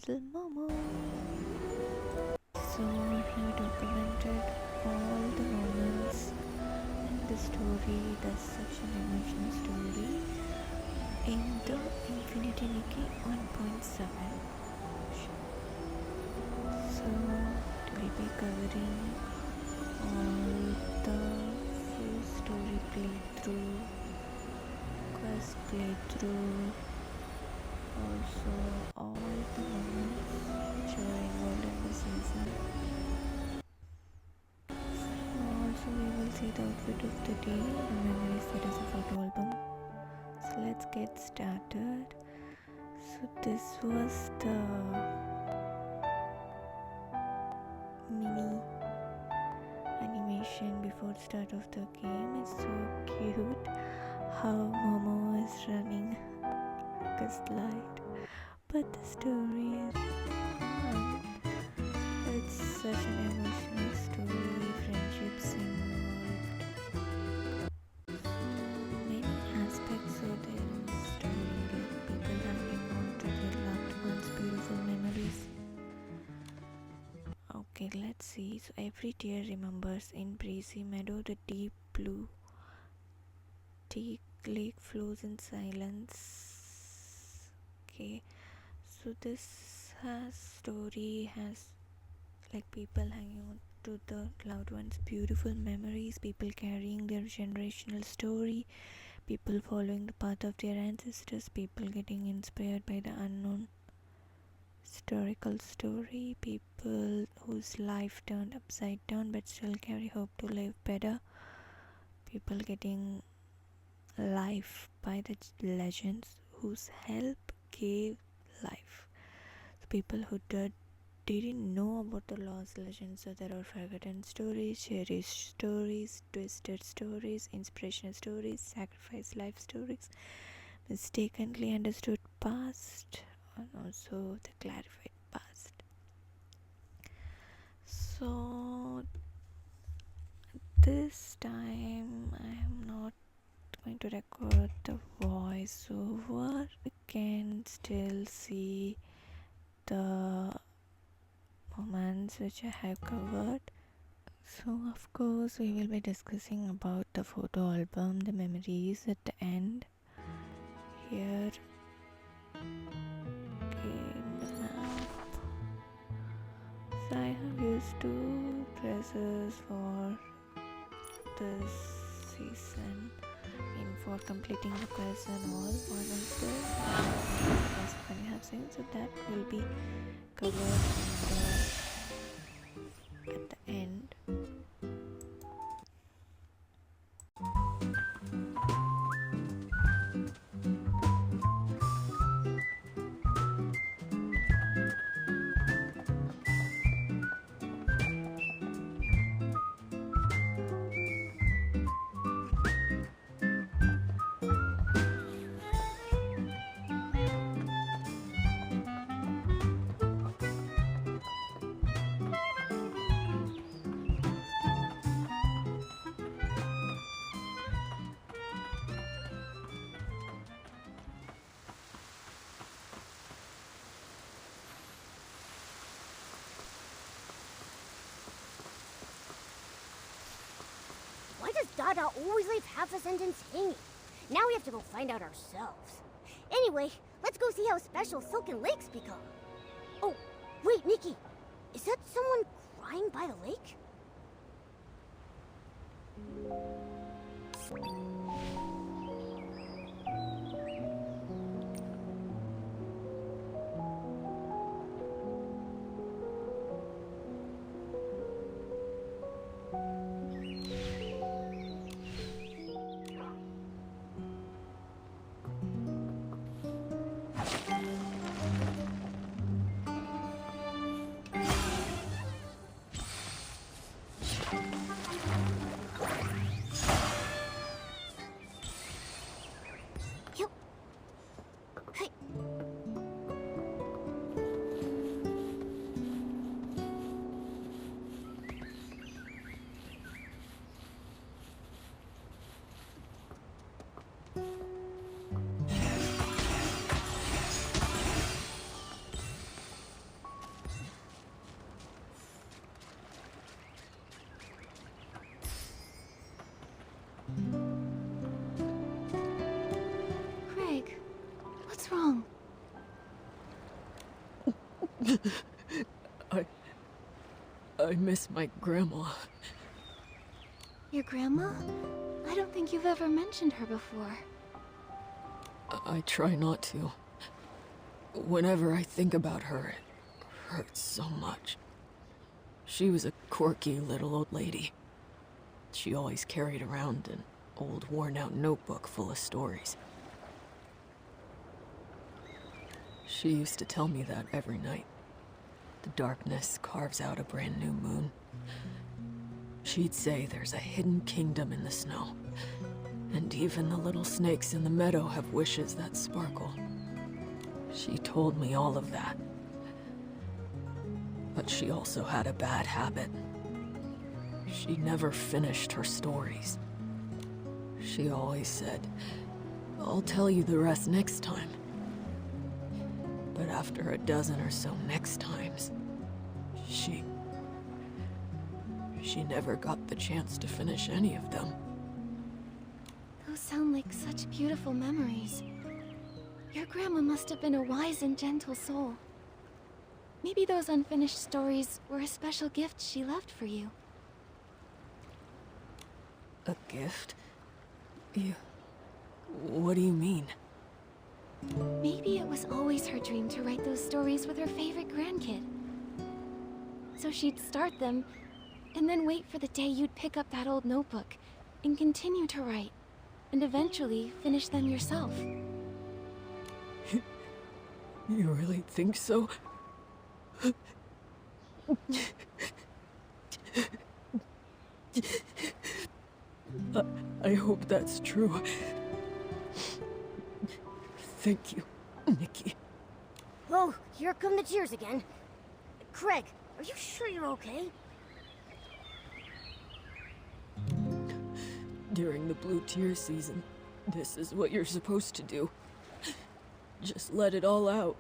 little Momo. So he documented all the moments in the story. That's such an emotional story in the Infinity Nikki 1.7. So we'll be covering all the full story playthrough, quest playthrough, also all the moments which are involved in the season. Also we will see the outfit of the day and memories, that is a photo album. So let's get started. So this was the mini animation before the start of the game. It's so cute how Momo is running like a slide, but the story is fun. It's such an emotional story, friendships involved, so many aspects are there in the story, like people hanging on to their loved ones, beautiful memories. Okay, let's see. So every tear remembers in breezy meadow the deep blue teak lake flows in silence. Okay, so this story has like people hanging on to the loved ones, beautiful memories, people carrying their generational story, people following the path of their ancestors, people getting inspired by the unknown historical story, people whose life turned upside down but still carry hope to live better, people getting life by the legends whose help gave life. So people who didn't know about the lost legends, so there are forgotten stories, cherished stories, twisted stories, inspirational stories, sacrifice life stories, mistakenly understood past, and also the clarified past. So this time I am not going to record the voiceover. We can still see the moments which I have covered. So of course we will be discussing about the photo album, the memories at the end. Here, game map. So I have used 2 dresses for this season, for completing the quest and all. One is this, as you have seen, so that will be covered at the end. Why does Dada always leave half a sentence hanging? Now we have to go find out ourselves. Anyway, let's go see how special Silken Lakes become. Oh, wait, Nikki. Is that someone crying by the lake? I miss my grandma. Your grandma? I don't think you've ever mentioned her before. I try not to. Whenever I think about her, it hurts so much. She was a quirky little old lady. She always carried around an old worn-out notebook full of stories. She used to tell me that every night. The darkness carves out a brand new moon. She'd say there's a hidden kingdom in the snow, and even the little snakes in the meadow have wishes that sparkle. She told me all of that. But she also had a bad habit. She never finished her stories. She always said, "I'll tell you the rest next time." But after a dozen or so next times, she never got the chance to finish any of them. Those sound like such beautiful memories. Your grandma must have been a wise and gentle soul. Maybe those unfinished stories were a special gift she left for you. A gift? What do you mean? Maybe it was always her dream to write those stories with her favorite grandkid. So she'd start them, and then wait for the day you'd pick up that old notebook, and continue to write, and eventually finish them yourself. You really think so? I hope that's true. Thank you, Nikki. Oh, here come the tears again. Craig, are you sure you're okay? During the blue tear season, this is what you're supposed to do. Just let it all out.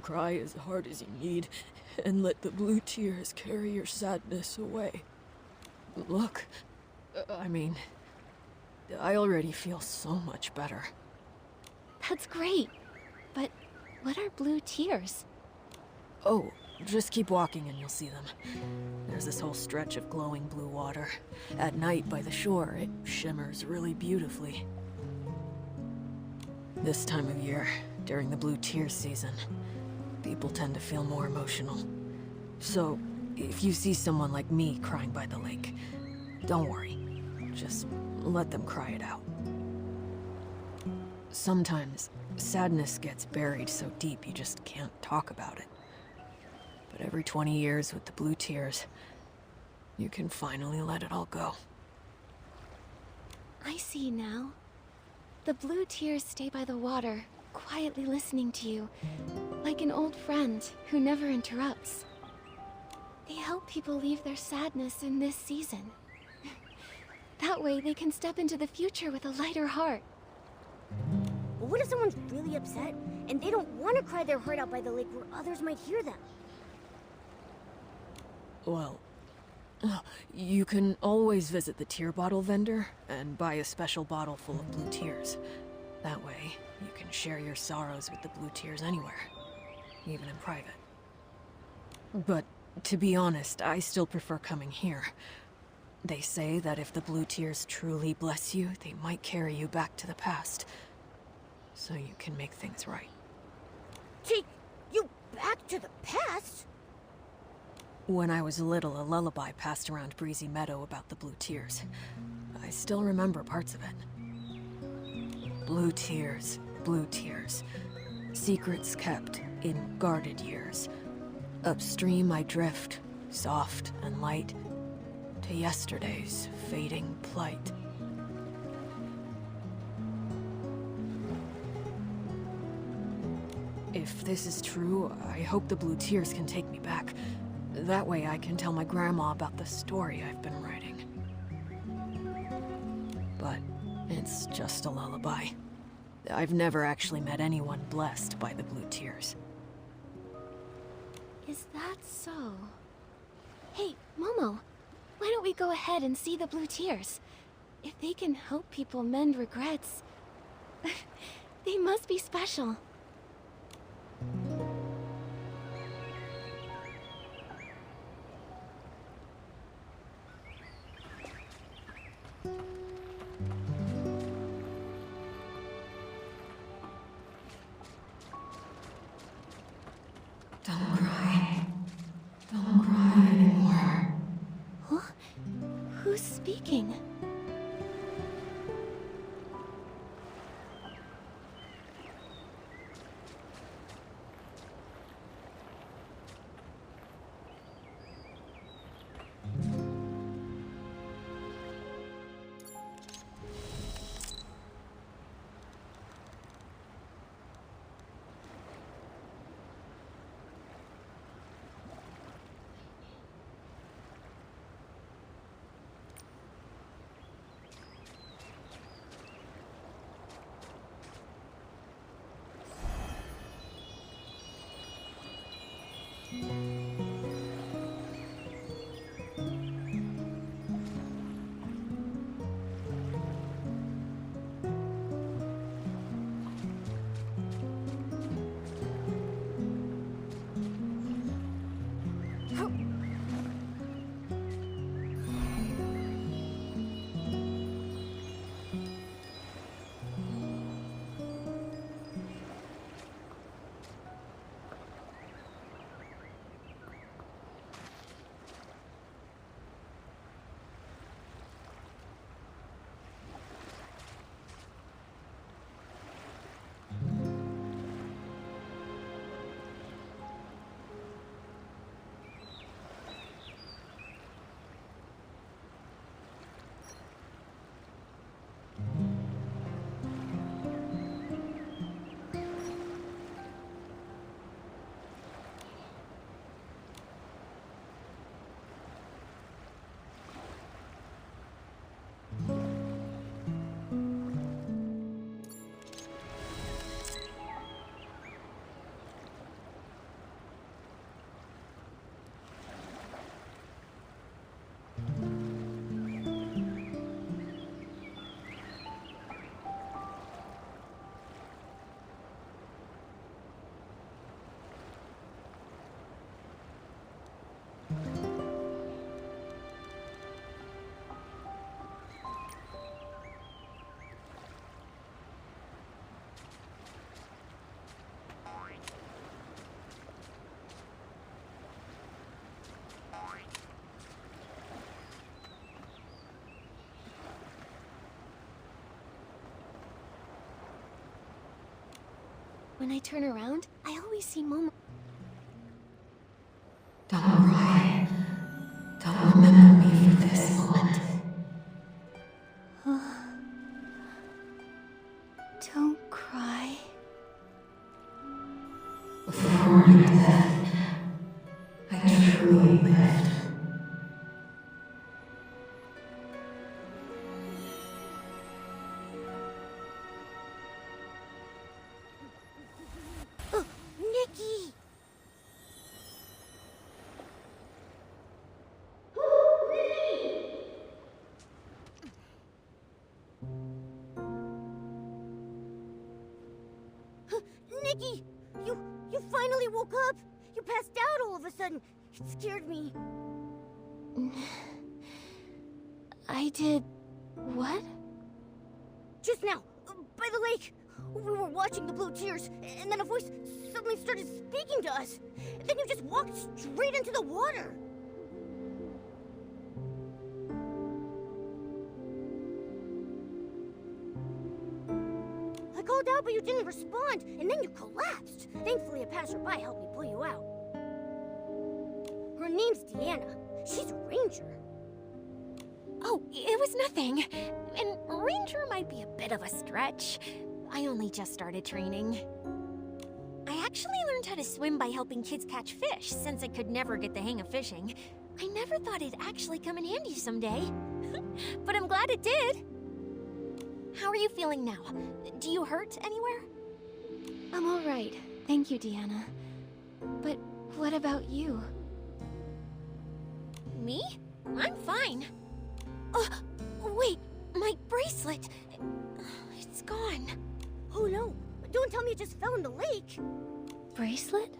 Cry as hard as you need, and let the blue tears carry your sadness away. Look, I mean, I already feel so much better. That's great. But what are blue tears? Oh, just keep walking and you'll see them. There's this whole stretch of glowing blue water. At night by the shore, it shimmers really beautifully. This time of year, during the blue tear season, people tend to feel more emotional. So, if you see someone like me crying by the lake, don't worry. Just let them cry it out. Sometimes, sadness gets buried so deep you just can't talk about it. But every 20 years with the blue tears, you can finally let it all go. I see now. The blue tears stay by the water, quietly listening to you, like an old friend who never interrupts. They help people leave their sadness in this season. That way they can step into the future with a lighter heart. But what if someone's really upset, and they don't want to cry their heart out by the lake where others might hear them? Well, you can always visit the tear bottle vendor and buy a special bottle full of blue tears. That way, you can share your sorrows with the blue tears anywhere, even in private. But to be honest, I still prefer coming here. They say that if the blue tears truly bless you, they might carry you back to the past, so you can make things right. Take you back to the past? When I was little, a lullaby passed around Breezy Meadow about the blue tears. I still remember parts of it. Blue tears, secrets kept in guarded years. Upstream I drift, soft and light, to yesterday's fading plight. If this is true, I hope the blue tears can take me back. That way I can tell my grandma about the story I've been writing. But it's just a lullaby. I've never actually met anyone blessed by the blue tears. Is that so? Hey, Momo, why don't we go ahead and see the blue tears? If they can help people mend regrets, they must be special. speaking. When I turn around, I always see Momo. Don't cry. Don't remember me for this moment. Don't cry. Before my death, I truly lived. Nikki! Nikki! You finally woke up! You passed out all of a sudden! It scared me. I did... what? Just now, by the lake, we were watching the blue tears, and then a voice suddenly started speaking to us. And then you just walked straight into the water. I called out, but you didn't respond, and then you collapsed. Thankfully, a passerby helped me pull you out. Her name's Deanna. She's a ranger. Oh, it was nothing. And ranger might be a bit of a stretch. I only just started training. I actually learned how to swim by helping kids catch fish, since I could never get the hang of fishing. I never thought it'd actually come in handy someday. But I'm glad it did. How are you feeling now? Do you hurt anywhere? I'm alright. Thank you, Deanna. But what about you? Me? I'm fine. Wait, my bracelet. It's gone. Oh no, don't tell me it just fell in the lake. Bracelet?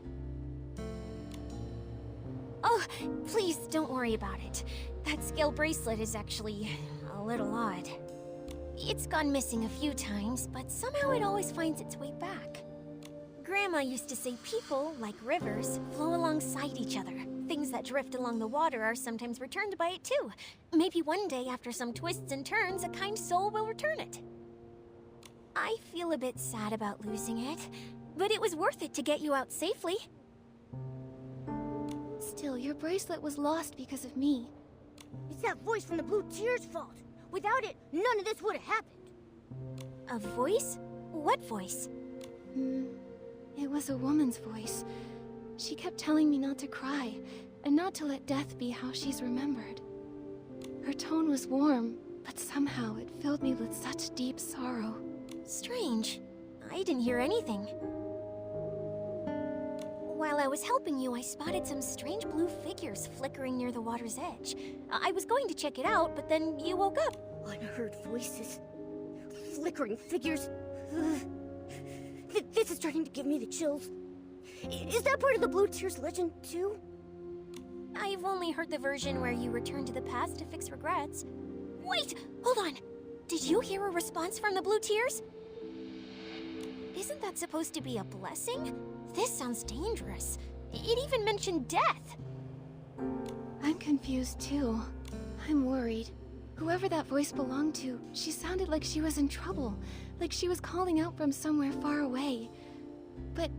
Oh, please don't worry about it. That scale bracelet is actually a little odd. It's gone missing a few times, but somehow it always finds its way back. Grandma used to say people, like rivers, flow alongside each other. things that drift along the water are sometimes returned by it too. Maybe one day, after some twists and turns, a kind soul will return it. I feel a bit sad about losing it, but it was worth it to get you out safely. Still, your bracelet was lost because of me. It's that voice from the Blue Tear's fault. Without it, none of this would have happened. A voice? What voice? It was a woman's voice. She kept telling me not to cry, and not to let death be how she's remembered. Her tone was warm, but somehow it filled me with such deep sorrow. Strange. I didn't hear anything. While I was helping you, I spotted some strange blue figures flickering near the water's edge. I was going to check it out, but then you woke up. Unheard voices. Flickering figures. This is starting to give me the chills. Is that part of the Blue Tear's legend, too? I've only heard the version where you return to the past to fix regrets. Wait! Hold on! Did you hear a response from the Blue Tears? Isn't that supposed to be a blessing? This sounds dangerous. It even mentioned death. I'm confused too. I'm worried. Whoever that voice belonged to, she sounded like she was in trouble. Like she was calling out from somewhere far away. But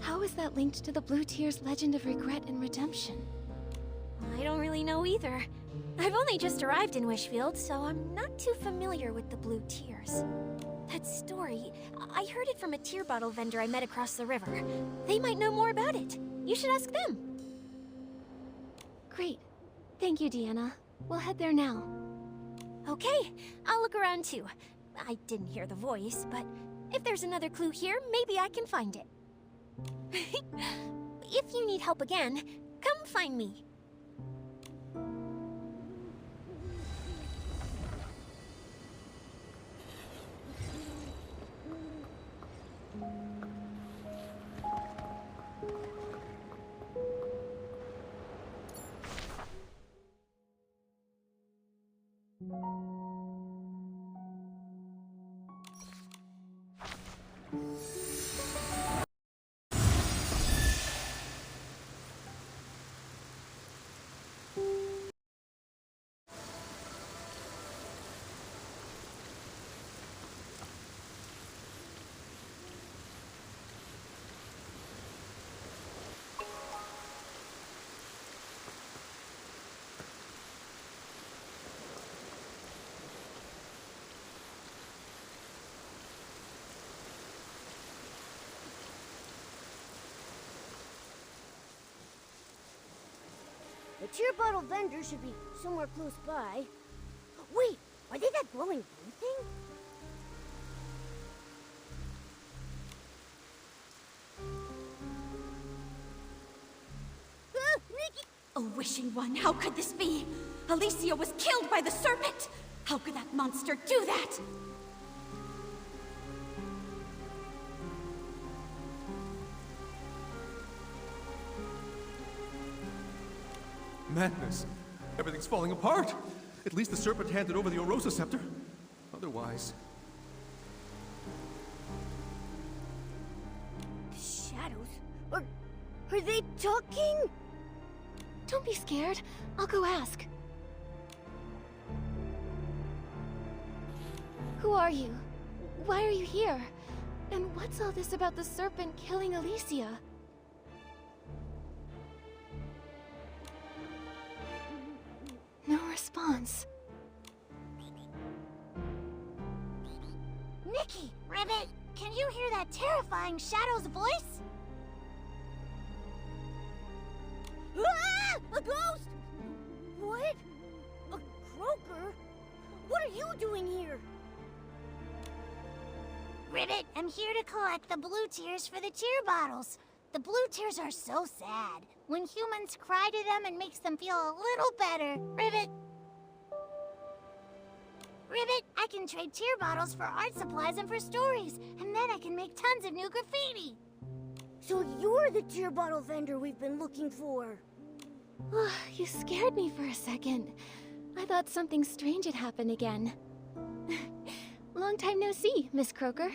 how is that linked to the Blue Tear's legend of regret and redemption? I don't really know either. I've only just arrived in Wishfield, so I'm not too familiar with the Blue Tears. That story, I heard it from a tear bottle vendor I met across the river. They might know more about it. You should ask them. Great. Thank you, Deanna. We'll head there now. Okay, I'll look around too. I didn't hear the voice, but if there's another clue here, maybe I can find it. If you need help again, come find me. The tear bottle vendor should be somewhere close by. Wait, are they that glowing blue thing? Nikki! A wishing one, how could this be? Alicia was killed by the serpent! How could that monster do that? Madness. Everything's falling apart. At least the serpent handed over the Orosa scepter. Otherwise... The shadows? Are they talking? Don't be scared. I'll go ask. Who are you? Why are you here? And what's all this about the serpent killing Alicia? No response. Nikki! Ribbit! Can you hear that terrifying shadow's voice? Ah! A ghost! What? A croaker? What are you doing here? Ribbit, I'm here to collect the blue tears for the tear bottles. The blue tears are so sad. When humans cry to them, it makes them feel a little better. Ribbit! Ribbit, I can trade tear bottles for art supplies and for stories, and then I can make tons of new graffiti. So you're the tear bottle vendor we've been looking for. You scared me for a second. I thought something strange had happened again. Long time no see, Miss Croaker.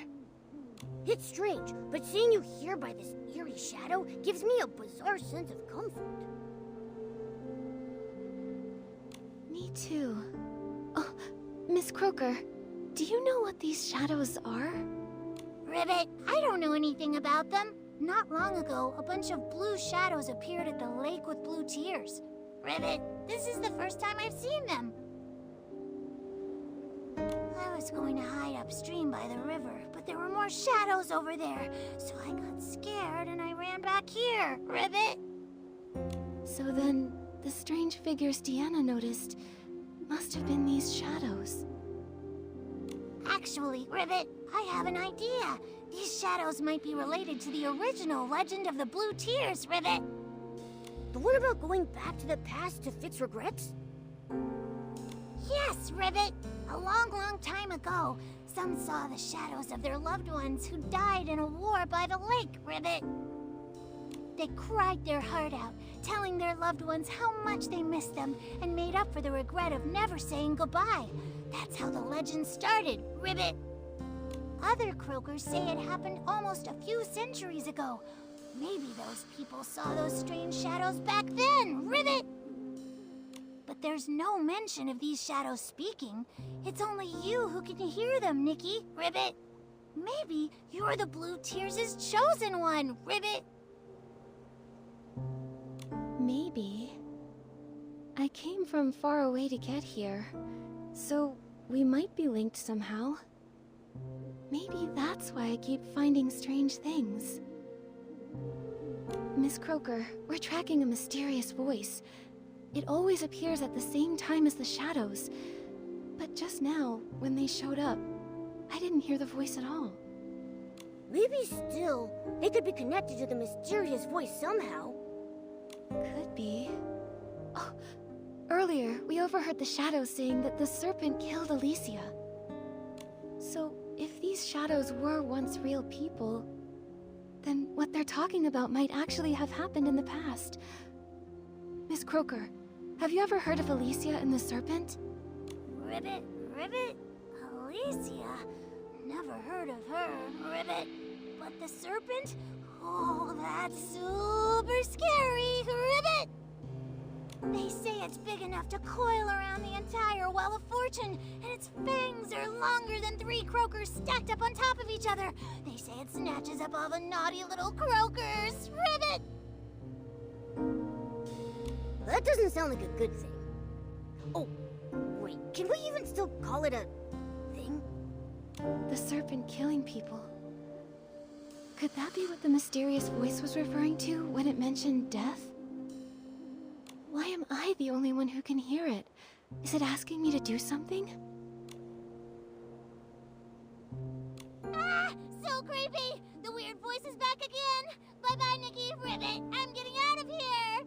It's strange, but seeing you here by this eerie shadow gives me a bizarre sense of comfort. too. Oh, Miss Croker, do you know what these shadows are? Ribbit, I don't know anything about them. Not long ago, a bunch of blue shadows appeared at the lake with blue tears. Ribbit, this is the first time I've seen them. I was going to hide upstream by the river, but there were more shadows over there, so I got scared and I ran back here, Ribbit. So then, the strange figures Deanna noticed must have been these shadows. Actually, Ribbit, I have an idea. These shadows might be related to the original Legend of the Blue Tears, Ribbit. But what about going back to the past to fix regrets? Yes, Ribbit. A long, long time ago, some saw the shadows of their loved ones who died in a war by the lake, Ribbit. They cried their heart out, telling their loved ones how much they missed them and made up for the regret of never saying goodbye. That's how the legend started, Ribbit. Other croakers say it happened almost a few centuries ago. Maybe those people saw those strange shadows back then, Ribbit! But there's no mention of these shadows speaking. It's only you who can hear them, Nikki, Ribbit. Maybe you're the Blue Tears' chosen one, Ribbit. Maybe. I came from far away to get here, so we might be linked somehow. Maybe that's why I keep finding strange things. Miss Croker, we're tracking a mysterious voice. It always appears at the same time as the shadows. But just now, when they showed up, I didn't hear the voice at all. Maybe still, they could be connected to the mysterious voice somehow. Could be. Oh, earlier, we overheard the shadows saying that the serpent killed Alicia. So, if these shadows were once real people, then what they're talking about might actually have happened in the past. Miss Croker, have you ever heard of Alicia and the serpent? Ribbit, Ribbit? Alicia? Never heard of her, Ribbit. But the serpent? Oh, that's super scary, Ribbit! They say it's big enough to coil around the entire Well of Fortune, and its fangs are longer than 3 croakers stacked up on top of each other. They say it snatches up all the naughty little croakers, Ribbit! That doesn't sound like a good thing. Oh, wait, can we even still call it a thing? The serpent killing people. Could that be what the mysterious voice was referring to when it mentioned death? Why am I the only one who can hear it? Is it asking me to do something? Ah! So creepy! The weird voice is back again! Bye-bye, Nikki, Ribbit! I'm getting out of here!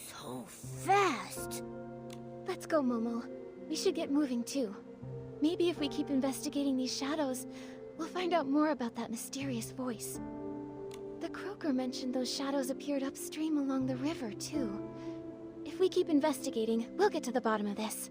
So fast! Let's go, Momo. We should get moving too. Maybe if we keep investigating these shadows, we'll find out more about that mysterious voice. The croaker mentioned those shadows appeared upstream along the river, too. If we keep investigating, we'll get to the bottom of this.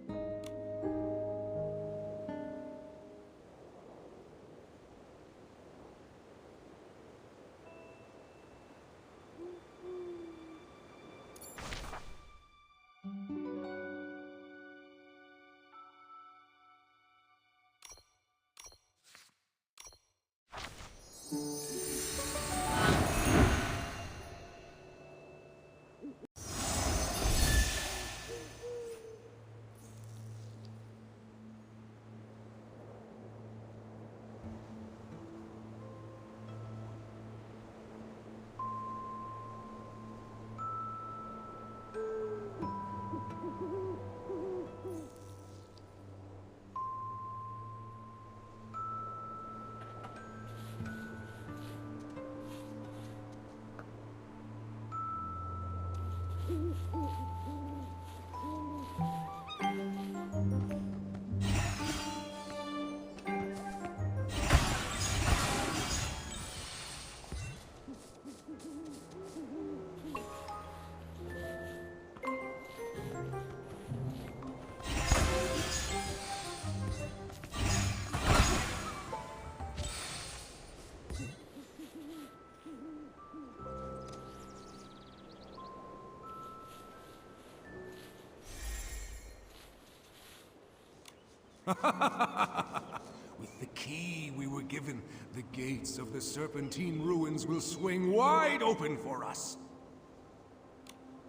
With the key we were given, the gates of the Serpentine ruins will swing wide open for us.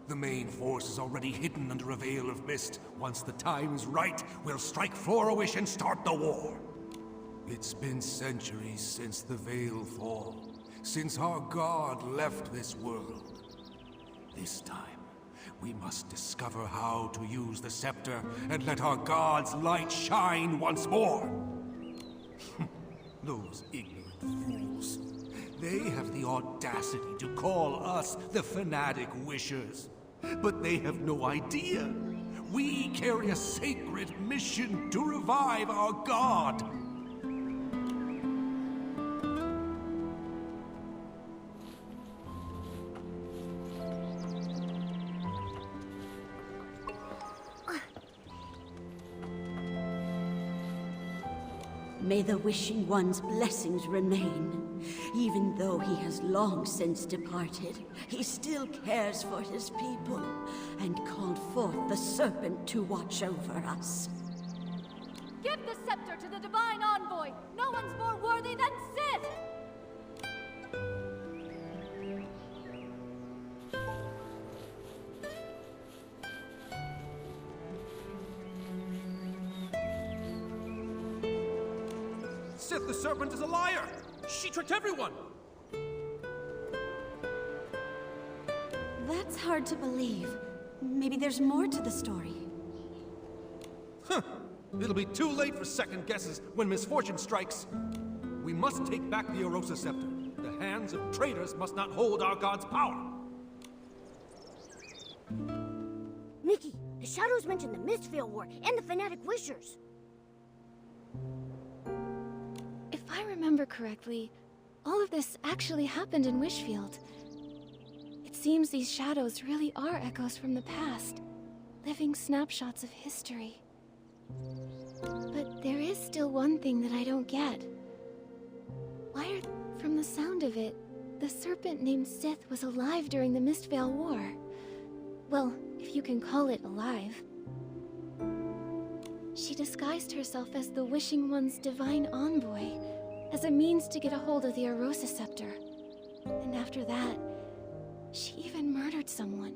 The main force is already hidden under a veil of mist. Once the time is right, we'll strike Flora-Wish and start the war. It's been centuries since the Veil fall, since our god left this world. This time, we must discover how to use the scepter and let our god's light shine once more. Those ignorant fools. They have the audacity to call us the Fanatic Wishers. But they have no idea. We carry a sacred mission to revive our god. May the Wishing One's blessings remain. Even though he has long since departed, he still cares for his people and called forth the Serpent to watch over us. Give the scepter to the Divine Envoy! No one's more worthy than Sith! Sith the Serpent is a liar! She tricked everyone! That's hard to believe. Maybe there's more to the story. Huh. It'll be too late for second guesses when misfortune strikes. We must take back the Orosa Scepter. The hands of traitors must not hold our god's power. Nikki, the Shadows mentioned the Mistveil War and the Fanatic Wishers. If I remember correctly, all of this actually happened in Wishfield. It seems these shadows really are echoes from the past, living snapshots of history. But there is still one thing that I don't get. Why are, from the sound of it, the serpent named Sith was alive during the Mistveil War? Well, if you can call it alive. She disguised herself as the Wishing One's divine envoy, as a means to get a hold of the Orosa Scepter. And after that, she even murdered someone.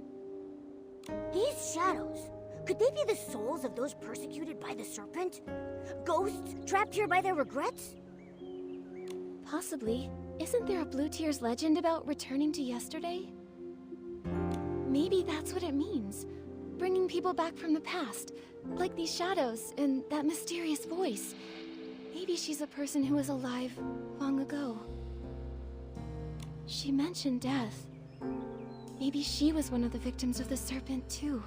These shadows, could they be the souls of those persecuted by the Serpent? Ghosts trapped here by their regrets? Possibly. Isn't there a Blue Tears legend about returning to yesterday? Maybe that's what it means. Bringing people back from the past, like these shadows and that mysterious voice. Maybe she's a person who was alive long ago. She mentioned death. Maybe she was one of the victims of the Serpent, too.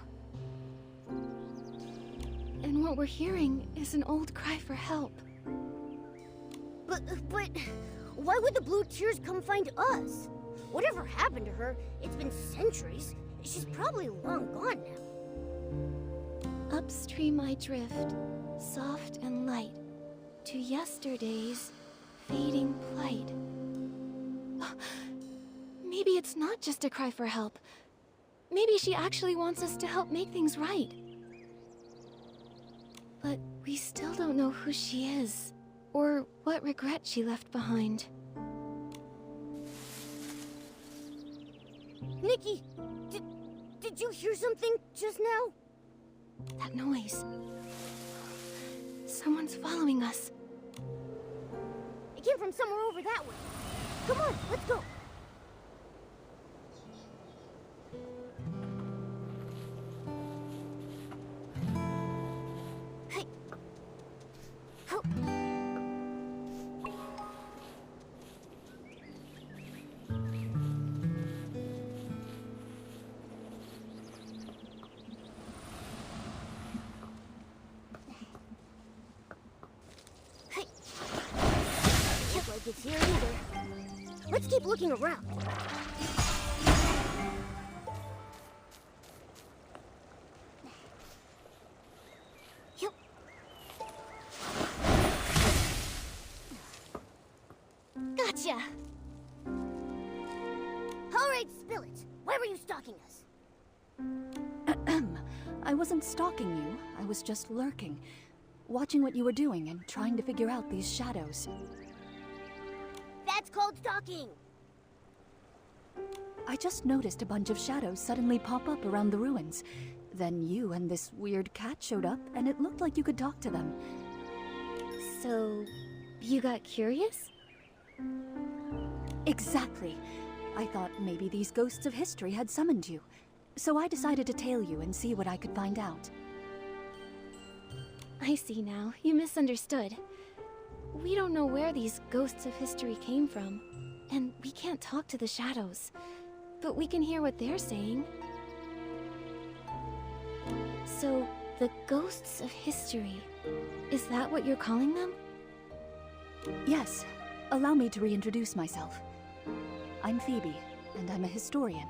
And what we're hearing is an old cry for help. But why would the Blue Tears come find us? Whatever happened to her, it's been centuries. She's probably long gone now. Upstream I drift, soft and light, to yesterday's fading plight. Maybe it's not just a cry for help. Maybe she actually wants us to help make things right. But we still don't know who she is, or what regret she left behind. Nikki, did you hear something just now? That noise. Someone's following us. It came from somewhere over that way. Come on, let's go. Hey. Ho. Hey. Can't like it's here either. Let's keep looking around. Yep. Gotcha! Alright, spill it. Why were you stalking us? I wasn't stalking you. I was just lurking. watching what you were doing and trying to figure out these shadows. That's called stalking! I just noticed a bunch of shadows suddenly pop up around the ruins. Then you and this weird cat showed up, and it looked like you could talk to them. So, you got curious? Exactly. I thought maybe these ghosts of history had summoned you. So I decided to tail you and see what I could find out. I see now. You misunderstood. We don't know where these ghosts of history came from, and we can't talk to the shadows. But we can hear what they're saying. So, the ghosts of history, is that what you're calling them? Yes. Allow me to reintroduce myself. I'm Phoebe, and I'm a historian.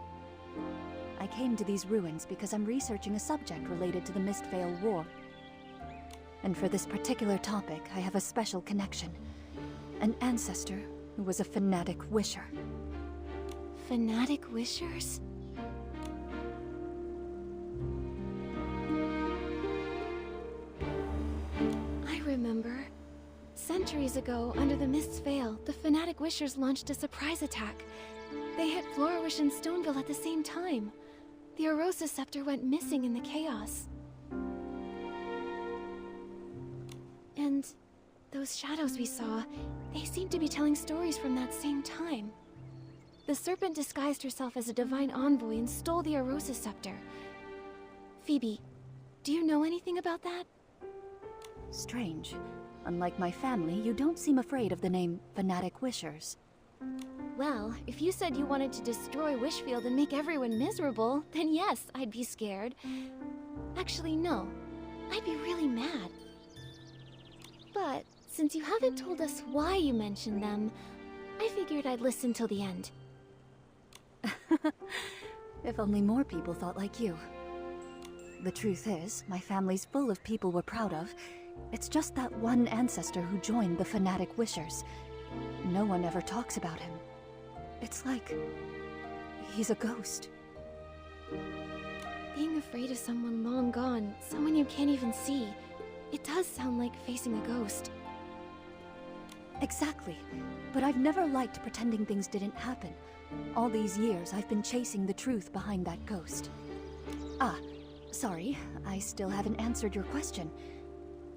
I came to these ruins because I'm researching a subject related to the Mistvale War. And for this particular topic, I have a special connection. An ancestor who was a fanatic wisher. Fanatic wishers? I remember. Centuries ago, under the Mist's Veil, the Fanatic Wishers launched a surprise attack. They hit Florawish and Stoneville at the same time. The Arosa Scepter went missing in the chaos. And those shadows we saw, they seemed to be telling stories from that same time. The Serpent disguised herself as a divine envoy and stole the Arosa Scepter. Phoebe, do you know anything about that? Strange. Unlike my family, you don't seem afraid of the name Fanatic Wishers. Well, if you said you wanted to destroy Wishfield and make everyone miserable, then yes, I'd be scared. Actually, no. I'd be really mad. But since you haven't told us why you mentioned them, I figured I'd listen till the end. If only more people thought like you. The truth is, my family's full of people we're proud of. It's just that one ancestor who joined the Fanatic Wishers. No one ever talks about him. It's like he's a ghost. Being afraid of someone long gone, someone you can't even see, it does sound like facing a ghost. Exactly. But I've never liked pretending things didn't happen. All these years, I've been chasing the truth behind that ghost. Ah, sorry, I still haven't answered your question.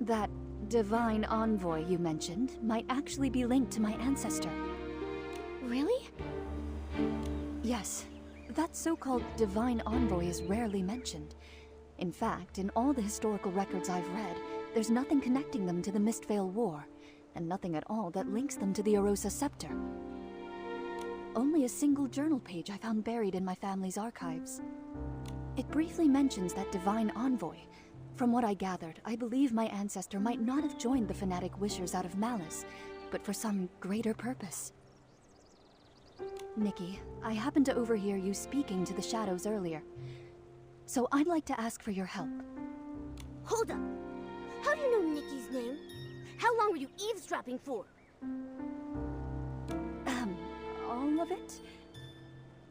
That divine envoy you mentioned might actually be linked to my ancestor. Really? Yes. That so-called divine envoy is rarely mentioned. In fact, in all the historical records I've read, there's nothing connecting them to the Mistvale War, and nothing at all that links them to the Arosa Scepter. Only a single journal page I found buried in my family's archives. It briefly mentions that divine envoy. From what I gathered, I believe my ancestor might not have joined the Fanatic Wishers out of malice, but for some greater purpose. Nikki, I happened to overhear you speaking to the shadows earlier. So I'd like to ask for your help. Hold up! How do you know Nikki's name? How long were you eavesdropping for? All of it?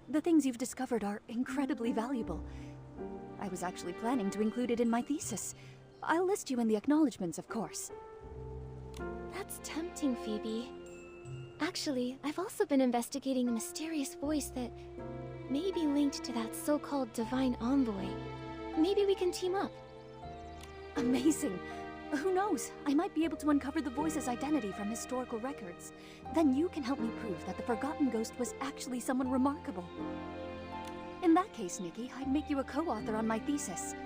The things you've discovered are incredibly valuable. I was actually planning to include it in my thesis. I'll list you in the acknowledgements, of course. That's tempting, Phoebe. Actually, I've also been investigating a mysterious voice that may be linked to that so-called divine envoy. Maybe we can team up. Amazing. Who knows? I might be able to uncover the voice's identity from historical records. Then you can help me prove that the Forgotten Ghost was actually someone remarkable. In that case, Nikki, I'd make you a co-author on my thesis.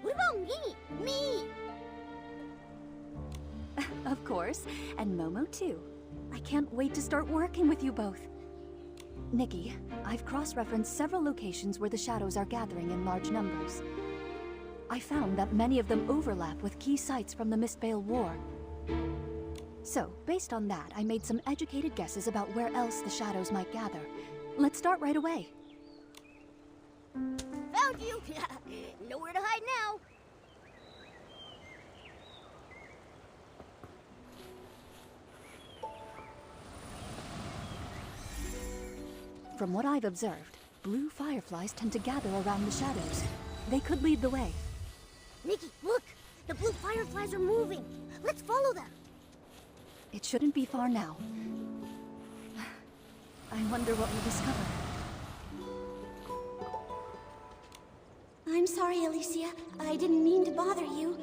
What about me? Me! Of course, and Momo too. I can't wait to start working with you both. Nikki, I've cross-referenced several locations where the shadows are gathering in large numbers. I found that many of them overlap with key sites from the Mistvale War. So, based on that, I made some educated guesses about where else the shadows might gather. Let's start right away. Found you! Nowhere to hide now! From what I've observed, blue fireflies tend to gather around the shadows. They could lead the way. Nikki, look! The blue fireflies are moving. Let's follow them. It shouldn't be far now. I wonder what we'll discover. I'm sorry, Alicia. I didn't mean to bother you.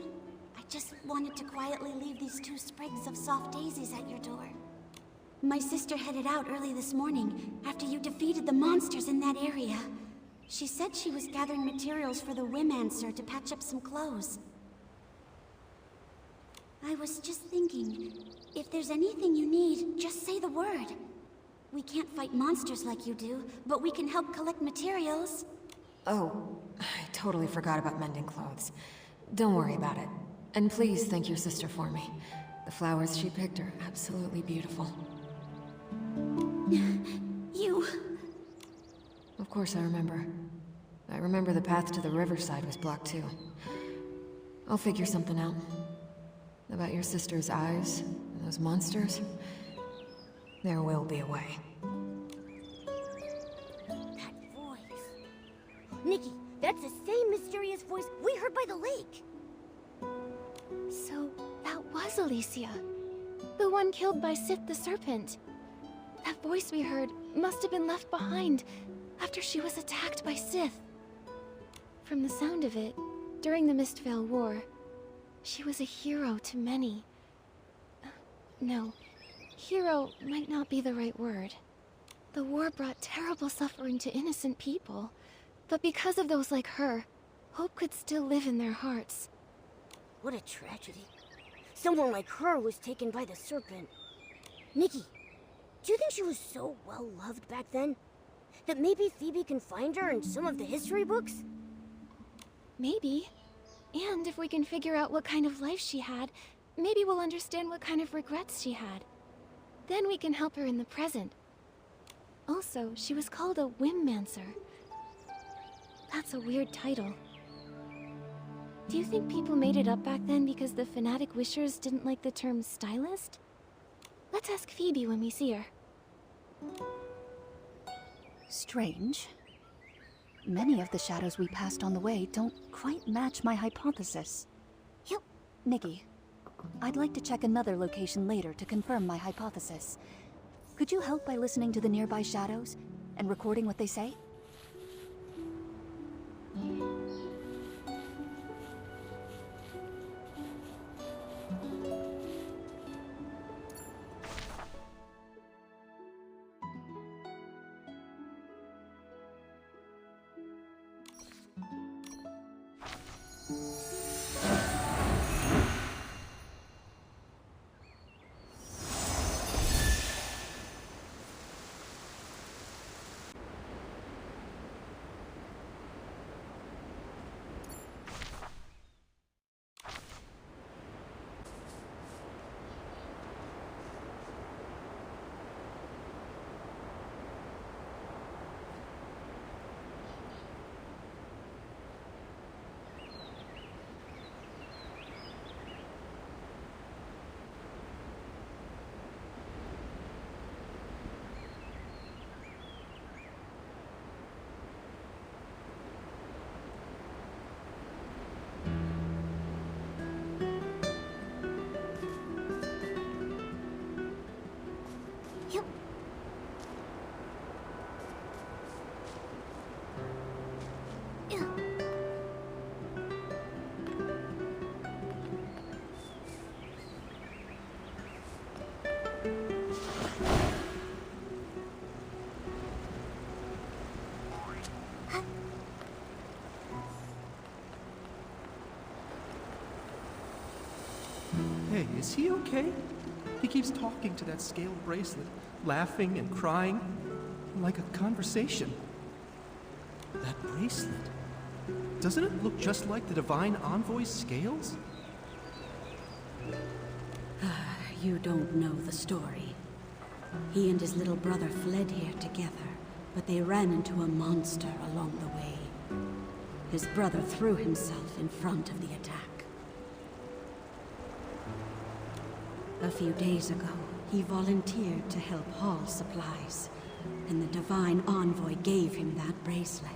I just wanted to quietly leave these 2 sprigs of soft daisies at your door. My sister headed out early this morning, after you defeated the monsters in that area. She said she was gathering materials for the Wimancer to patch up some clothes. I was just thinking, if there's anything you need, just say the word. We can't fight monsters like you do, but we can help collect materials. Oh, I totally forgot about mending clothes. Don't worry about it. And please thank your sister for me. The flowers she picked are absolutely beautiful. You... Of course I remember. I remember the path to the riverside was blocked too. I'll figure something out. About your sister's eyes, and those monsters, there will be a way. That voice. Nikki, that's the same mysterious voice we heard by the lake. So, that was Alicia. The one killed by Sith the Serpent. That voice we heard must have been left behind after she was attacked by Sith. From the sound of it, during the Mistvale War, she was a hero to many. No, hero might not be the right word. The war brought terrible suffering to innocent people, but because of those like her, hope could still live in their hearts. What a tragedy. Someone like her was taken by the Serpent. Nikki, do you think she was so well loved back then? That maybe Phoebe can find her in some of the history books? Maybe. And if we can figure out what kind of life she had, maybe we'll understand what kind of regrets she had. Then we can help her in the present. Also, she was called a Wimancer. That's a weird title. Do you think people made it up back then because the fanatic wishers didn't like the term stylist? Let's ask Phoebe when we see her. Strange. Many of the shadows we passed on the way don't quite match my hypothesis. Yep. Nikki, I'd like to check another location later to confirm my hypothesis. Could you help by listening to the nearby shadows and recording what they say? Hey, is he okay? He keeps talking to that scale bracelet, laughing and crying, like a conversation. That bracelet, doesn't it look just like the Divine Envoy's scales? You don't know the story. He and his little brother fled here together, but they ran into a monster along the way. His brother threw himself in front of the attack. A few days ago, he volunteered to help haul supplies, and the Divine Envoy gave him that bracelet.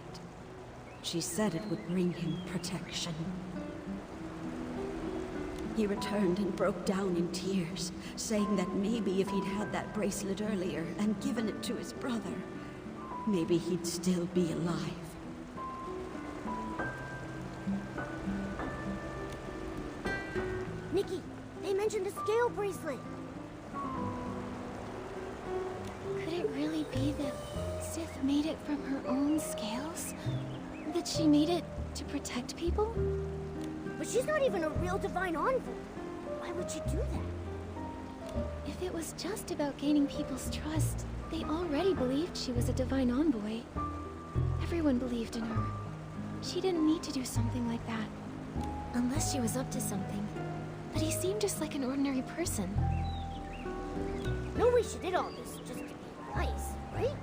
She said it would bring him protection. He returned and broke down in tears, saying that maybe if he'd had that bracelet earlier and given it to his brother, maybe he'd still be alive. Nikki, they mentioned the scale bracelet. Could it really be that Sith made it from her own scales? That she made it to protect people? But she's not even a real divine envoy. Why would she do that? If it was just about gaining people's trust, they already believed she was a divine envoy. Everyone believed in her. She didn't need to do something like that. Unless she was up to something. But he seemed just like an ordinary person. No way she did all this just to be nice, right?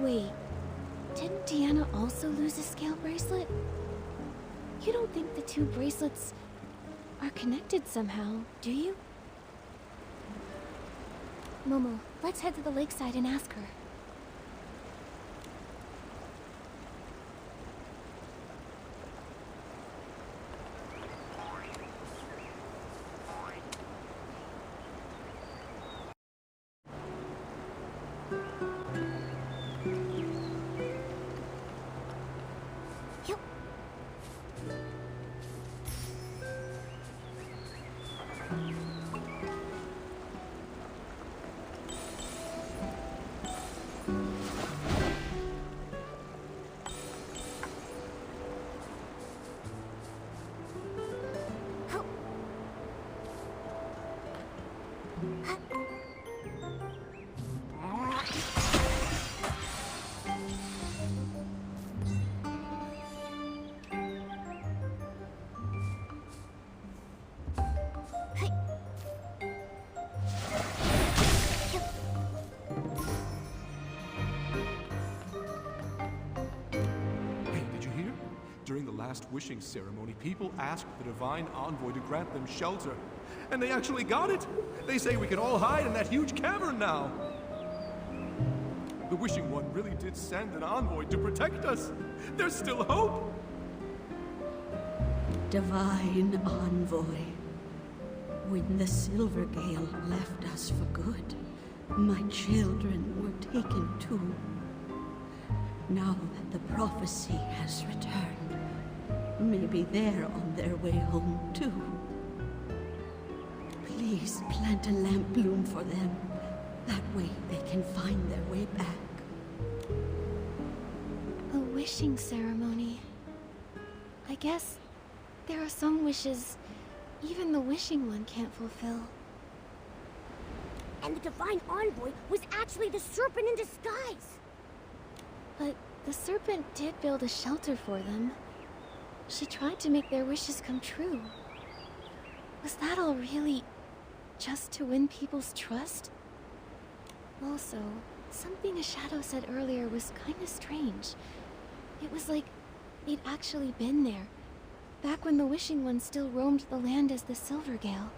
Wait, didn't Deanna also lose a scale bracelet? You don't think the two bracelets are connected somehow, do you? Momo, let's head to the lakeside and ask her. During the last wishing ceremony, people asked the Divine Envoy to grant them shelter. And they actually got it! They say we can all hide in that huge cavern now! The Wishing One really did send an envoy to protect us! There's still hope! Divine Envoy. When the Silver Gale left us for good, my children were taken too. Now that the prophecy has returned, maybe they're on their way home too. Please plant a lamp bloom for them. That way they can find their way back. A wishing ceremony. I guess there are some wishes even the Wishing One can't fulfill. And the Divine Envoy was actually the serpent in disguise! But the serpent did build a shelter for them. She tried to make their wishes come true. Was that all really just to win people's trust? Also, something a shadow said earlier was kinda strange. It was like they'd actually been there, back when the Wishing One still roamed the land as the Silvergale.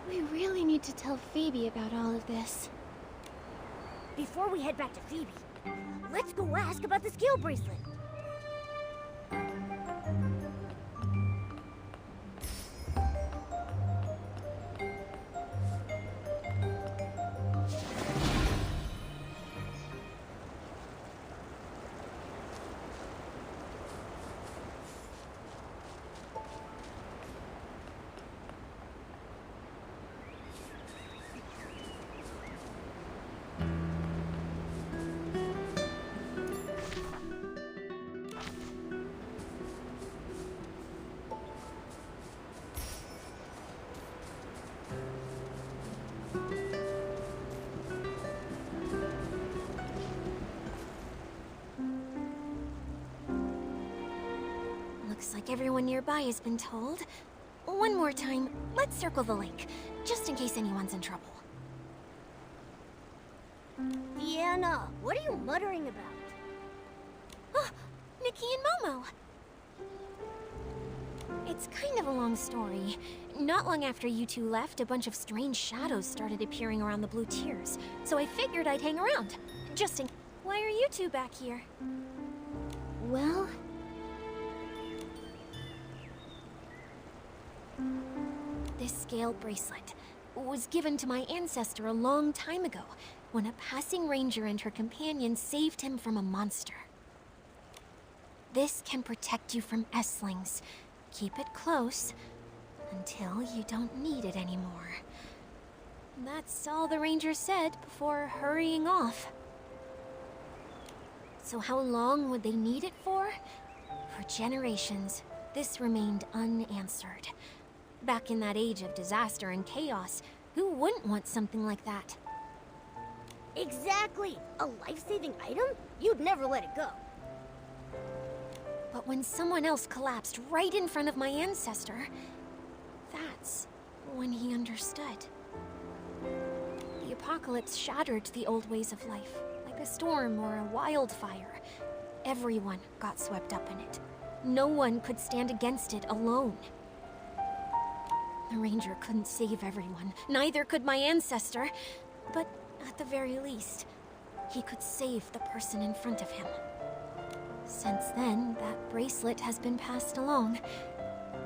We really need to tell Phoebe about all of this. Before we head back to Phoebe, let's go ask about the scale bracelet. Looks like everyone nearby has been told. One more time, let's circle the lake, just in case anyone's in trouble. Deanna, what are you muttering about? Oh, Nikki and Momo! It's kind of a long story. Not long after you two left, a bunch of strange shadows started appearing around the Blue Tears, so I figured I'd hang around. Just in... Why are you two back here? Well... This scale bracelet was given to my ancestor a long time ago, when a passing ranger and her companion saved him from a monster. This can protect you from S-lings. Keep it close until you don't need it anymore. That's all the ranger said before hurrying off. So how long would they need it for? For generations, this remained unanswered. Back in that age of disaster and chaos, who wouldn't want something like that? Exactly! A life-saving item? You'd never let it go. But when someone else collapsed right in front of my ancestor, that's when he understood. The apocalypse shattered the old ways of life, like a storm or a wildfire. Everyone got swept up in it. No one could stand against it alone. The ranger couldn't save everyone, neither could my ancestor, but at the very least, he could save the person in front of him. Since then, that bracelet has been passed along,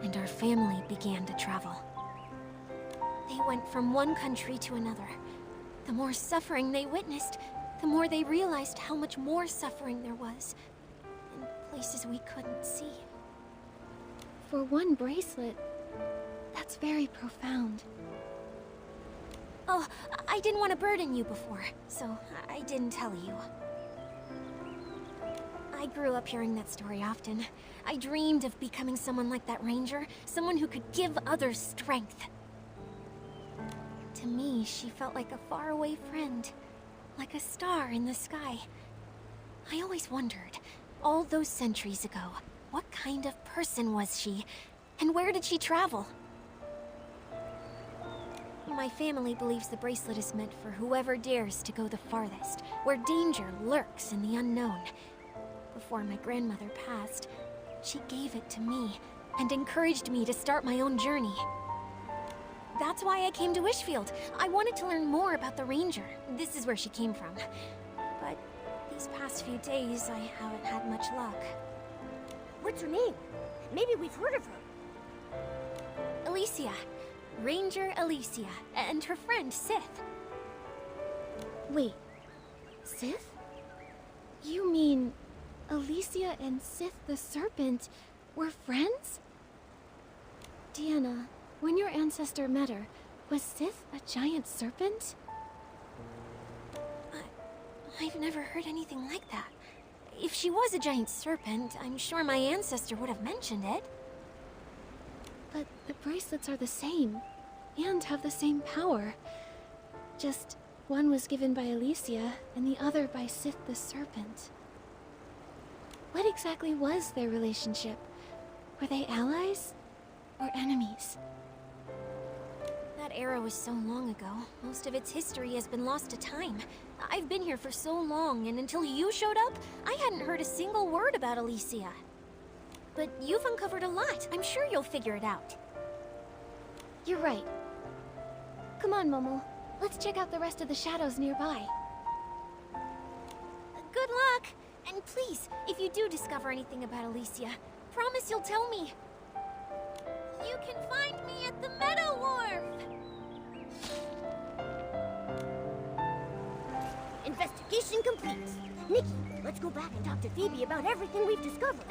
and our family began to travel. They went from one country to another. The more suffering they witnessed, the more they realized how much more suffering there was, in places we couldn't see. For one bracelet, that's very profound. Oh, I didn't want to burden you before, so I didn't tell you. I grew up hearing that story often. I dreamed of becoming someone like that ranger, someone who could give others strength. To me, she felt like a faraway friend, like a star in the sky. I always wondered, all those centuries ago, what kind of person was she, and where did she travel? My family believes the bracelet is meant for whoever dares to go the farthest, where danger lurks in the unknown. Before my grandmother passed, she gave it to me and encouraged me to start my own journey. That's why I came to Wishfield. I wanted to learn more about the ranger. This is where she came from. But these past few days, I haven't had much luck. What's her name? Maybe we've heard of her. Alicia. Ranger Alicia, and her friend Sith. Wait, Sith? You mean Alicia and Sith the Serpent were friends? Deanna, when your ancestor met her, was Sith a giant serpent? I've never heard anything like that. If she was a giant serpent, I'm sure my ancestor would have mentioned it. But the bracelets are the same, and have the same power. Just one was given by Alicia, and the other by Sith the Serpent. What exactly was their relationship? Were they allies? Or enemies? That era was so long ago. Most of its history has been lost to time. I've been here for so long, and until you showed up, I hadn't heard a single word about Alicia. But you've uncovered a lot. I'm sure you'll figure it out. You're right. Come on, Momo. Let's check out the rest of the shadows nearby. Good luck! And please, if you do discover anything about Alicia, promise you'll tell me. You can find me at the Meadow Wharf! Investigation complete. Nikki, let's go back and talk to Phoebe about everything we've discovered.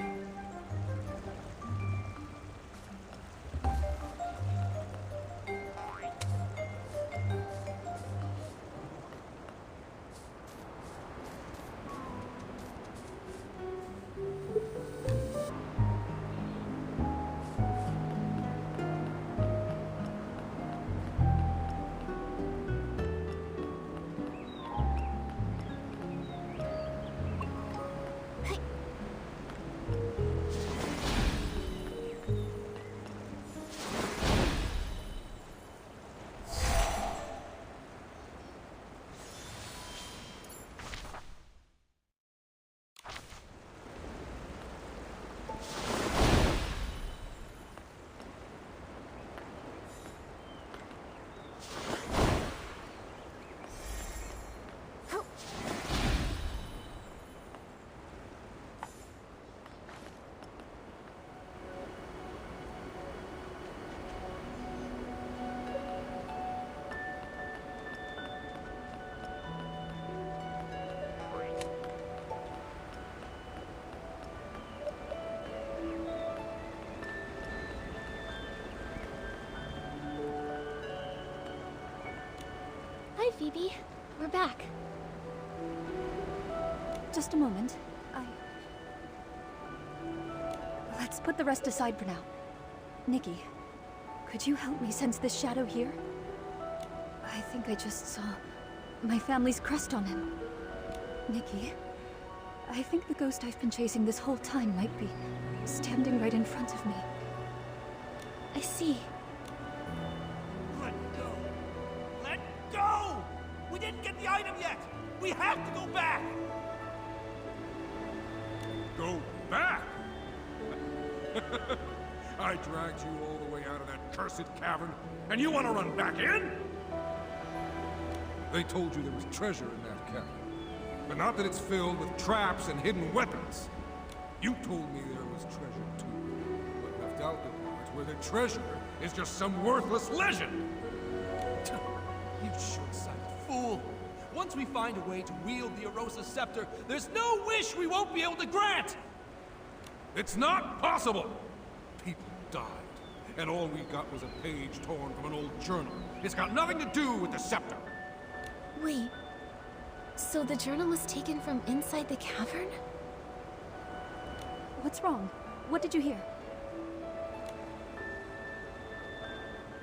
Phoebe. We're back. Just a moment. Let's put the rest aside for now. Nikki, could you help me sense this shadow here? I think I just saw my family's crest on him. Nikki, I think the ghost I've been chasing this whole time might be standing right in front of me. I see. Let go! Let go! We didn't get the item yet! We have to go back! Go back! I dragged you all the way out of that cursed cavern, and you want to run back in? They told you there was treasure in that cavern, but not that it's filled with traps and hidden weapons. You told me there was treasure too, but left out the part where the treasure is just some worthless legend. You short-sighted fool! Once we find a way to wield the Arosa Scepter, there's no wish we won't be able to grant! It's not possible! People died, and all we got was a page torn from an old journal. It's got nothing to do with the scepter! Wait. So the journal was taken from inside the cavern? What's wrong? What did you hear?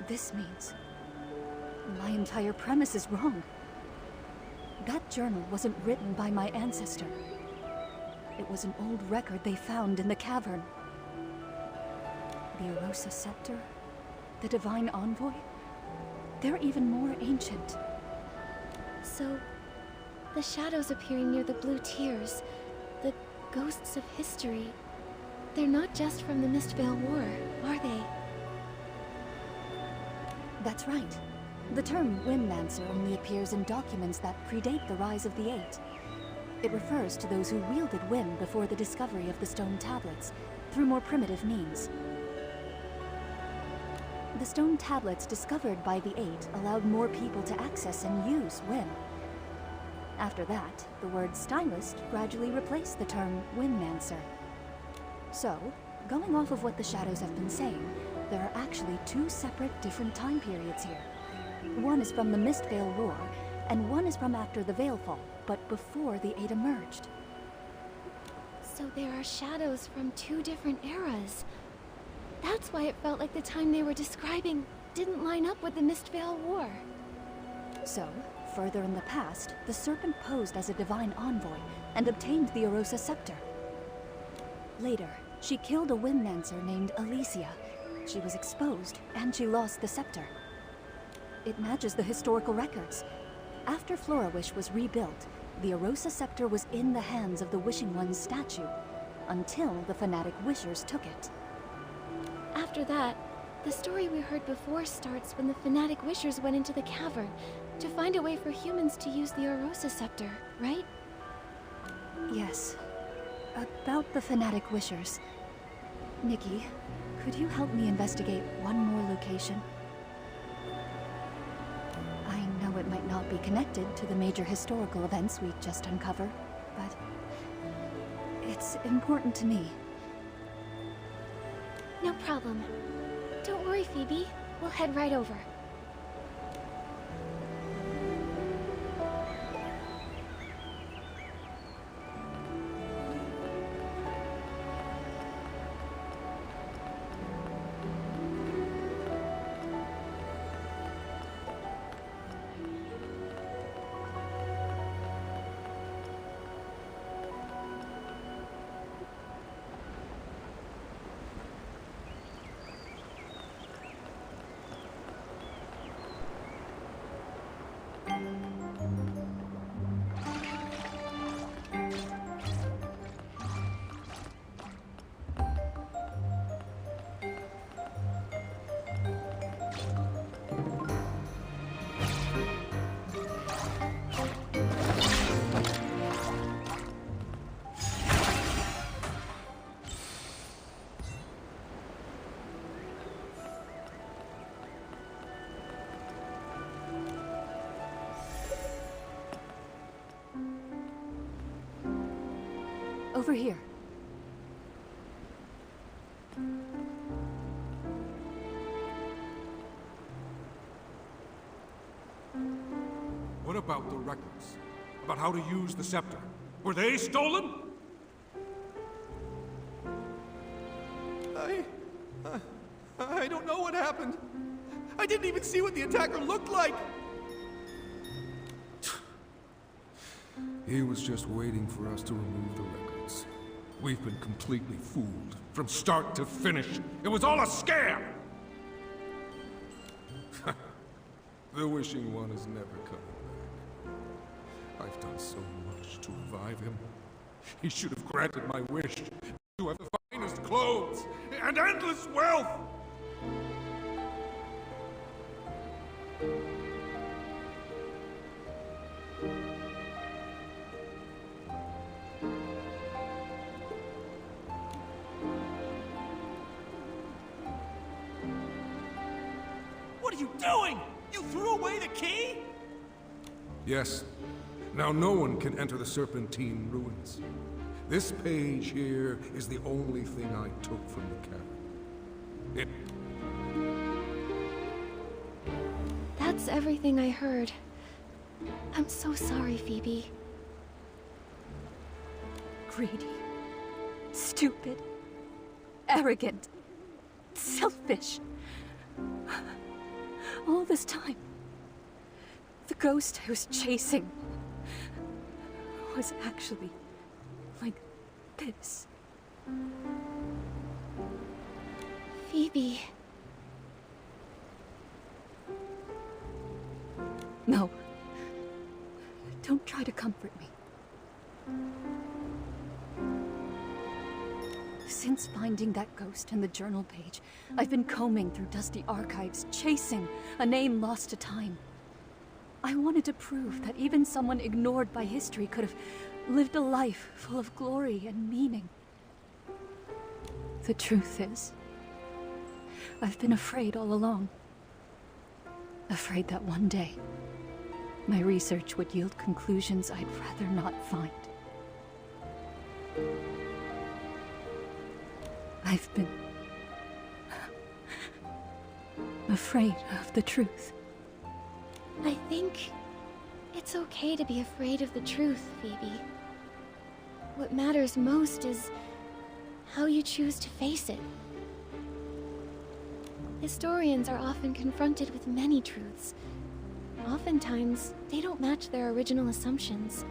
This means my entire premise is wrong. That journal wasn't written by my ancestor. It was an old record they found in the cavern. The Arosa Scepter, the Divine Envoy, they're even more ancient. So, the shadows appearing near the blue tears, the ghosts of history, they're not just from the Mistvale War, are they? That's right. The term Windmancer only appears in documents that predate the rise of the Eight. It refers to those who wielded wind before the discovery of the stone tablets, through more primitive means. The stone tablets discovered by the Eight allowed more people to access and use wind. After that, the word stylist gradually replaced the term Windmancer. So, going off of what the shadows have been saying, there are actually two separate different time periods here. One is from the Mistvale War, and one is from after the Veilfall, but before the Eight emerged. So there are shadows from two different eras. That's why it felt like the time they were describing didn't line up with the Mistvale War. So, further in the past, the Serpent posed as a divine envoy and obtained the Arosa Scepter. Later, she killed a Windmancer named Alicia. She was exposed, and she lost the scepter. It matches the historical records. After Florawish was rebuilt, the Arosa Scepter was in the hands of the Wishing One's statue, until the Fanatic Wishers took it. After that, the story we heard before starts when the Fanatic Wishers went into the cavern to find a way for humans to use the Arosa Scepter, right? Yes. About the Fanatic Wishers. Nikki, could you help me investigate one more location? I know it might not be connected to the major historical events we just uncovered, but it's important to me. No problem. Don't worry, Phoebe. We'll head right over. Over here. What records about how to use the scepter. Were they stolen? I don't know what happened. I didn't even see what the attacker looked like. He was just waiting for us to remove the records. We've been completely fooled, from start to finish. It was all a scam! The Wishing One is never coming back. I've done so much to revive him. He should have granted my wish to have the finest clothes and endless wealth! What are you doing? You threw away the key? Yes. Now no one can enter the Serpentine ruins. This page here is the only thing I took from the cavern. That's everything I heard. I'm so sorry, Phoebe. Greedy. Stupid. Arrogant. Selfish. All this time, the ghost I was chasing was actually like this. Phoebe. No. Don't try to comfort me. Since finding that ghost in the journal page, I've been combing through dusty archives, chasing a name lost to time. I wanted to prove that even someone ignored by history could have lived a life full of glory and meaning. The truth is, I've been afraid all along. Afraid that one day, my research would yield conclusions I'd rather not find. I've been afraid of the truth. I think it's okay to be afraid of the truth, Phoebe. What matters most is how you choose to face it. Historians are often confronted with many truths. Oftentimes, they don't match their original assumptions.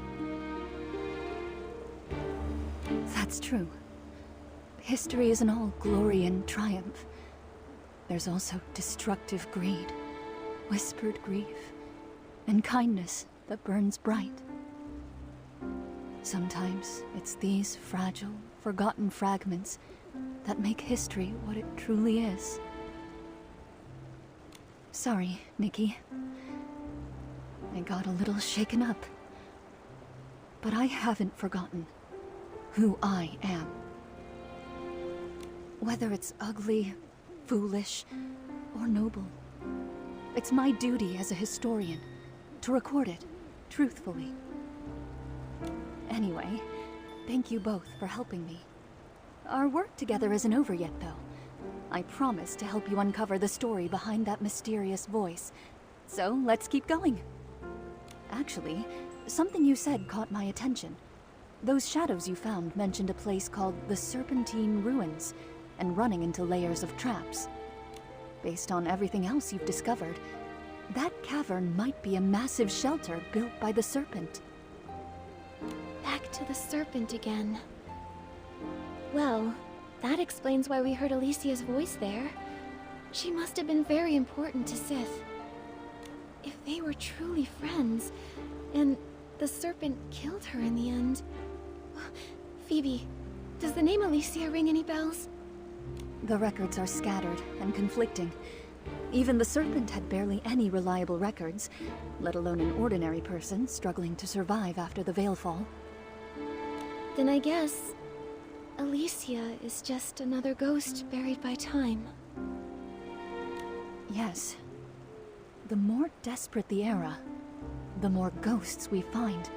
That's true. History isn't all glory and triumph. There's also destructive greed, whispered grief, and kindness that burns bright. Sometimes it's these fragile, forgotten fragments that make history what it truly is. Sorry, Nikki. I got a little shaken up. But I haven't forgotten who I am. Whether it's ugly, foolish, or noble, it's my duty as a historian to record it truthfully. Anyway, thank you both for helping me. Our work together isn't over yet, though. I promise to help you uncover the story behind that mysterious voice. So, let's keep going. Actually, something you said caught my attention. Those shadows you found mentioned a place called the Serpentine Ruins, and running into layers of traps. Based on everything else you've discovered, that cavern might be a massive shelter built by the Serpent. Back to the Serpent again. Well, that explains why we heard Alicia's voice there. She must have been very important to Sith. If they were truly friends, and the Serpent killed her in the end... Phoebe, does the name Alicia ring any bells? The records are scattered and conflicting. Even the Serpent had barely any reliable records, let alone an ordinary person struggling to survive after the Veilfall. Then I guess Alicia is just another ghost buried by time. Yes. The more desperate the era, the more ghosts we find.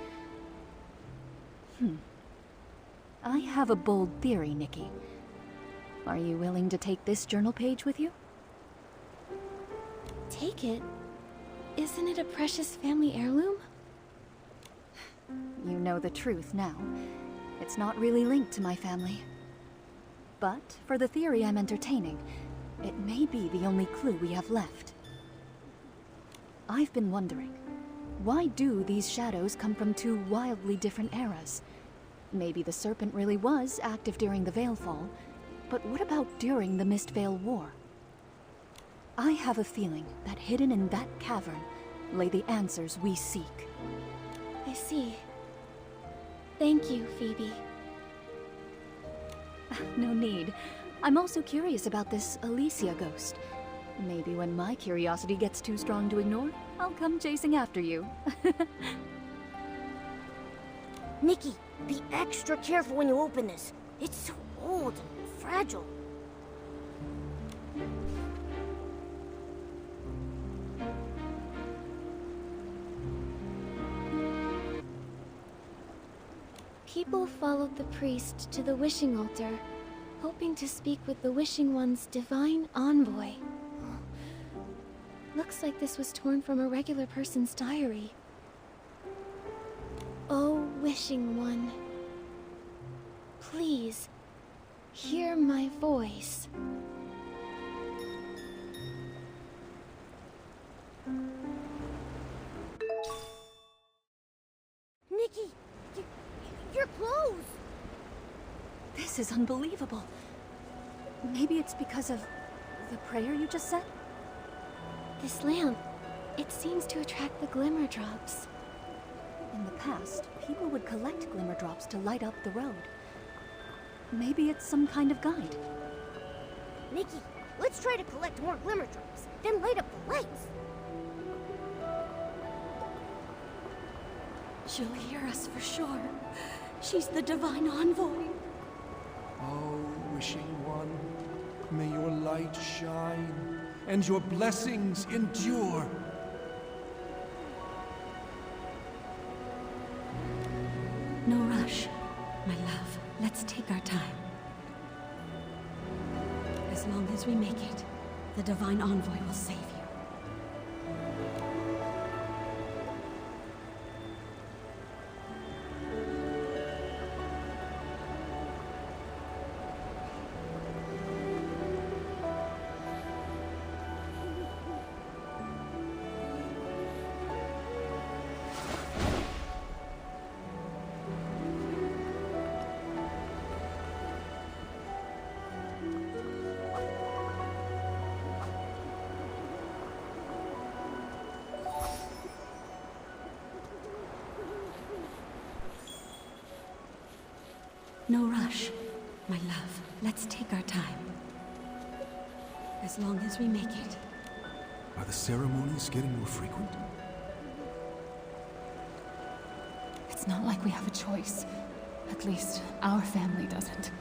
I have a bold theory, Nikki. Are you willing to take this journal page with you? Take it? Isn't it a precious family heirloom? You know the truth now. It's not really linked to my family. But for the theory I'm entertaining, it may be the only clue we have left. I've been wondering, why do these shadows come from two wildly different eras? Maybe the Serpent really was active during the Veilfall, but what about during the Mistveil War? I have a feeling that hidden in that cavern lay the answers we seek. I see. Thank you, Phoebe. No need. I'm also curious about this Alicia ghost. Maybe when my curiosity gets too strong to ignore, I'll come chasing after you. Nikki, be extra careful when you open this. It's so old and fragile. People followed the priest to the wishing altar, hoping to speak with the Wishing One's divine envoy. Looks like this was torn from a regular person's diary. Oh, Wishing One, please, hear my voice. Nikki, your clothes! This is unbelievable. Maybe it's because of the prayer you just said? This lamp, it seems to attract the glimmer drops. In the past, people would collect glimmer drops to light up the road. Maybe it's some kind of guide. Nikki, let's try to collect more glimmer drops, then light up the lights. She'll hear us for sure. She's the divine envoy. Oh, Wishing One, may your light shine, and your blessings endure. No rush, my love. Let's take our time. As long as we make it, the divine envoy will save you. No rush, my love. Let's take our time. As long as we make it. Are the ceremonies getting more frequent? It's not like we have a choice. At least, our family doesn't.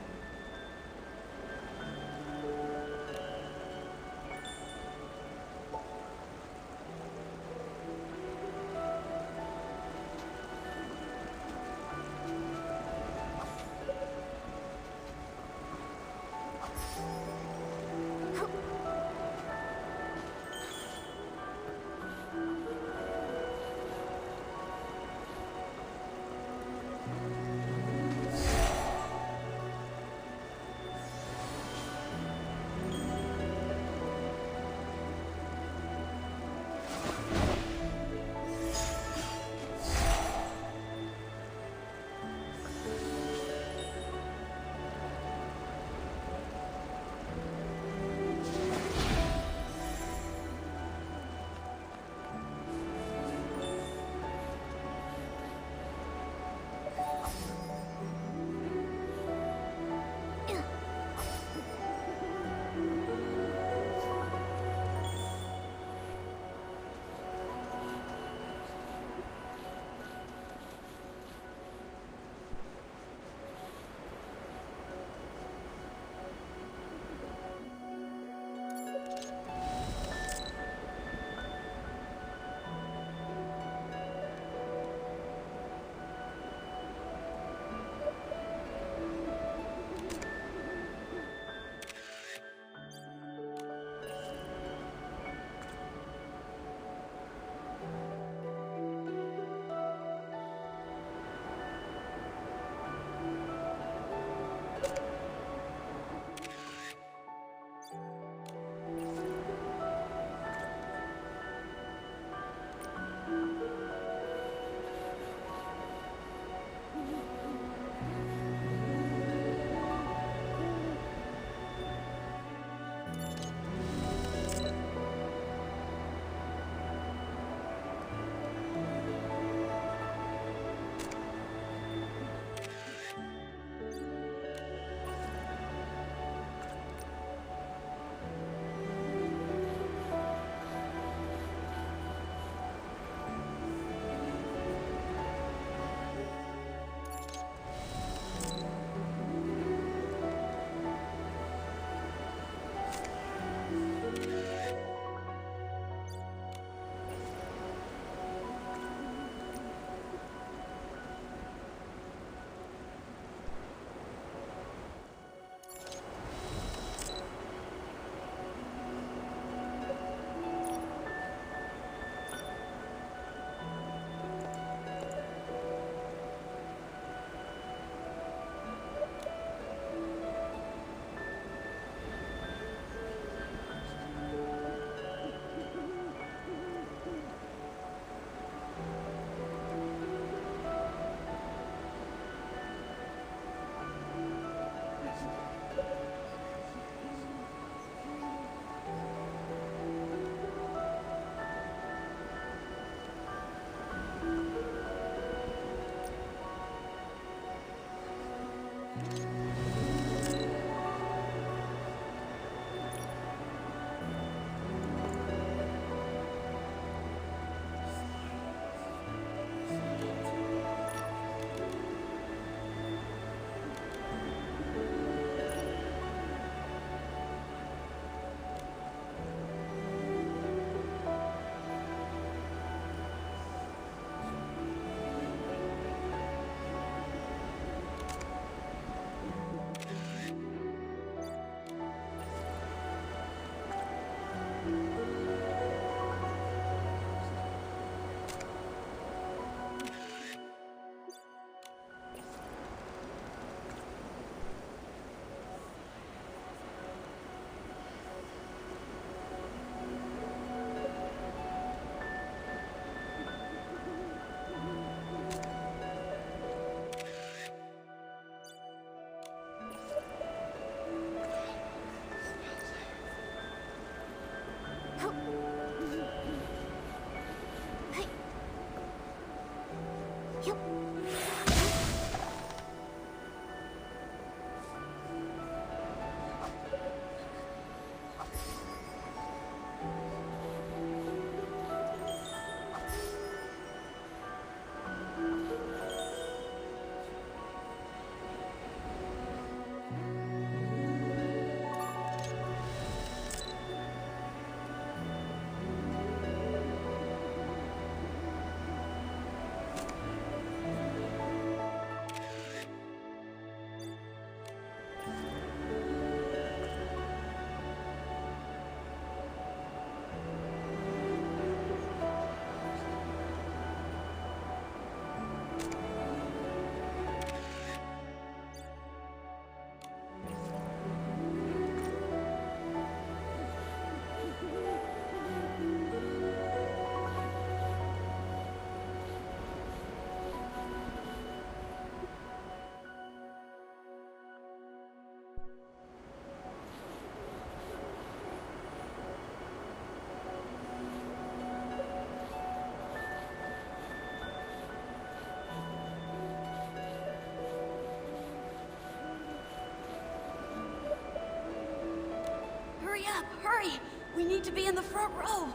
Hurry up, hurry! We need to be in the front row.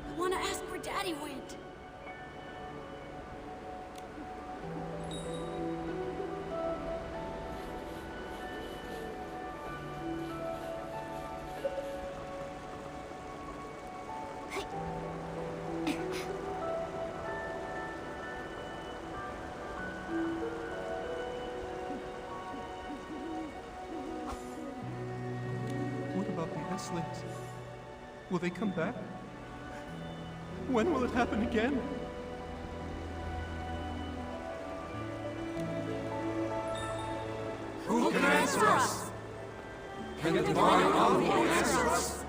I want to ask where Daddy went. What about the S-Lings? Will they come back? When will it happen again? Who can answer us? Can the Divine Envoy answer us?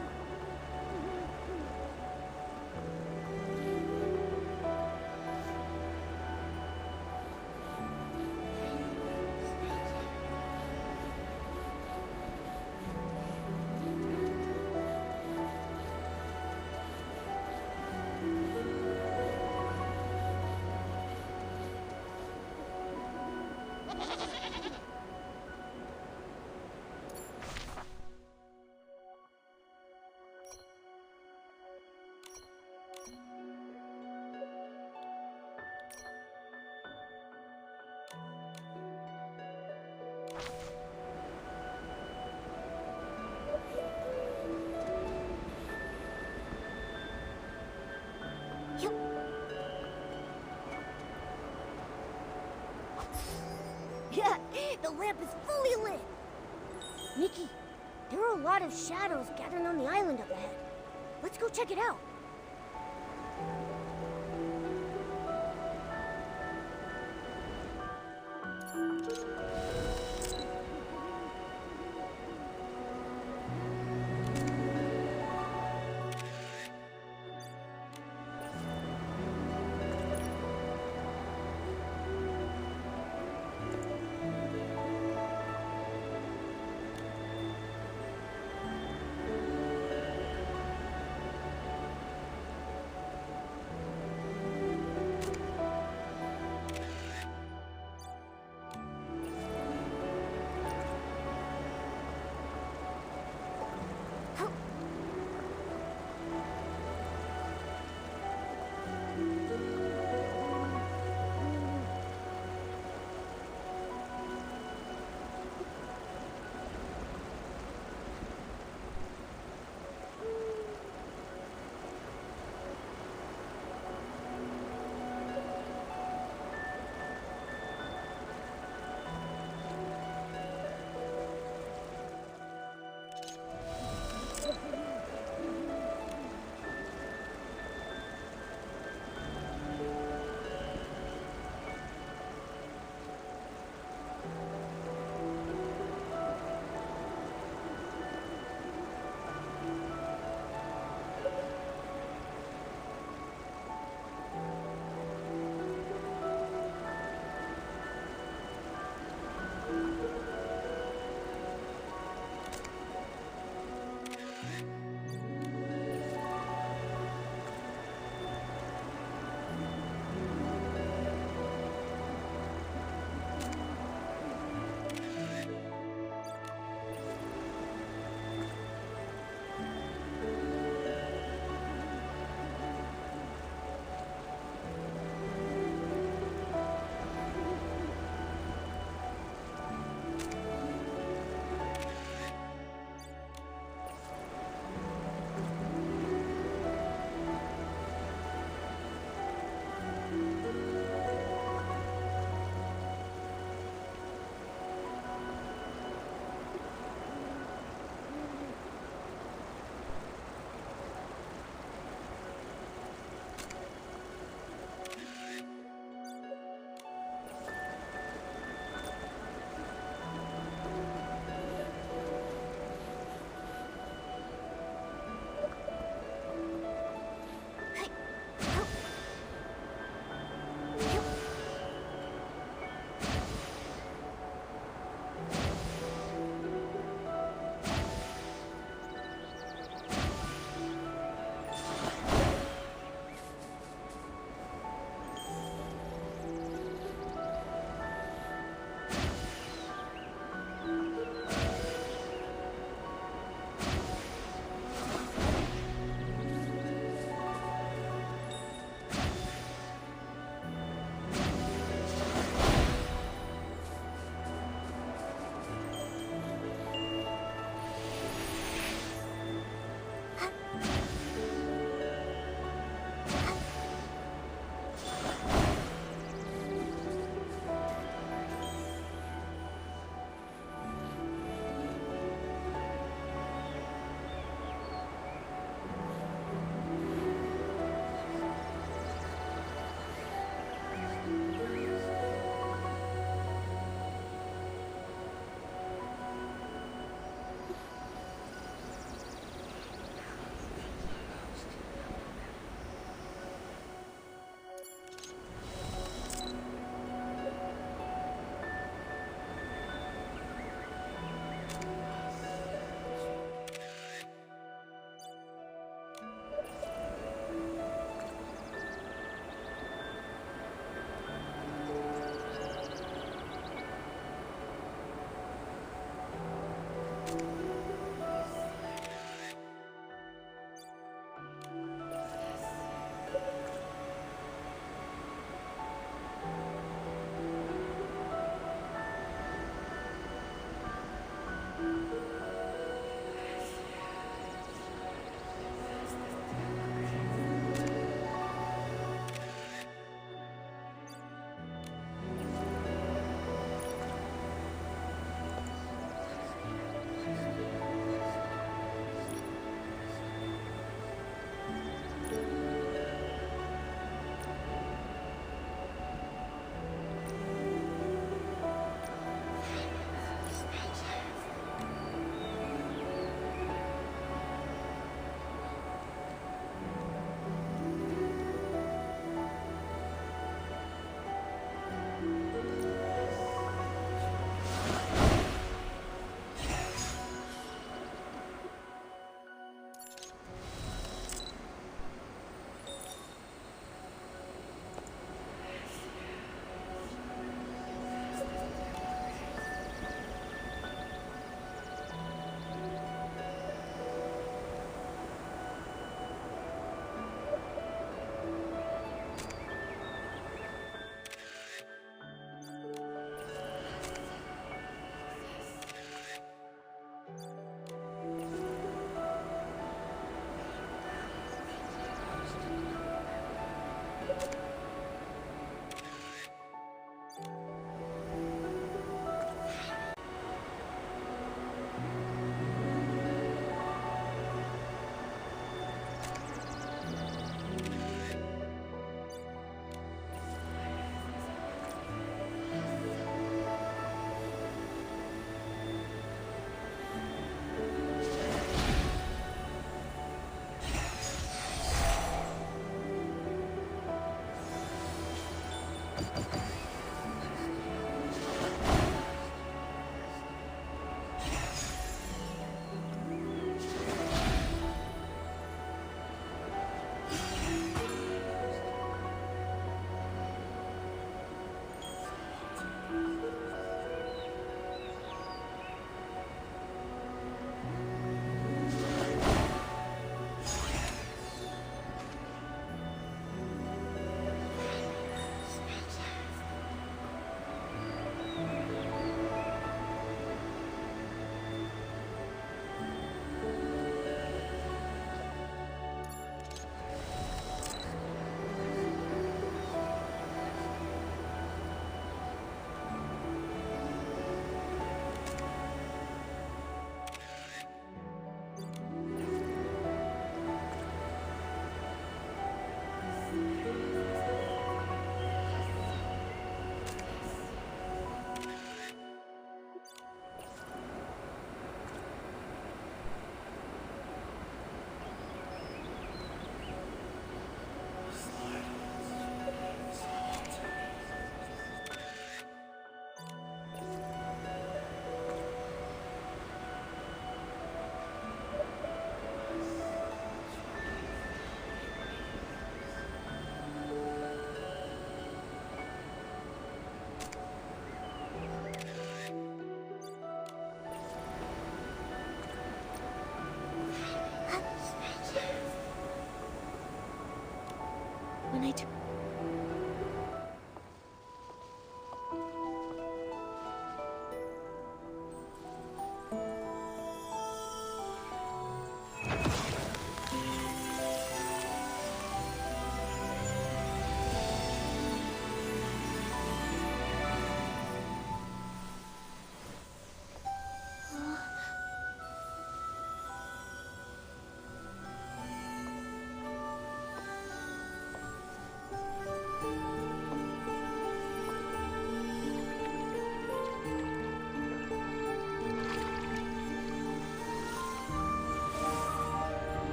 Yeah, the lamp is fully lit. Nikki, there are a lot of shadows gathering on the island up ahead. Let's go check it out.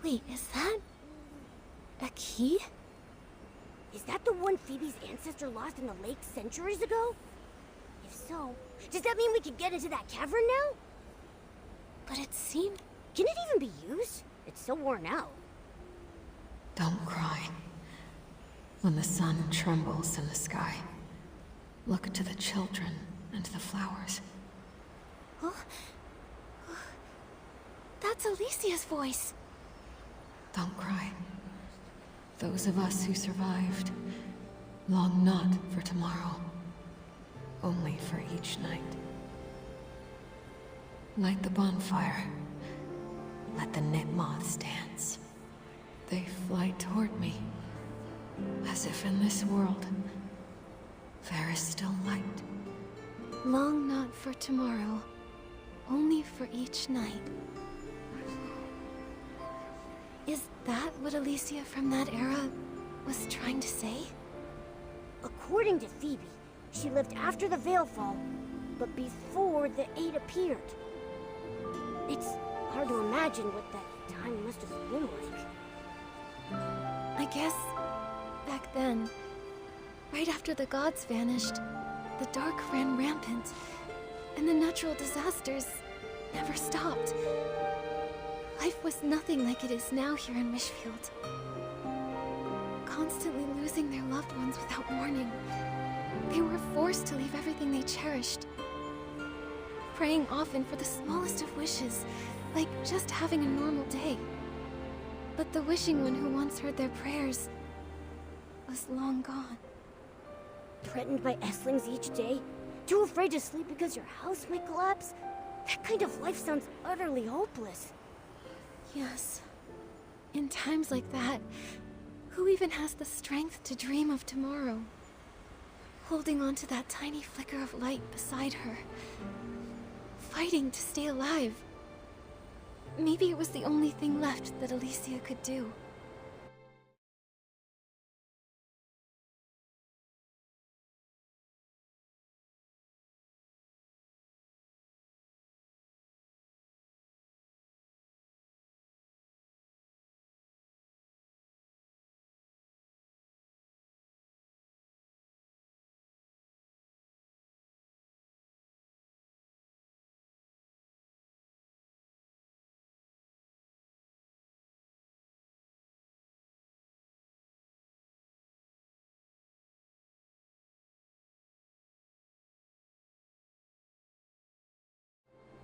Wait, is that... a key? Is that the one Phoebe's ancestor lost in the lake centuries ago? If so, does that mean we can get into that cavern now? But it seemed... Can it even be used? It's so worn out. Don't cry. When the sun trembles in the sky, look to the children and the flowers. Oh? That's Alicia's voice. Don't cry. Those of us who survived long not for tomorrow, only for each night. Light the bonfire. Let the knit moths dance. They fly toward me, as if in this world there is still light. Long not for tomorrow, only for each night. Is that what Alicia from that era was trying to say? According to Phoebe, she lived after the Veilfall, but before the Eight appeared. It's hard to imagine what that time must have been like. I guess back then, right after the gods vanished, the dark ran rampant, and the natural disasters never stopped. Life was nothing like it is now here in Wishfield. Constantly losing their loved ones without warning. They were forced to leave everything they cherished. Praying often for the smallest of wishes, like just having a normal day. But the wishing one who once heard their prayers was long gone. Threatened by Esslings each day? Too afraid to sleep because your house might collapse? That kind of life sounds utterly hopeless. Yes. In times like that, who even has the strength to dream of tomorrow? Holding on to that tiny flicker of light beside her. Fighting to stay alive. Maybe it was the only thing left that Alicia could do.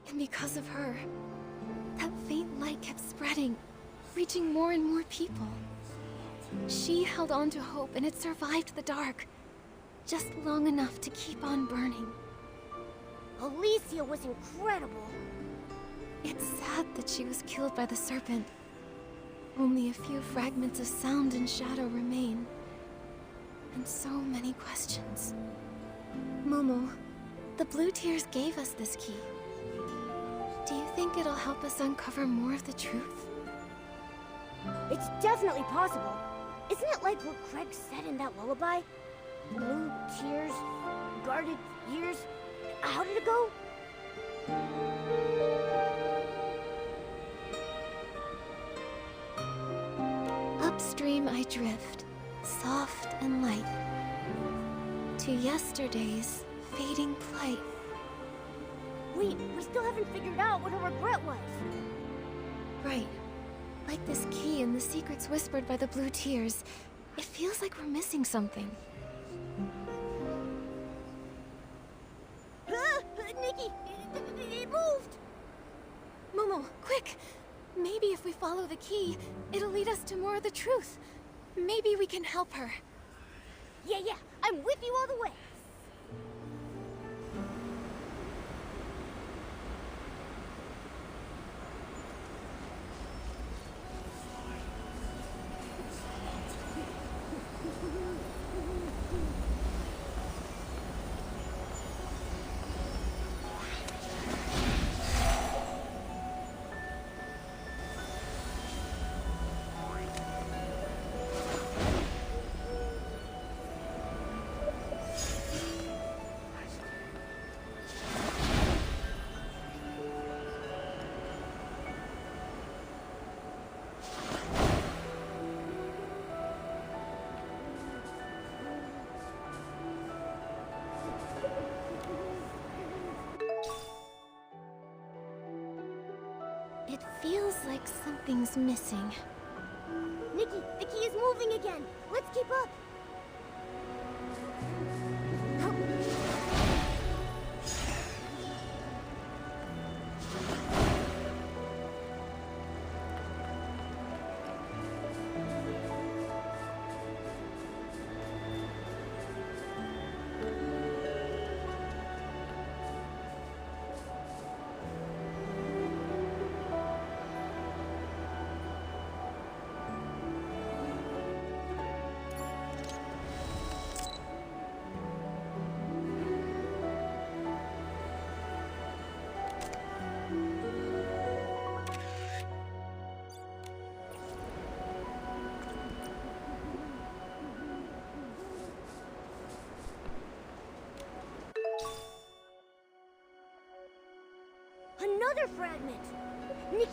And because of her, that faint light kept spreading, reaching more and more people. She held on to hope and it survived the dark, just long enough to keep on burning. Alicia was incredible. It's sad that she was killed by the serpent. Only a few fragments of sound and shadow remain. And so many questions. Momo, the Blue Tears gave us this key. Do you think it'll help us uncover more of the truth? It's definitely possible. Isn't it like what Craig said in that lullaby? Blue tears, guarded years. How did it go? Upstream I drift, soft and light, to yesterday's fading plight. Wait, we still haven't figured out what her regret was. Right. Like this key and the secrets whispered by the Blue Tears. It feels like we're missing something. Nikki! It moved! Momo, quick! Maybe if we follow the key, it'll lead us to more of the truth. Maybe we can help her. Yeah, I'm with you all the way. feels like something's missing. Nikki, the key is moving again. Let's keep up. Another fragment! Nikki,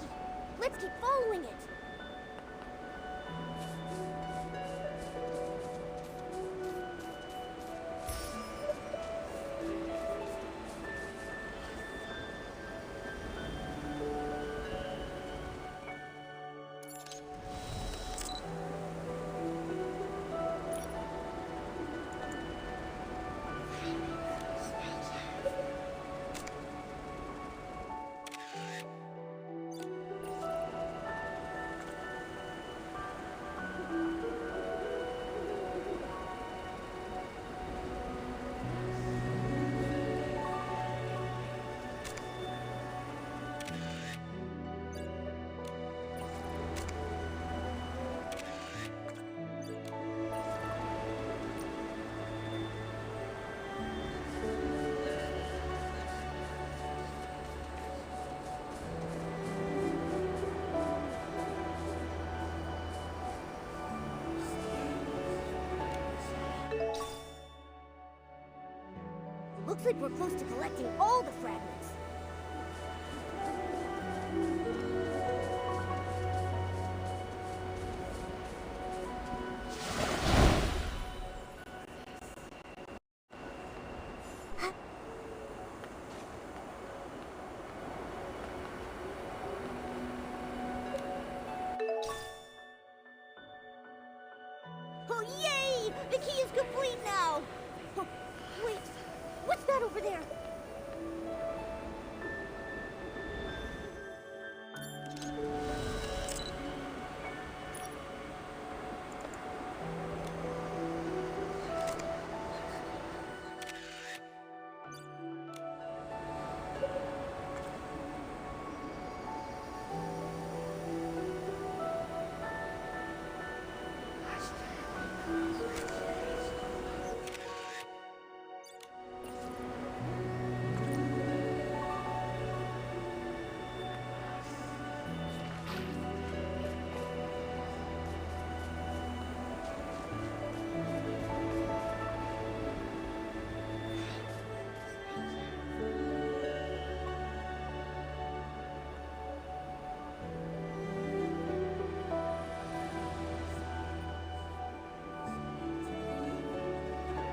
let's keep following it! Looks like we're close to collecting all the fragments. Oh, yay! The key is complete now! Oh, wait, what's that over there?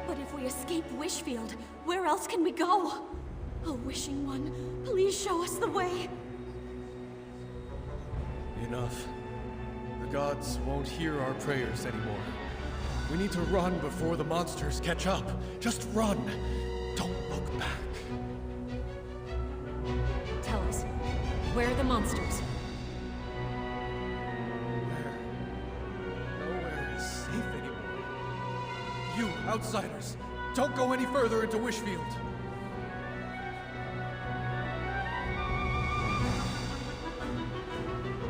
But if we escape Wishfield, where else can we go? Oh, Wishing One, please show us the way. Enough. The gods won't hear our prayers anymore. We need to run before the monsters catch up. Just run. Don't look back. Tell us, where are the monsters? Nowhere is safe anymore. You, outsiders, don't go any further into Wishfield.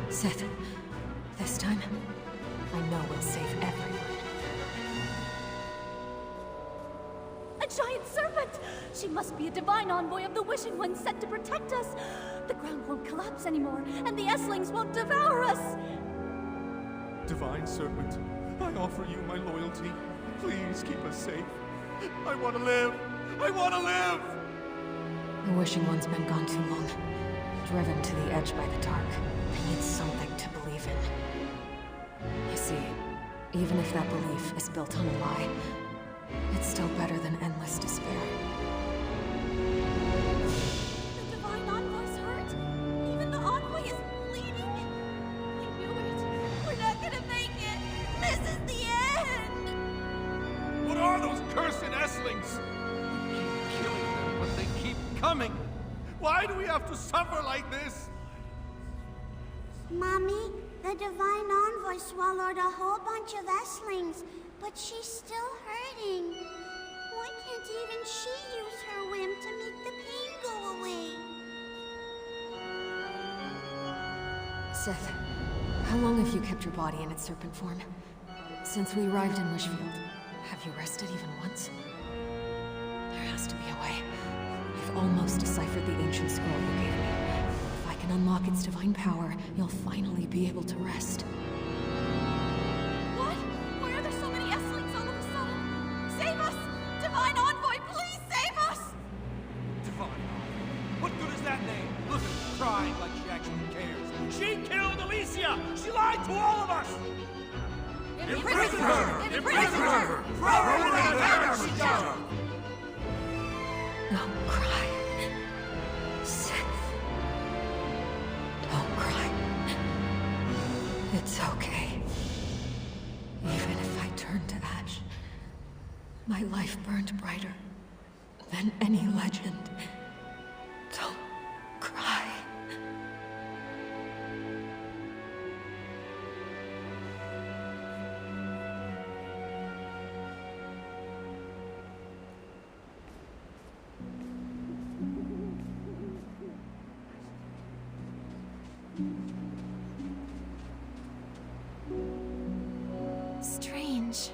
Seth, this time, I know we'll save everyone. A giant serpent! She must be a divine envoy of the Wishing One sent to protect us. The ground won't collapse anymore, and the Esslings won't devour us. Divine Serpent, I offer you my loyalty. Please keep us safe. I want to live! I want to live! The Wishing One's been gone too long. Driven to the edge by the dark. They need something to believe in. You see, even if that belief is built on a lie, it's still better than endless despair. The divine envoy's hurt. Even the envoy is bleeding. have to suffer like this? Mommy, the Divine Envoy swallowed a whole bunch of Esslings, but she's still hurting. Why can't even she use her whim to make the pain go away? Sith, how long have you kept your body in its serpent form? Since we arrived in Wishfield, have you rested even once? There has to be a way. I've almost deciphered the ancient scroll you gave me. If I can unlock its divine power, you'll finally be able to rest. What? Why are there so many Esslings all of a sudden? Save us! Divine Envoy, please save us! Divine Envoy? What good is that name? Look at her crying like she actually cares. She killed Alicia! She lied to all of us! Imprison her! Imprison her! Throw her in the fire she done! Don't cry. Sith. Don't cry. It's okay. Even if I turn to ash, my life burned brighter than any legend. Don't cry. Strange.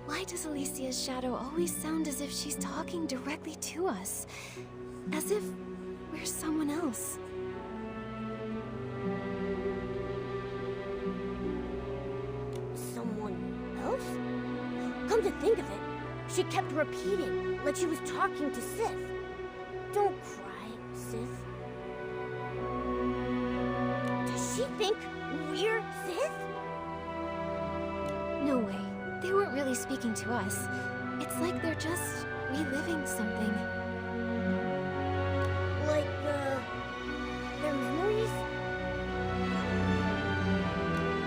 Why does Alicia's shadow always sound as if she's talking directly to us? As if we're someone else. Someone else? Come to think of it, she kept repeating, like she was talking to Sith. Don't cry, Sith. Does she think we're Sith? No way. They weren't really speaking to us. It's like they're just reliving something. Like, their memories?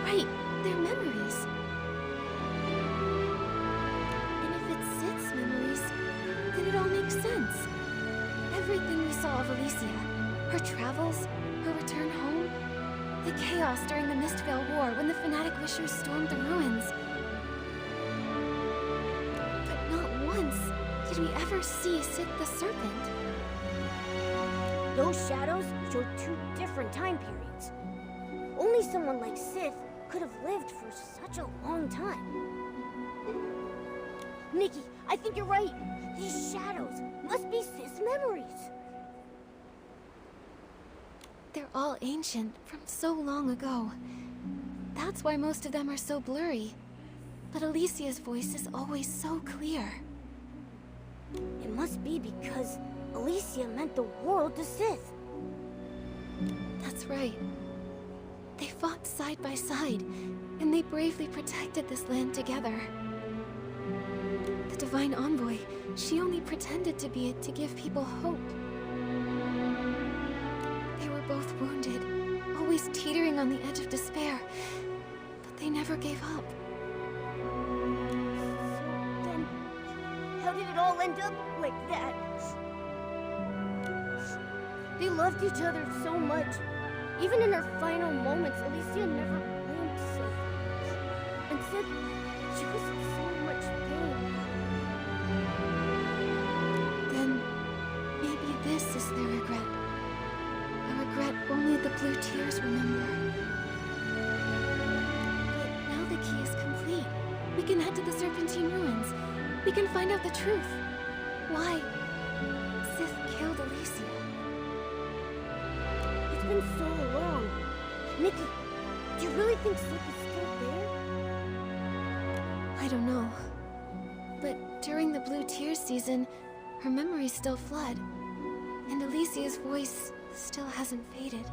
Right, their memories. And if it's Sith's memories, then it all makes sense. Everything we saw of Alicia, her travels, her return home, the chaos during the Mistvale War when the Fanatic Wishers stormed the ruins. But not once did we ever see Sith the Serpent. Those shadows show two different time periods. Only someone like Sith could have lived for such a long time. Nikki, I think you're right. These shadows must be Sith's memories. They're all ancient, from so long ago. That's why most of them are so blurry. But Alicia's voice is always so clear. It must be because Alicia meant the world to Sith. That's right. They fought side by side, and they bravely protected this land together. The Divine Envoy, she only pretended to be it to give people hope. They were both wounded, always teetering on the edge of despair, but they never gave up. Then, how did it all end up like that? They loved each other so much. Even in her final moments, Alicia never blamed Sith. And said she was in so much pain. Then, maybe this is their regret. A regret only the Blue Tears remember. But now the key is complete. We can head to the Serpentine Ruins. We can find out the truth. Why Sith killed Alicia. It's been so long. Nikki, do you really think Sith is still there? I don't know. But during the Blue Tears season, her memories still flood. And Alicia's voice still hasn't faded.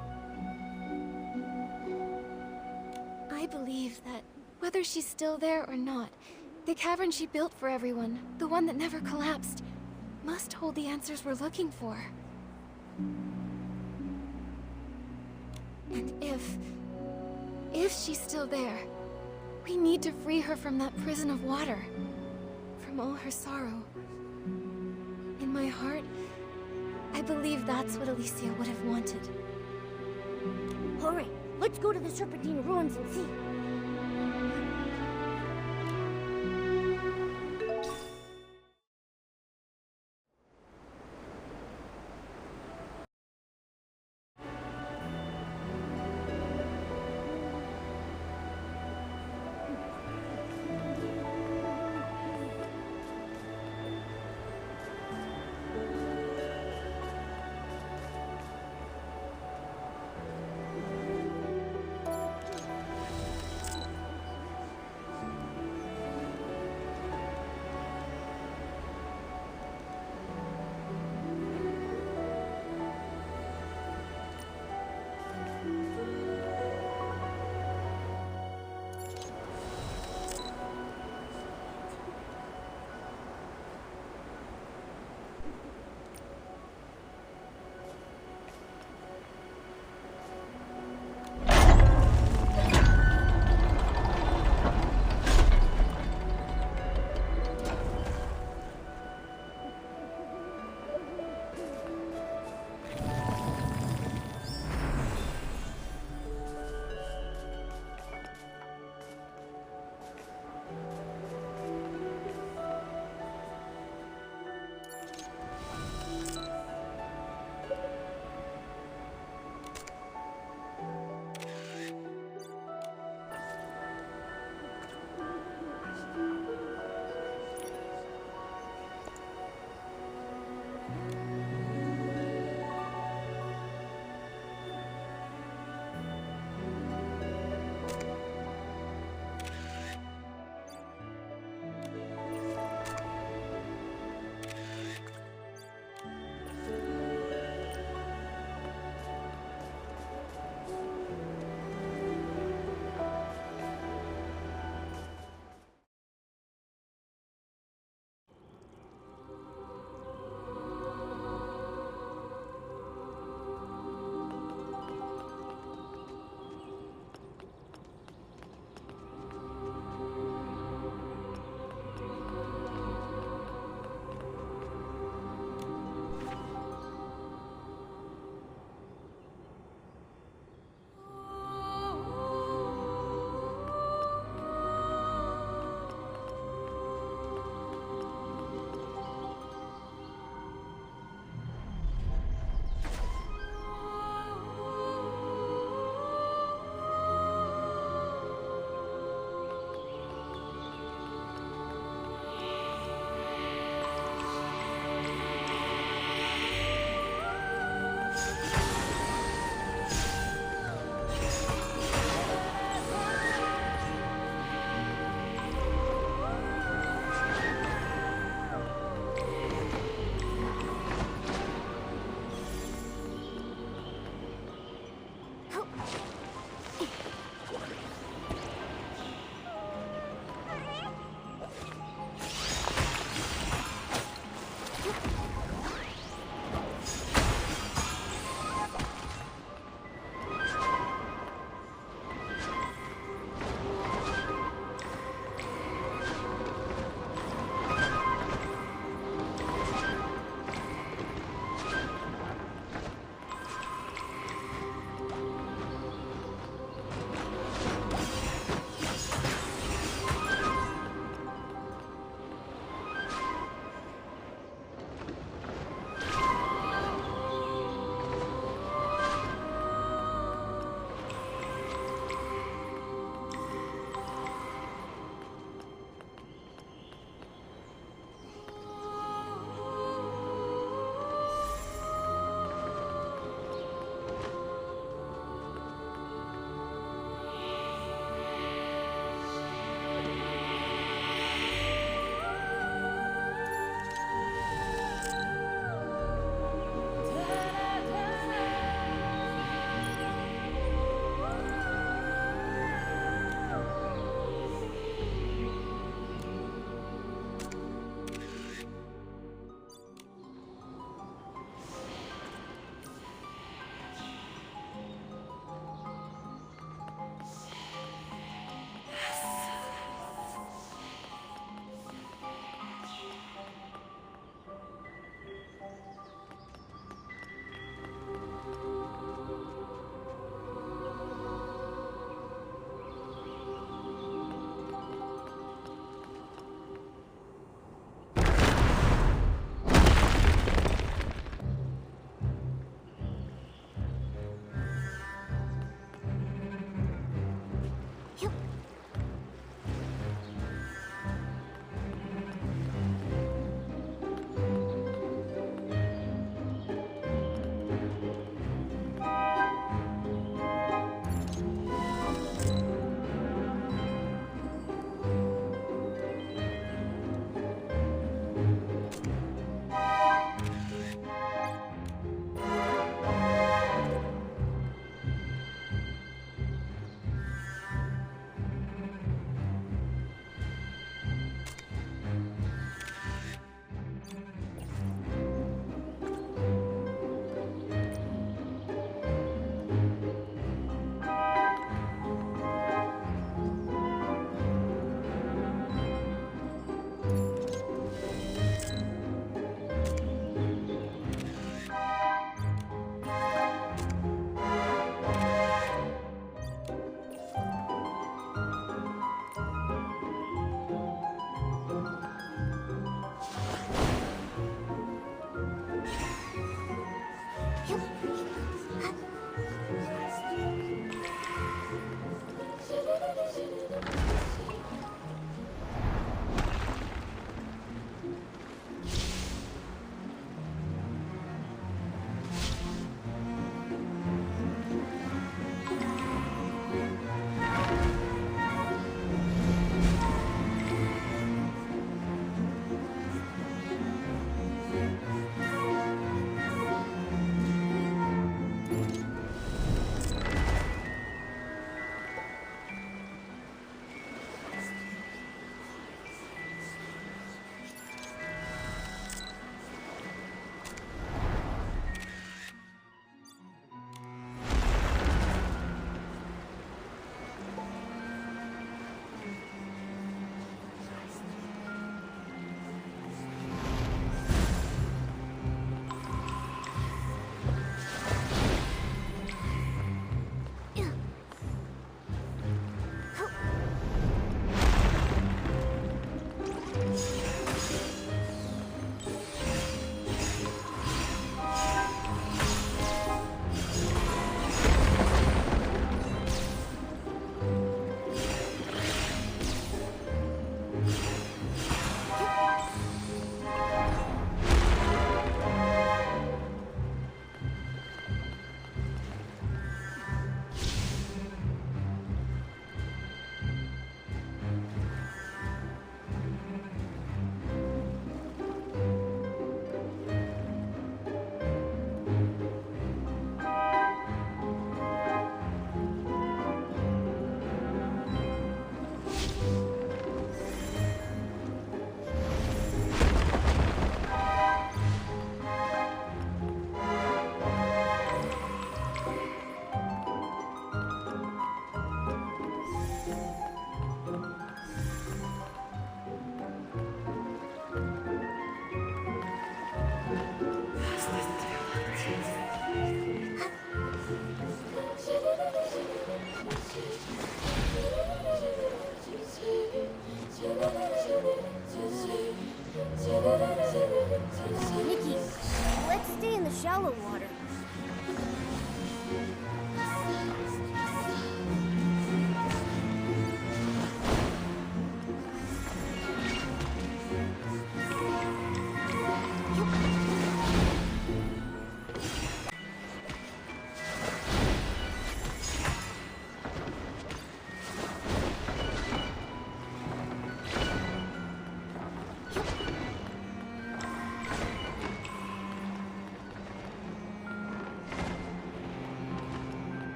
I believe that whether she's still there or not, the cavern she built for everyone, the one that never collapsed, must hold the answers we're looking for. And if she's still there, we need to free her from that prison of water, from all her sorrow. In my heart, I believe that's what Alicia would have wanted. Alright, let's go to the Serpentine ruins and see.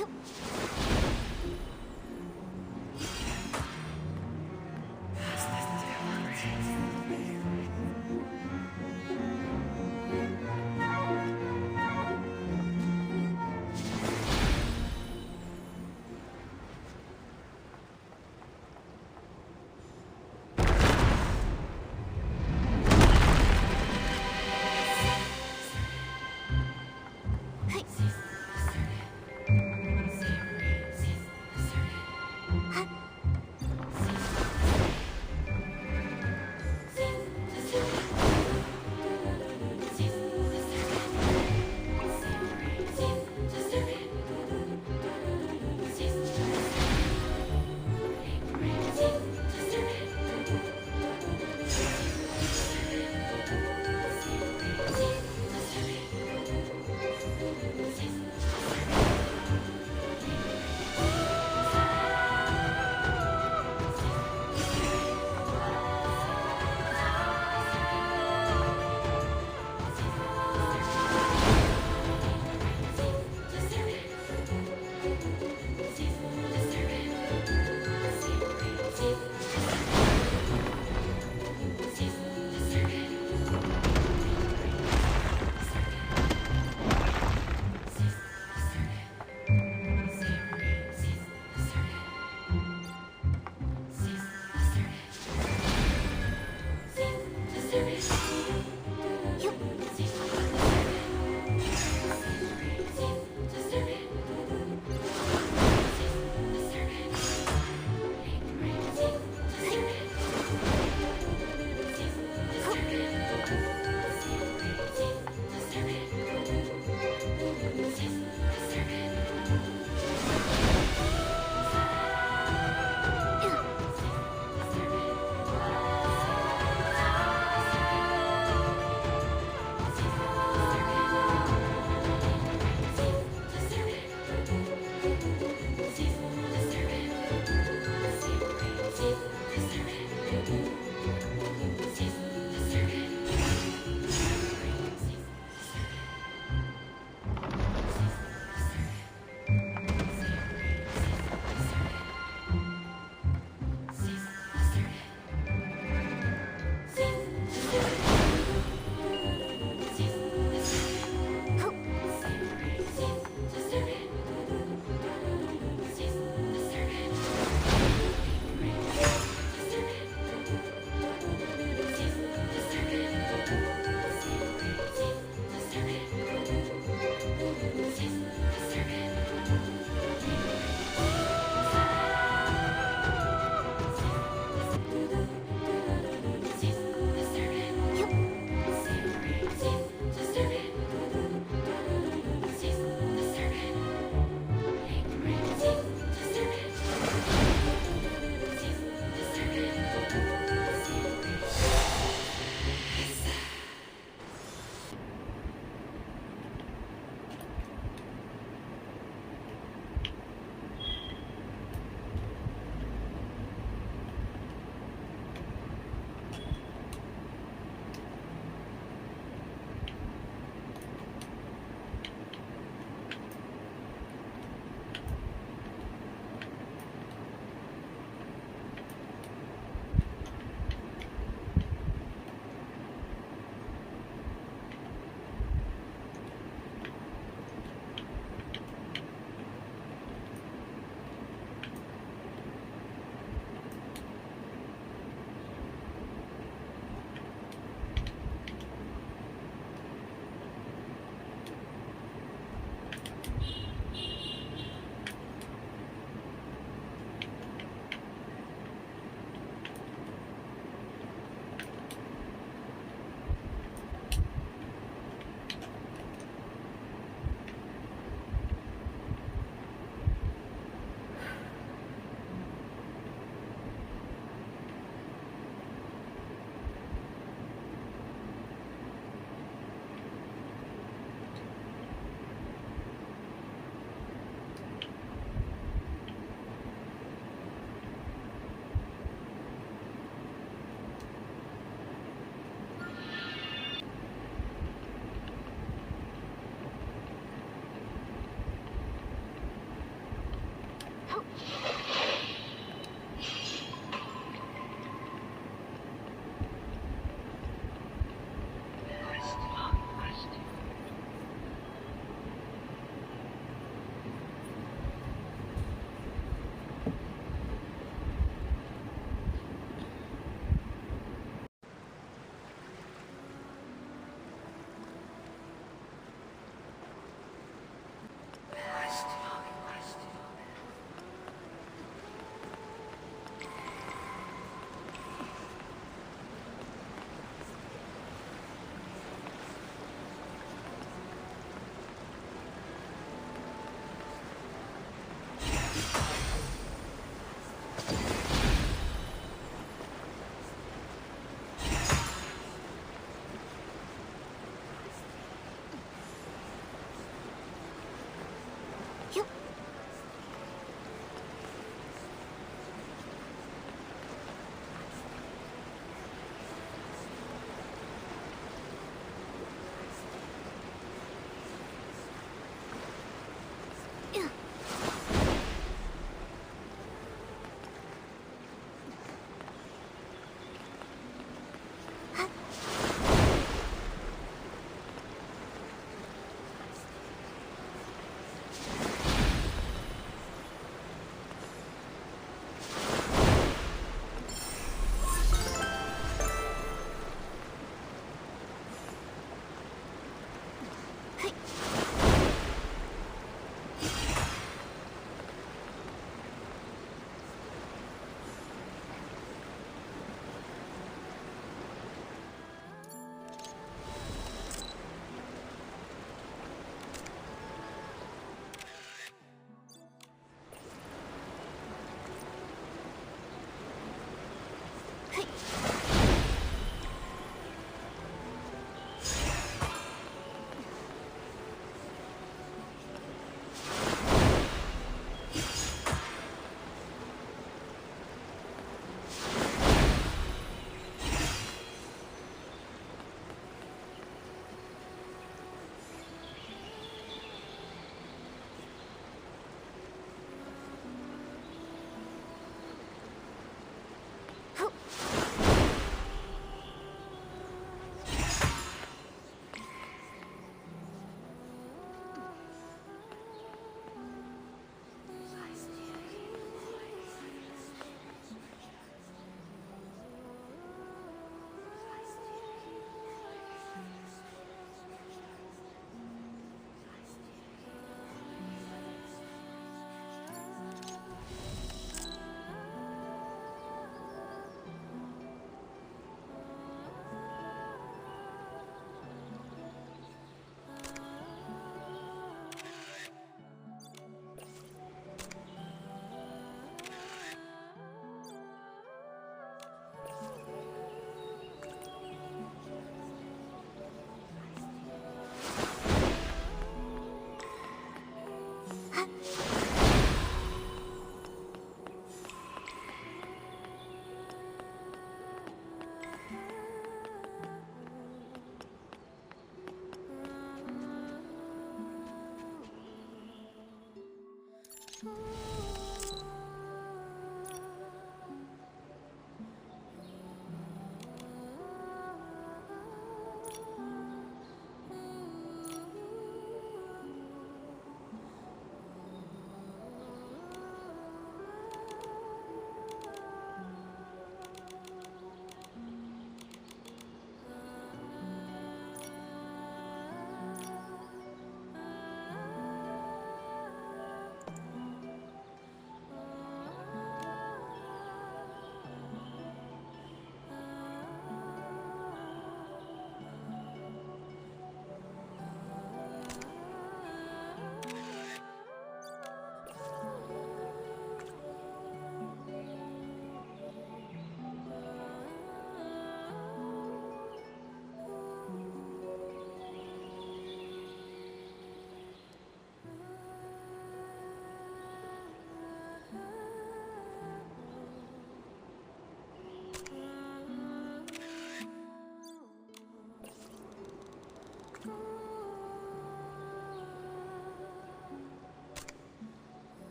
you.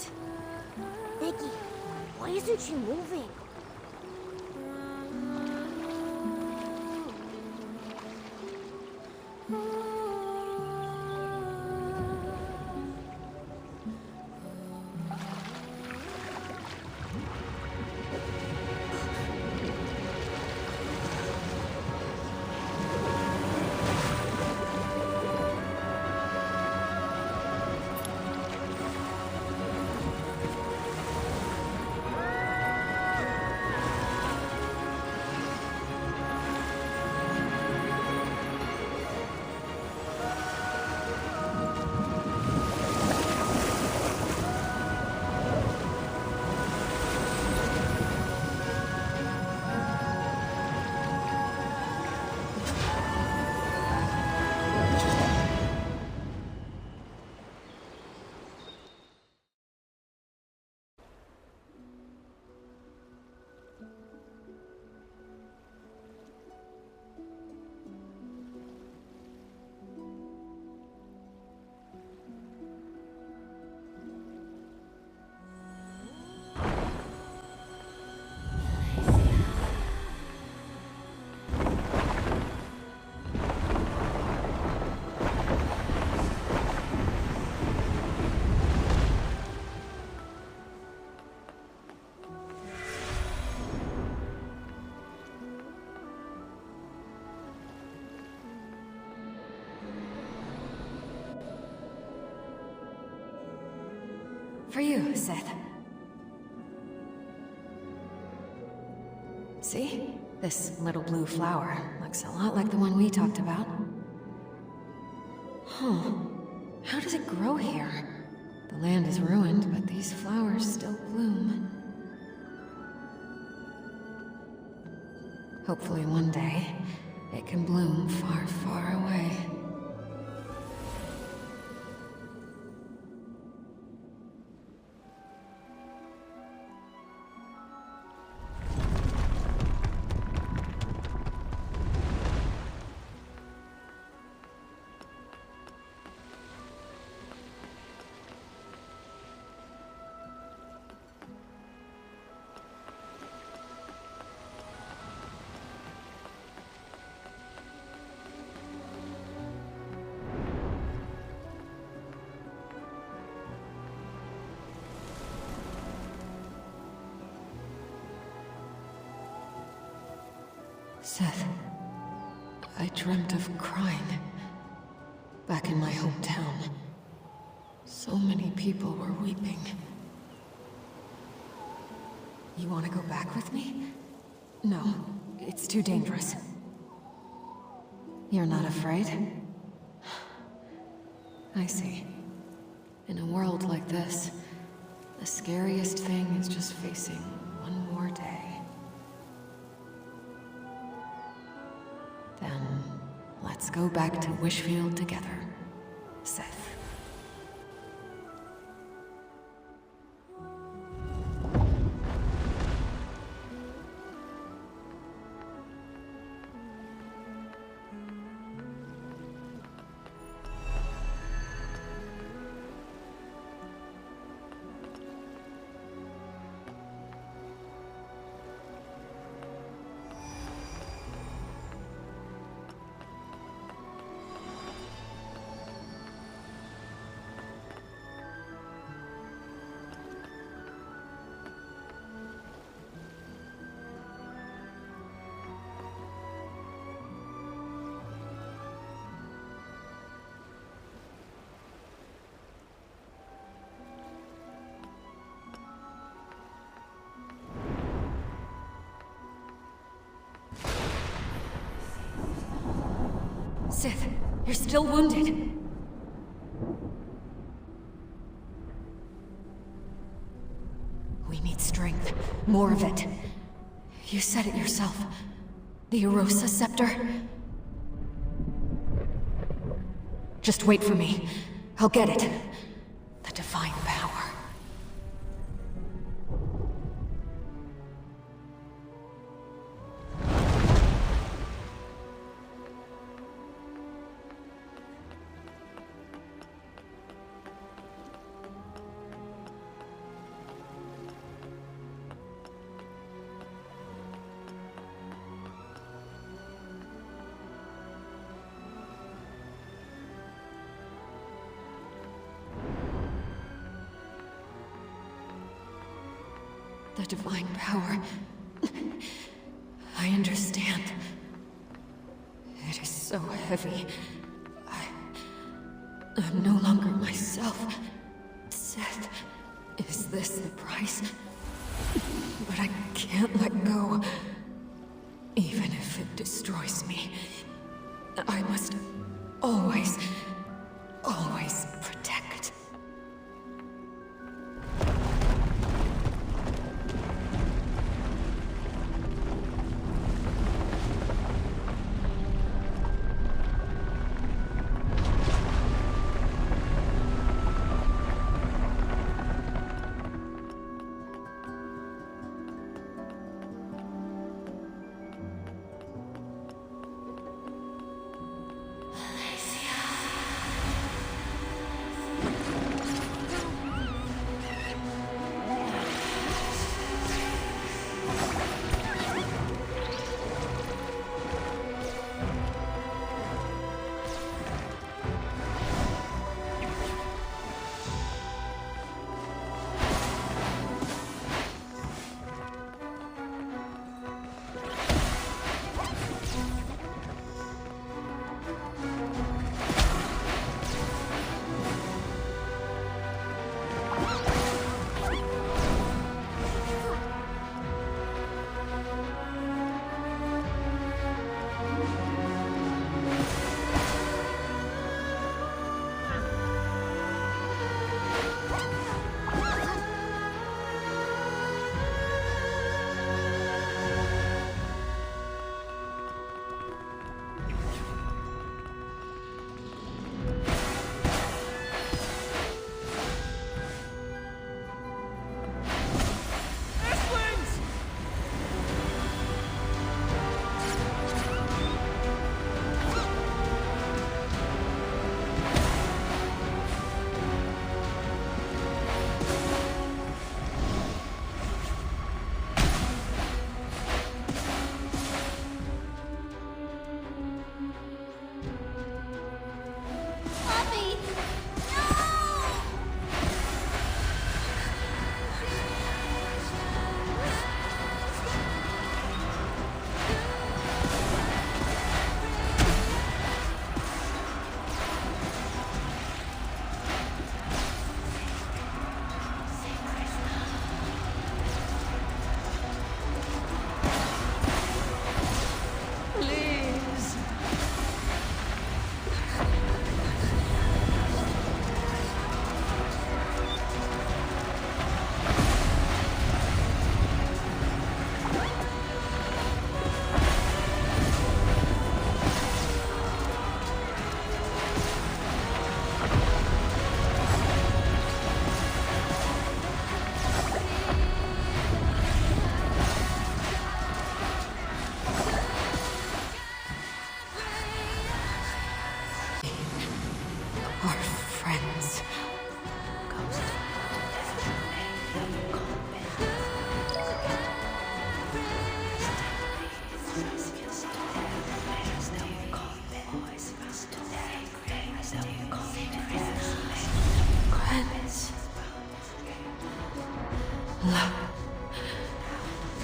it. Nikki, why isn't she moving? For you, Seth. See? This little blue flower looks a lot like the one we talked about. Huh. How does it grow here? The land is ruined, but these flowers still bloom. Hopefully one day, it can bloom far, far away. Seth, I dreamt of crying. Back in my hometown. So many people were weeping. You want to go back with me? No, it's too dangerous. You're not afraid? I see. In a world like this, the scariest thing is just facing one more day. Then, let's go back to Wishfield together, Seth. Sith, you're still wounded. We need strength. More of it. You said it yourself. The Erosa Scepter. Just wait for me. I'll get it. The divine power. divine power. I understand. It is so heavy. I'm no longer myself. Seth, is this the price? But I can't let go. Even if it destroys me, I must always, always protect.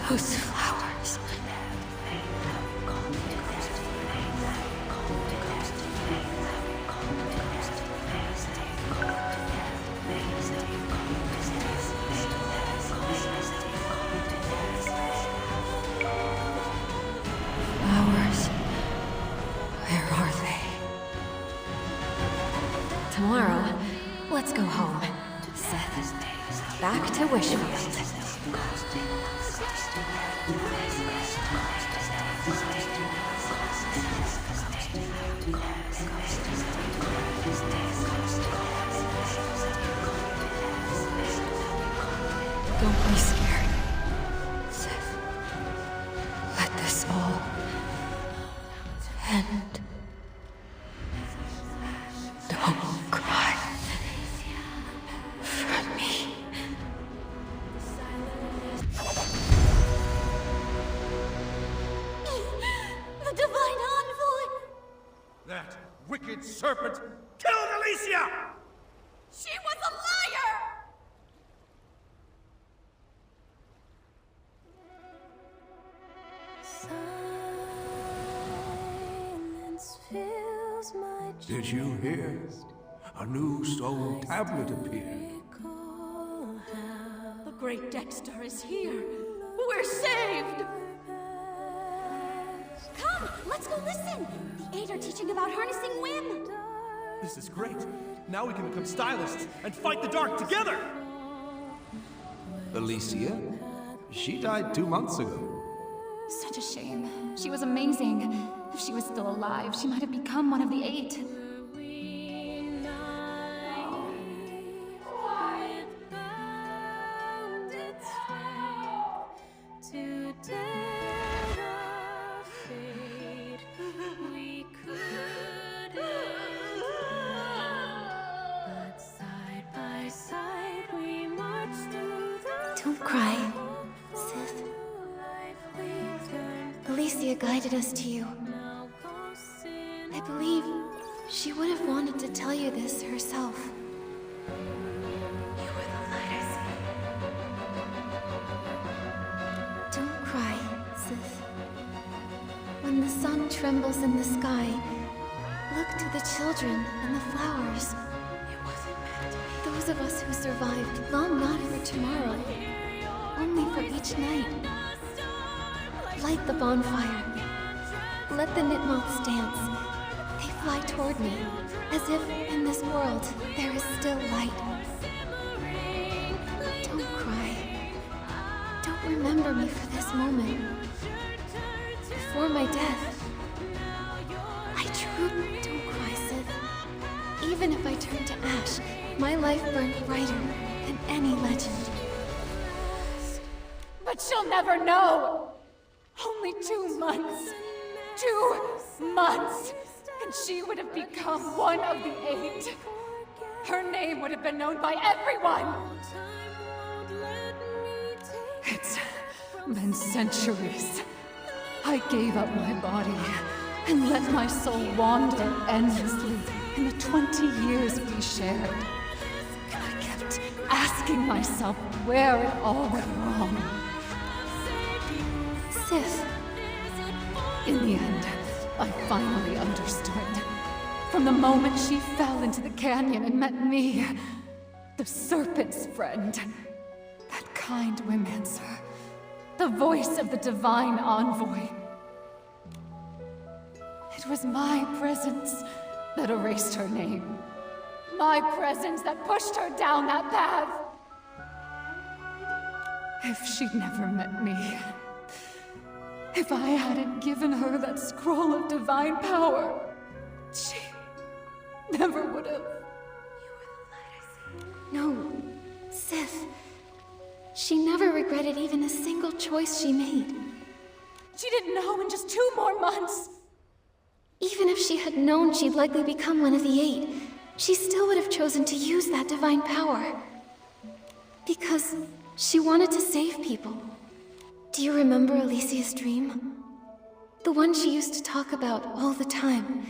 Those flowers. Flowers. Where are they? Tomorrow, let's go home. Seth, back to Wishfield. Don't be scared, Seth. Let this all end. Don't cry for me. The Divine Envoy! That wicked serpent killed Alicia! She was a liar! Did you hear? A new soul tablet appeared. The great Dexter is here. We're saved! Come, let's go listen! The 8 are teaching about harnessing whim! This is great. Now we can become stylists and fight the dark together! Alicia? She died 2 months ago. Such a shame. She was amazing. If she was still alive, she might have become one of the 8. Don't cry, Sith. Alicia guided us to you. I believe she would have wanted to tell you this herself. You were the light I see. Don't cry, Sith. When the sun trembles in the sky, look to the children and the flowers. It wasn't meant to be. Those of us who survived long not for tomorrow, only for each night. Light the bonfire. Let the nitmoths dance. They fly toward me, as if in this world there is still light. Don't cry. Don't remember me for this moment. Before my death, I truly don't cry, Sith. Even if I turn to ash, my life burned brighter than any legend. But she'll never know! Only 2 months. 2 months! And she would have become one of the 8. Her name would have been known by everyone! It's been centuries. I gave up my body and let my soul wander endlessly in the 20 years we shared. I kept asking myself where it all went wrong. Sith. In the end, I finally understood. From the moment she fell into the canyon and met me, the Serpent's friend, that kind Whimancer, the voice of the Divine Envoy. It was my presence that erased her name. My presence that pushed her down that path. If she'd never met me, if I hadn't given her that scroll of divine power, she never would have. No, Sith. She never regretted even a single choice she made. She didn't know in just 2 more months. Even if she had known she'd likely become one of the 8, she still would have chosen to use that divine power. Because she wanted to save people. Do you remember Alicia's dream? The one she used to talk about all the time.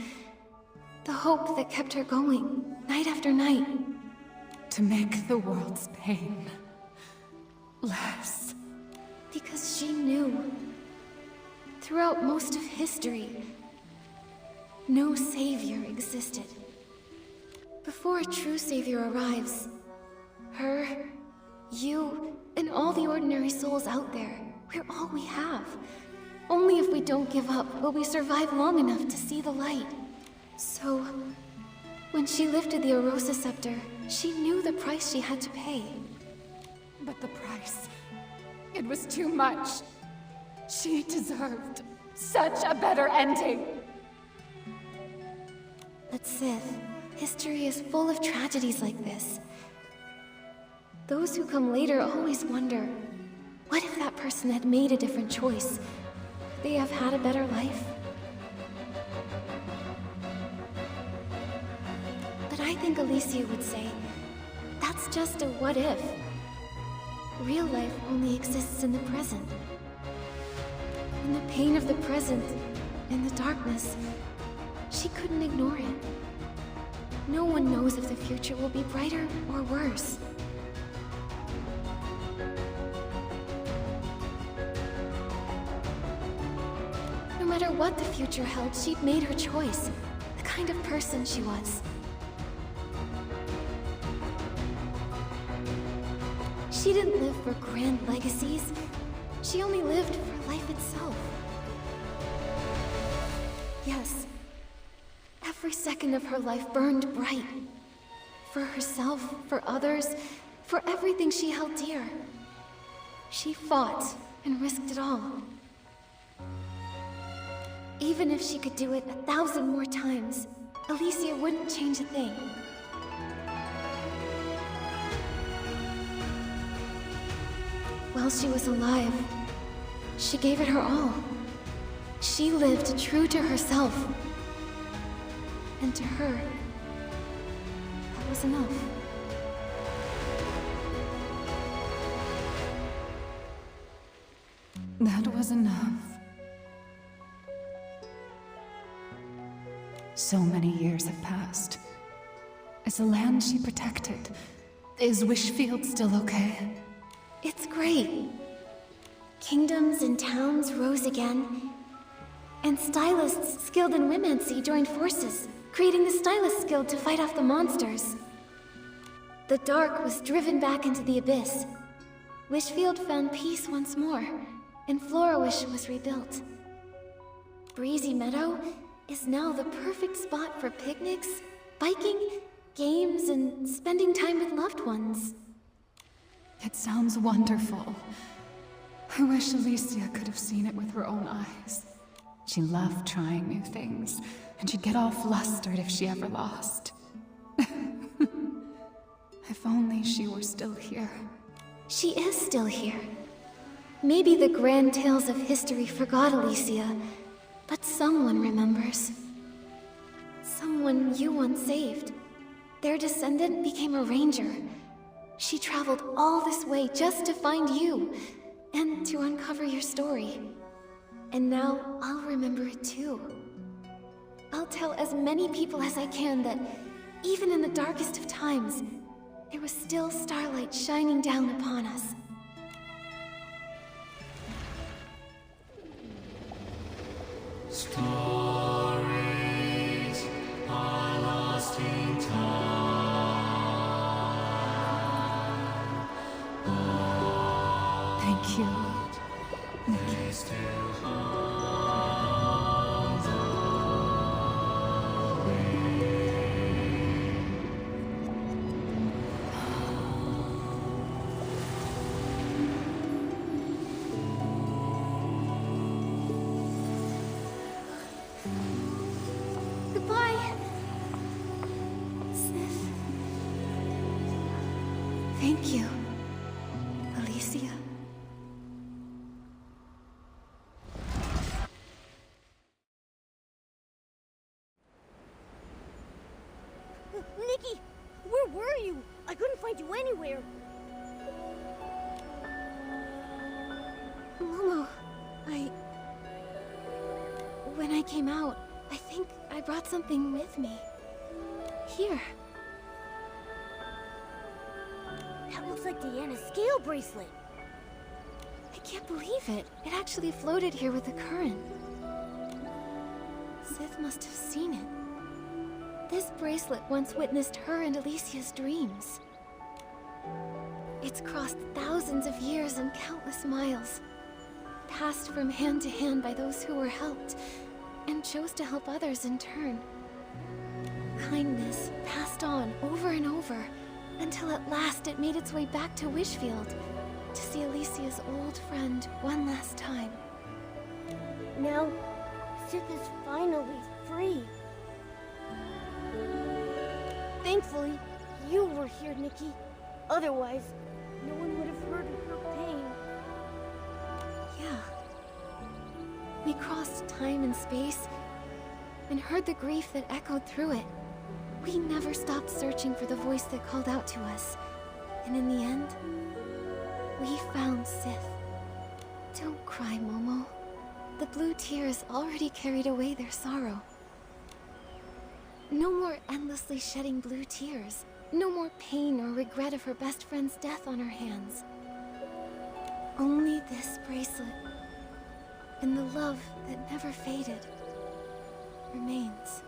The hope that kept her going, night after night. To make the world's pain less. Because she knew. Throughout most of history, no savior existed. Before a true savior arrives, her, you, and all the ordinary souls out there, we're all we have. Only if we don't give up will we survive long enough to see the light. So, when she lifted the Arosa Scepter, she knew the price she had to pay. But the price, it was too much. She deserved such a better ending. But Sith, history is full of tragedies like this. Those who come later always wonder, what if that person had made a different choice? Could they have had a better life? But I think Alicia would say, that's just a what if. Real life only exists in the present. In the pain of the present, in the darkness, she couldn't ignore it. No one knows if the future will be brighter or worse. No matter what the future held, she'd made her choice. The kind of person she was. She didn't live for grand legacies. She only lived for life itself. Yes, every second of her life burned bright. For herself, for others, for everything she held dear. She fought and risked it all. Even if she could do it 1,000 more times, Alicia wouldn't change a thing. While she was alive, she gave it her all. She lived true to herself. And to her, that was enough. That was enough. So many years have passed. Is the land she protected? Is Wishfield still okay? It's great. Kingdoms and towns rose again, and stylists skilled in Wimancy joined forces, creating the Stylist Guild to fight off the monsters. The dark was driven back into the abyss. Wishfield found peace once more, and Florawish was rebuilt. Breezy Meadow is now the perfect spot for picnics, biking, games, and spending time with loved ones. It sounds wonderful. I wish Alicia could have seen it with her own eyes. She loved trying new things, and she'd get all flustered if she ever lost. If only she were still here. She is still here. Maybe the grand tales of history forgot Alicia, but someone remembers. Someone you once saved. Their descendant became a ranger. She traveled all this way just to find you, and to uncover your story. And now I'll remember it too. I'll tell as many people as I can that, even in the darkest of times, there was still starlight shining down upon us. Stories are lost in time. Thank you, Nikki. Still hold the way. Goodbye, Sif. Thank you, Alicia. Nikki, where were you? I couldn't find you anywhere. Momo, when I came out, I think I brought something with me. Here. That looks like Diana's scale bracelet. I can't believe it. It actually floated here with the current. Sith must have seen it. This bracelet once witnessed her and Alicia's dreams. It's crossed thousands of years and countless miles, passed from hand to hand by those who were helped, and chose to help others in turn. Kindness passed on over and over, until at last it made its way back to Wishfield, to see Alicia's old friend one last time. Now, Sith is finally free. Thankfully, you were here, Nikki. Otherwise, no one would have heard her pain. Yeah. We crossed time and space, and heard the grief that echoed through it. We never stopped searching for the voice that called out to us. And in the end, we found Sith. Don't cry, Momo. The blue tears already carried away their sorrow. No more endlessly shedding blue tears. No more pain or regret of her best friend's death on her hands. Only this bracelet, and the love that never faded, remains.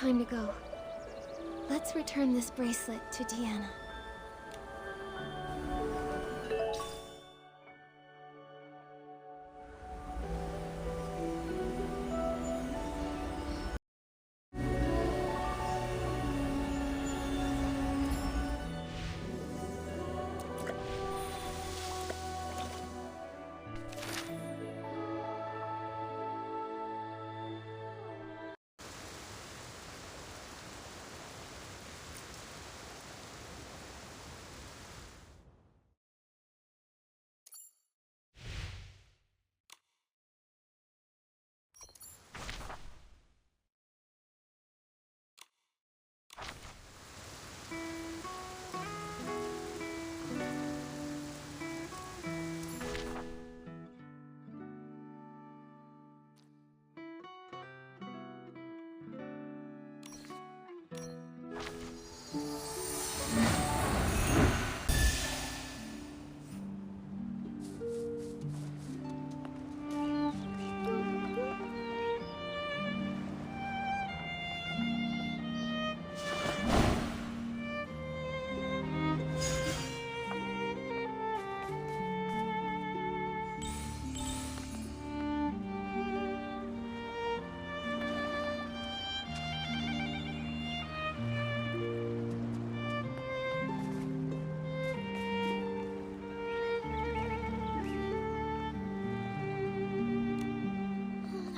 time to go. Let's return this bracelet to Deanna.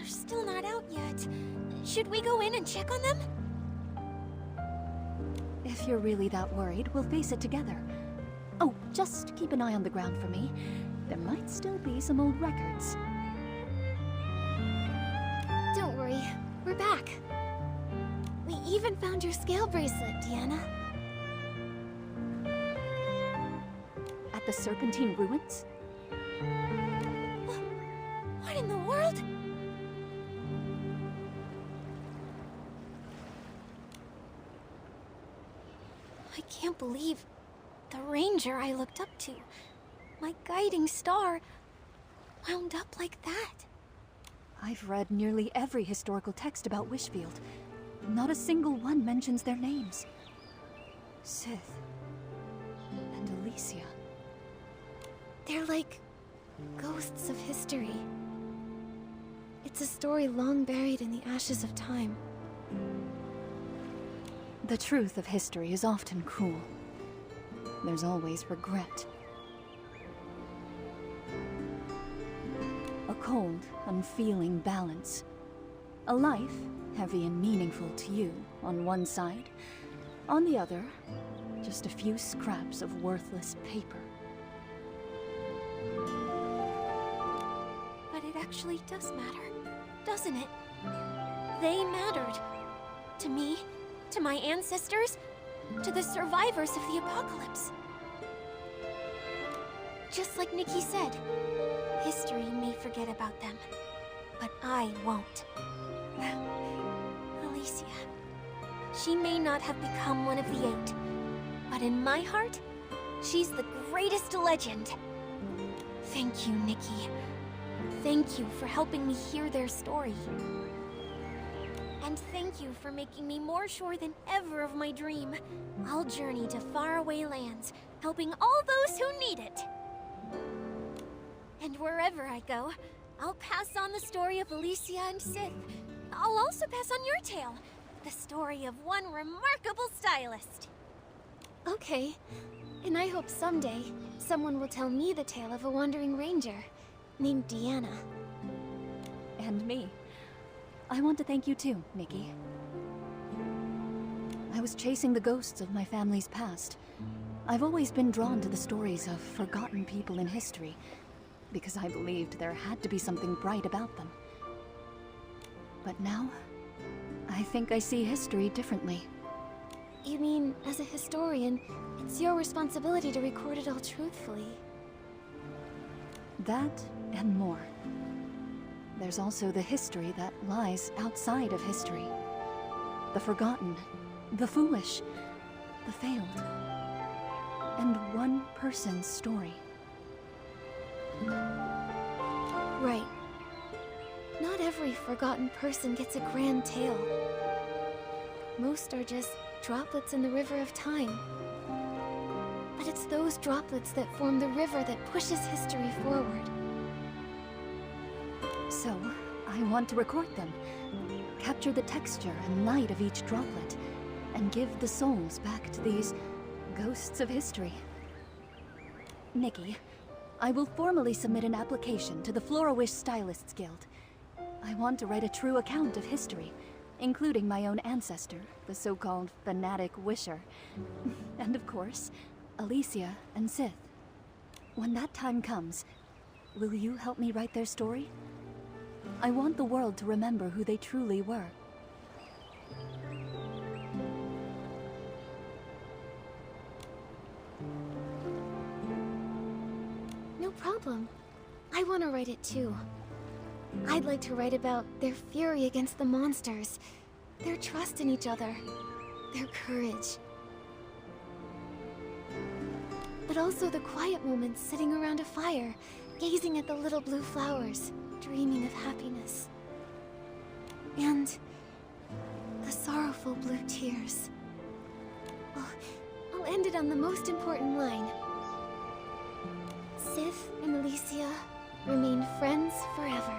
Still not out yet. Should we go in and check on them? If you're really that worried, we'll face it together. Oh, just keep an eye on the ground for me. There might still be some old records. Don't worry, we're back. We even found your scale bracelet, Deanna. At the Serpentine Ruins? What in the world? I can't believe the ranger I looked up to, my guiding star, wound up like that. I've read nearly every historical text about Wishfield. Not a single one mentions their names. Sith and Alicia. They're like ghosts of history. It's a story long buried in the ashes of time. The truth of history is often cruel. There's always regret. A cold, unfeeling balance. A life, heavy and meaningful to you, on one side. On the other, just a few scraps of worthless paper. But it actually does matter, doesn't it? They mattered. To me, to my ancestors, to the survivors of the apocalypse. Just like Nikki said, history may forget about them, but I won't. Alicia, she may not have become one of the 8, but in my heart, she's the greatest legend. Thank you, Nikki. Thank you for helping me hear their story. And thank you for making me more sure than ever of my dream. I'll journey to faraway lands, helping all those who need it. And wherever I go, I'll pass on the story of Alicia and Sith. I'll also pass on your tale, the story of one remarkable stylist. Okay, and I hope someday someone will tell me the tale of a wandering ranger named Deanna. And me. I want to thank you too, Nikki. I was chasing the ghosts of my family's past. I've always been drawn to the stories of forgotten people in history, because I believed there had to be something bright about them. But now, I think I see history differently. You mean, as a historian, it's your responsibility to record it all truthfully? That and more. There's also the history that lies outside of history. The forgotten, the foolish, the failed. And one person's story. Right. Not every forgotten person gets a grand tale. Most are just droplets in the river of time. But it's those droplets that form the river that pushes history forward. So, I want to record them. Capture the texture and light of each droplet, and give the souls back to these ghosts of history. Nikki, I will formally submit an application to the Flora-Wish Stylists Guild. I want to write a true account of history, including my own ancestor, the so-called fanatic wisher. And of course, Alicia and Sith. When that time comes, will you help me write their story? I want the world to remember who they truly were. No problem. I want to write it too. I'd like to write about their fury against the monsters, their trust in each other, their courage. But also the quiet moments sitting around a fire, gazing at the little blue flowers, dreaming of happiness. And the sorrowful blue tears. I'll end it on the most important line. Sith and Alicia remain friends forever.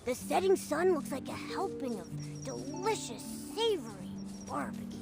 The setting sun looks like a helping of delicious, savory barbecue.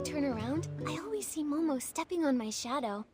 turn around, I always see Momo stepping on my shadow.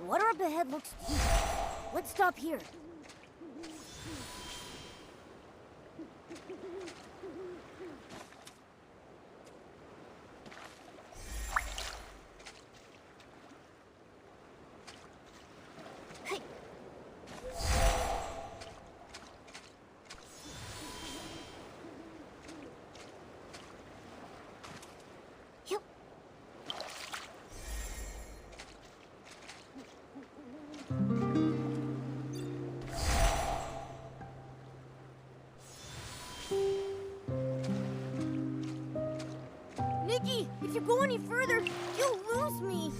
The water up ahead looks deep. Let's stop here. Nikki, if you go any further, you'll lose me.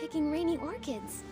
picking rainy orchids.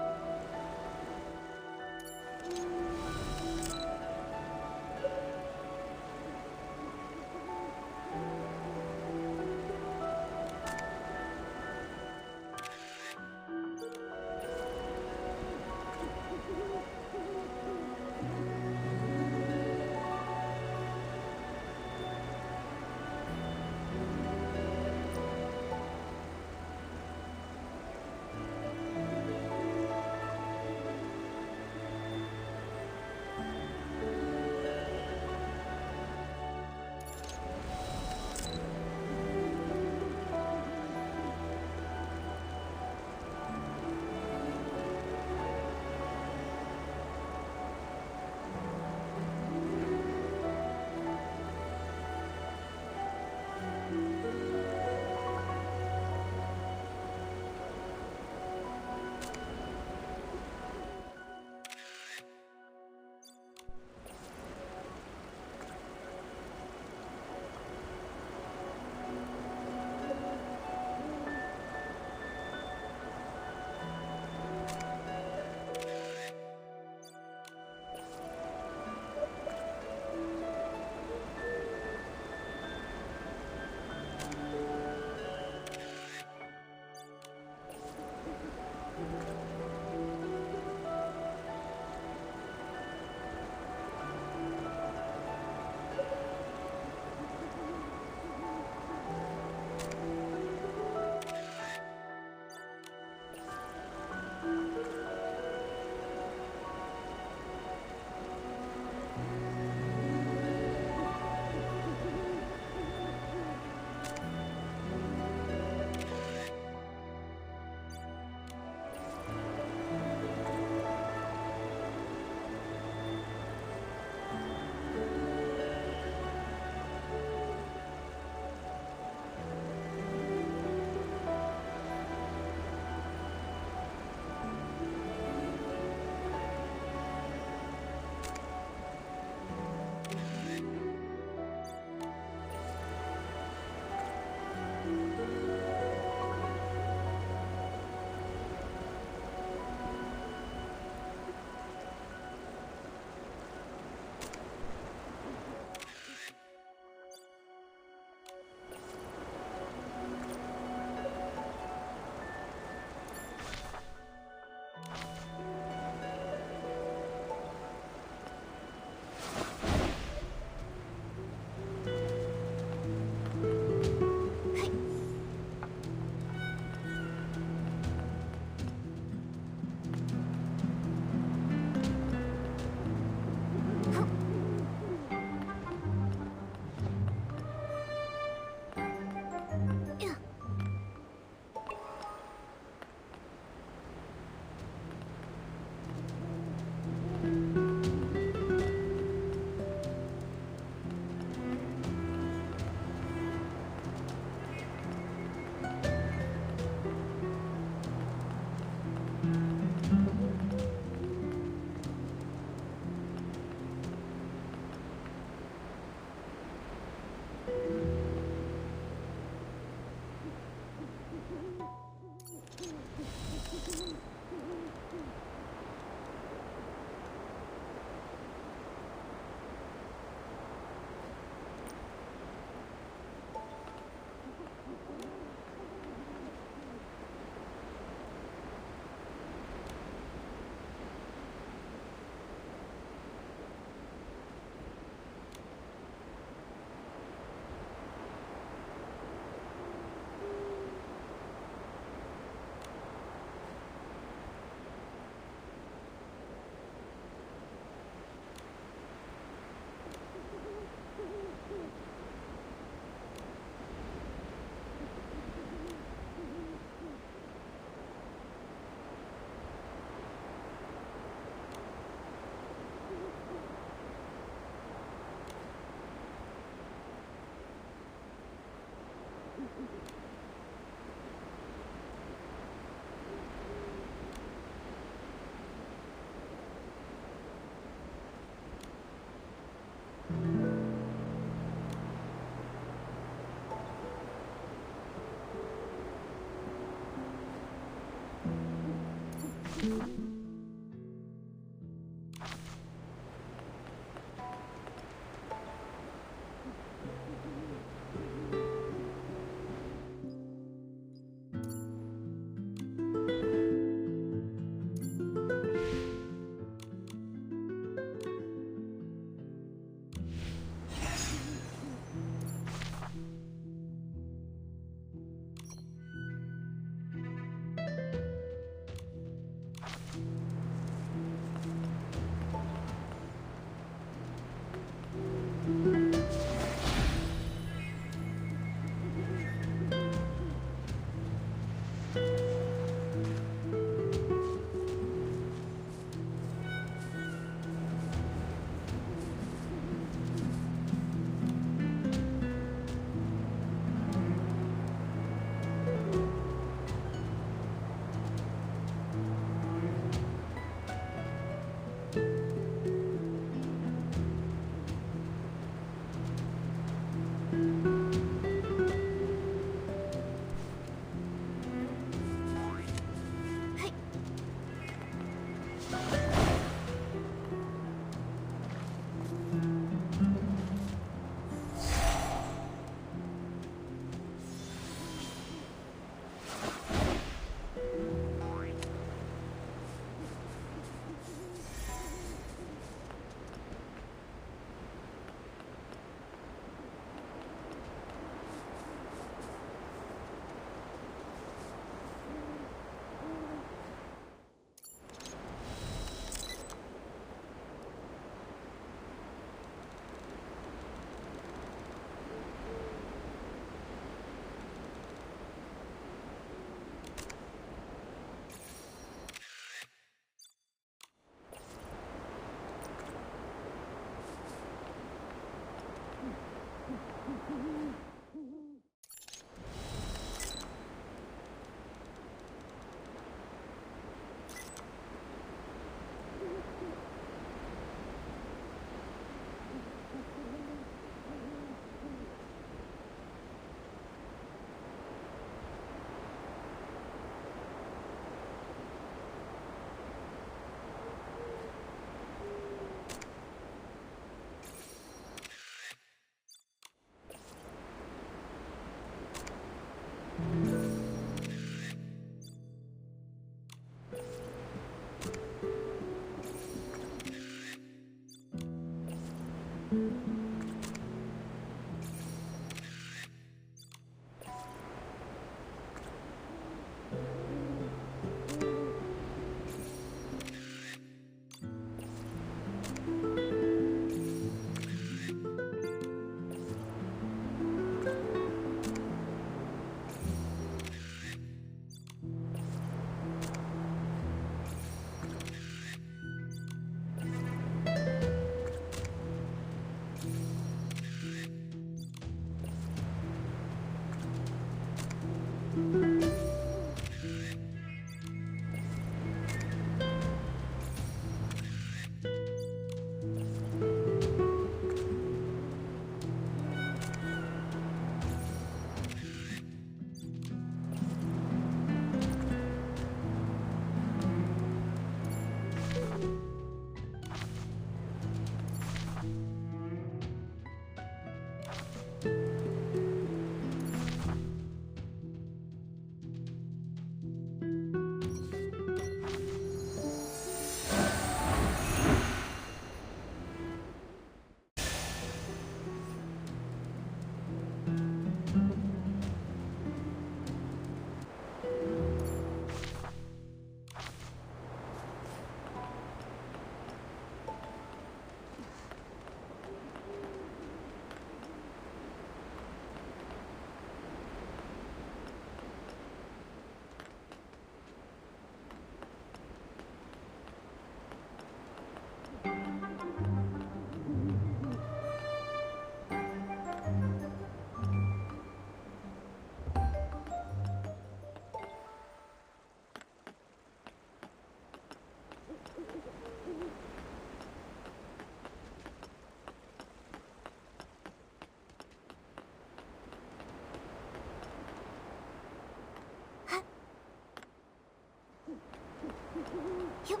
Yep.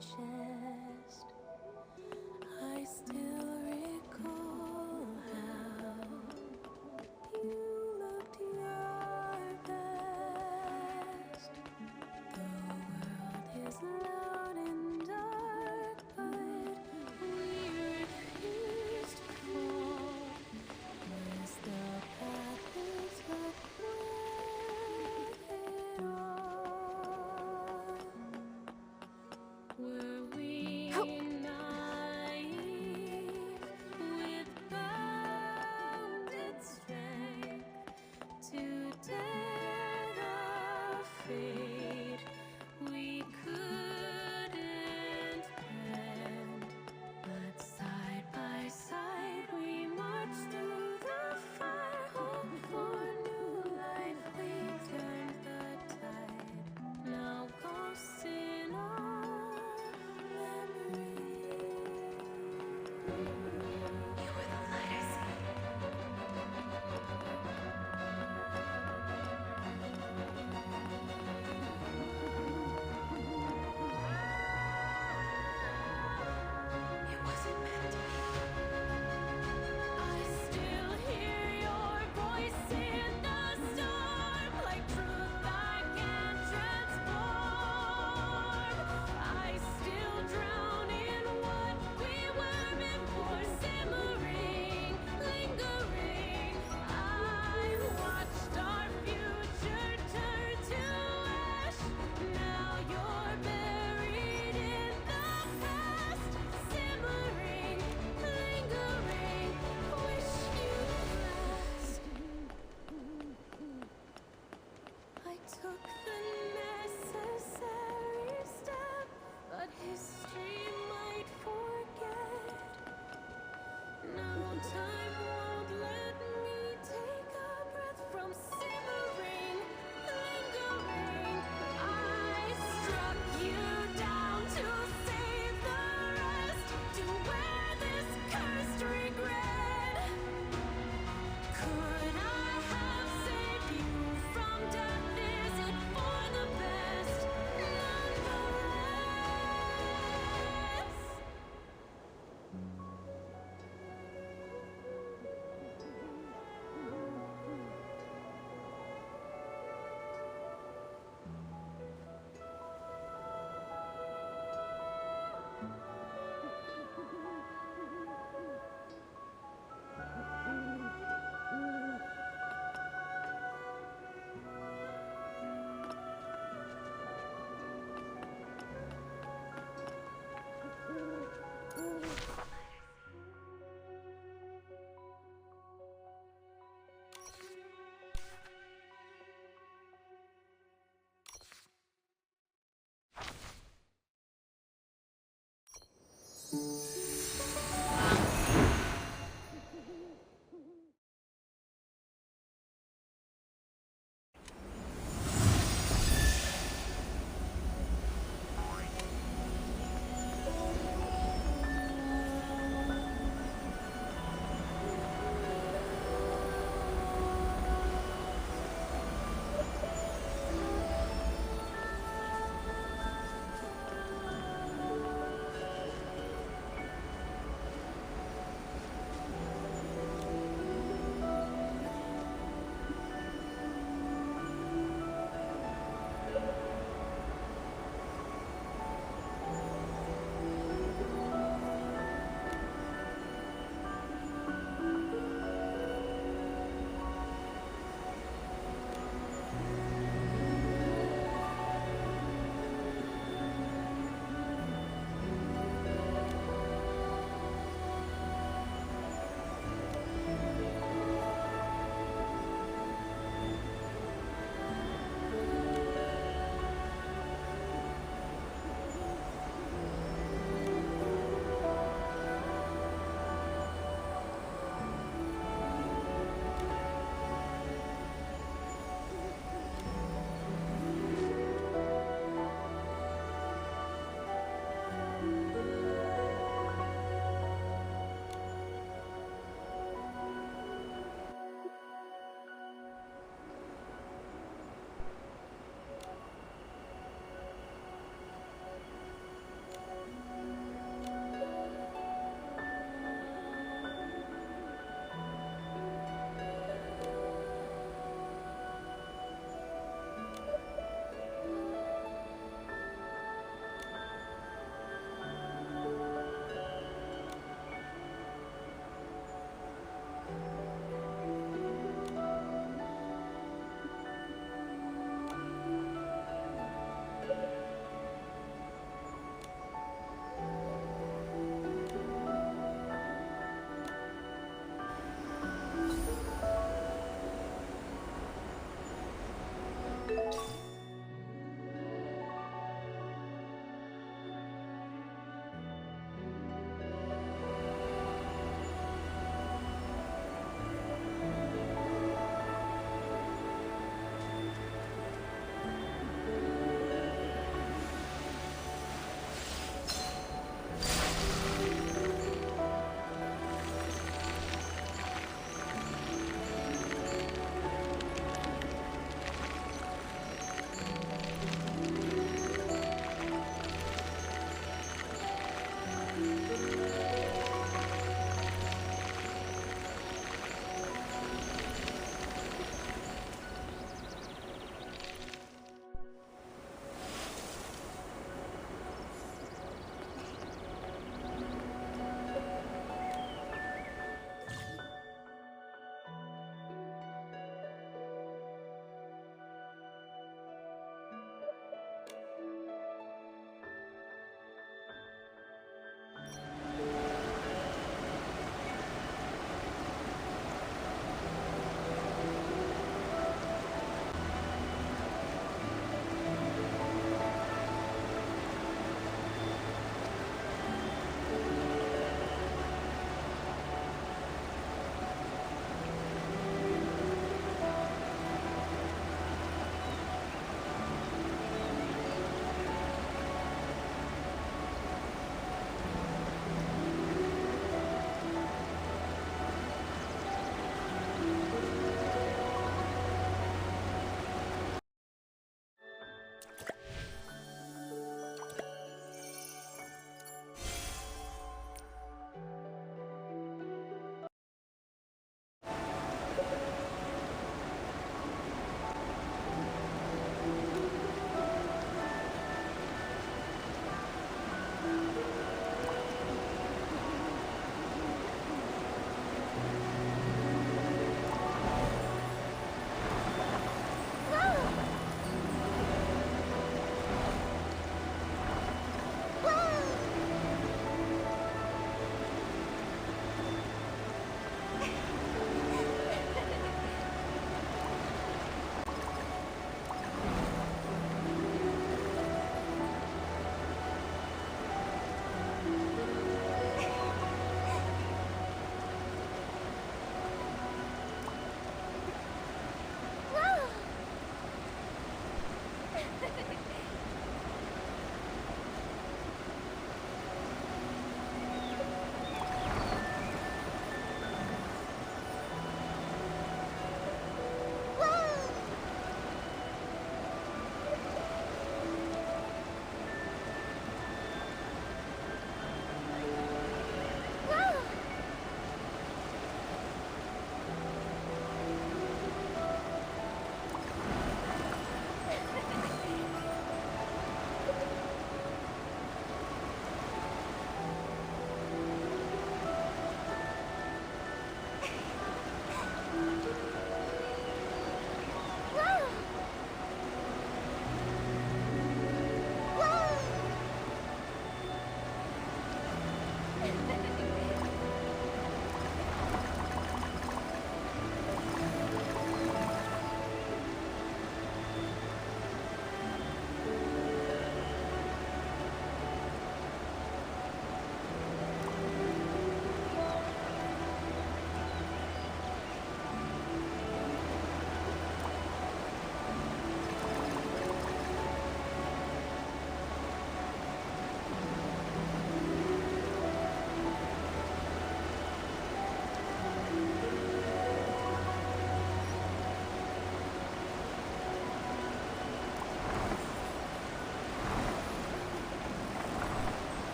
chest. I still recall how you looked your best. The world is loud and dark, but we refuse to fall. As the path leads up with it all. Were we naive with bounded strength to dare the fate we couldn't bend? But side by side we marched through the fire, hope for new life. We turned the tide, now ghosts in our memories. You were the light I see. It wasn't meant to be. I still hear your voice in the storm, like truth I can't transform. I still drown in what we were meant for,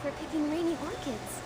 for picking rainy orchids.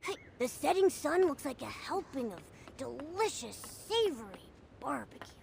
Hey, the setting sun looks like a helping of delicious, savory barbecue.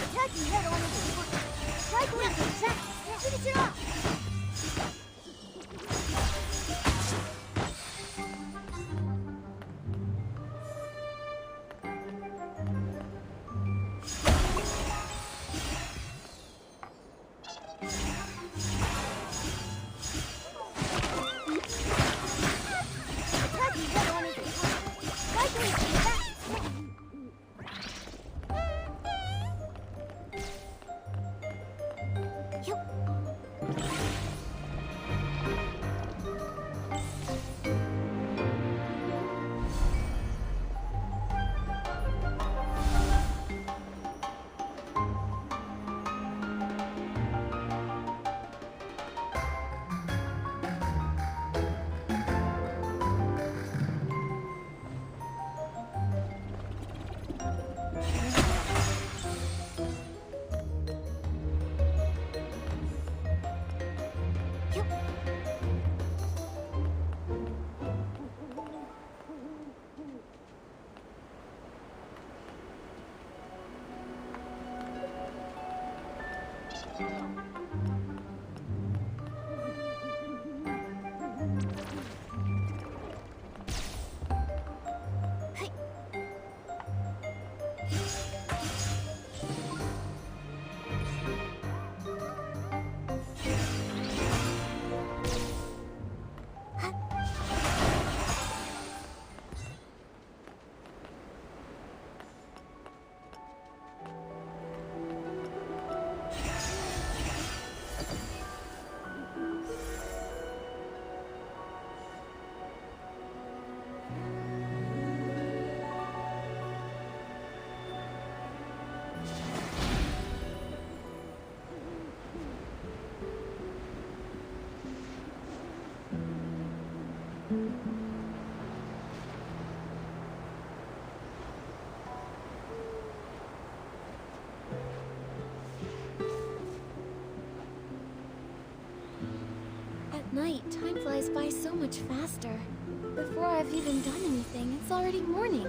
Attacking head on is strike link and check. finish it off! At night, time flies by so much faster. Before I've even done anything, it's already morning.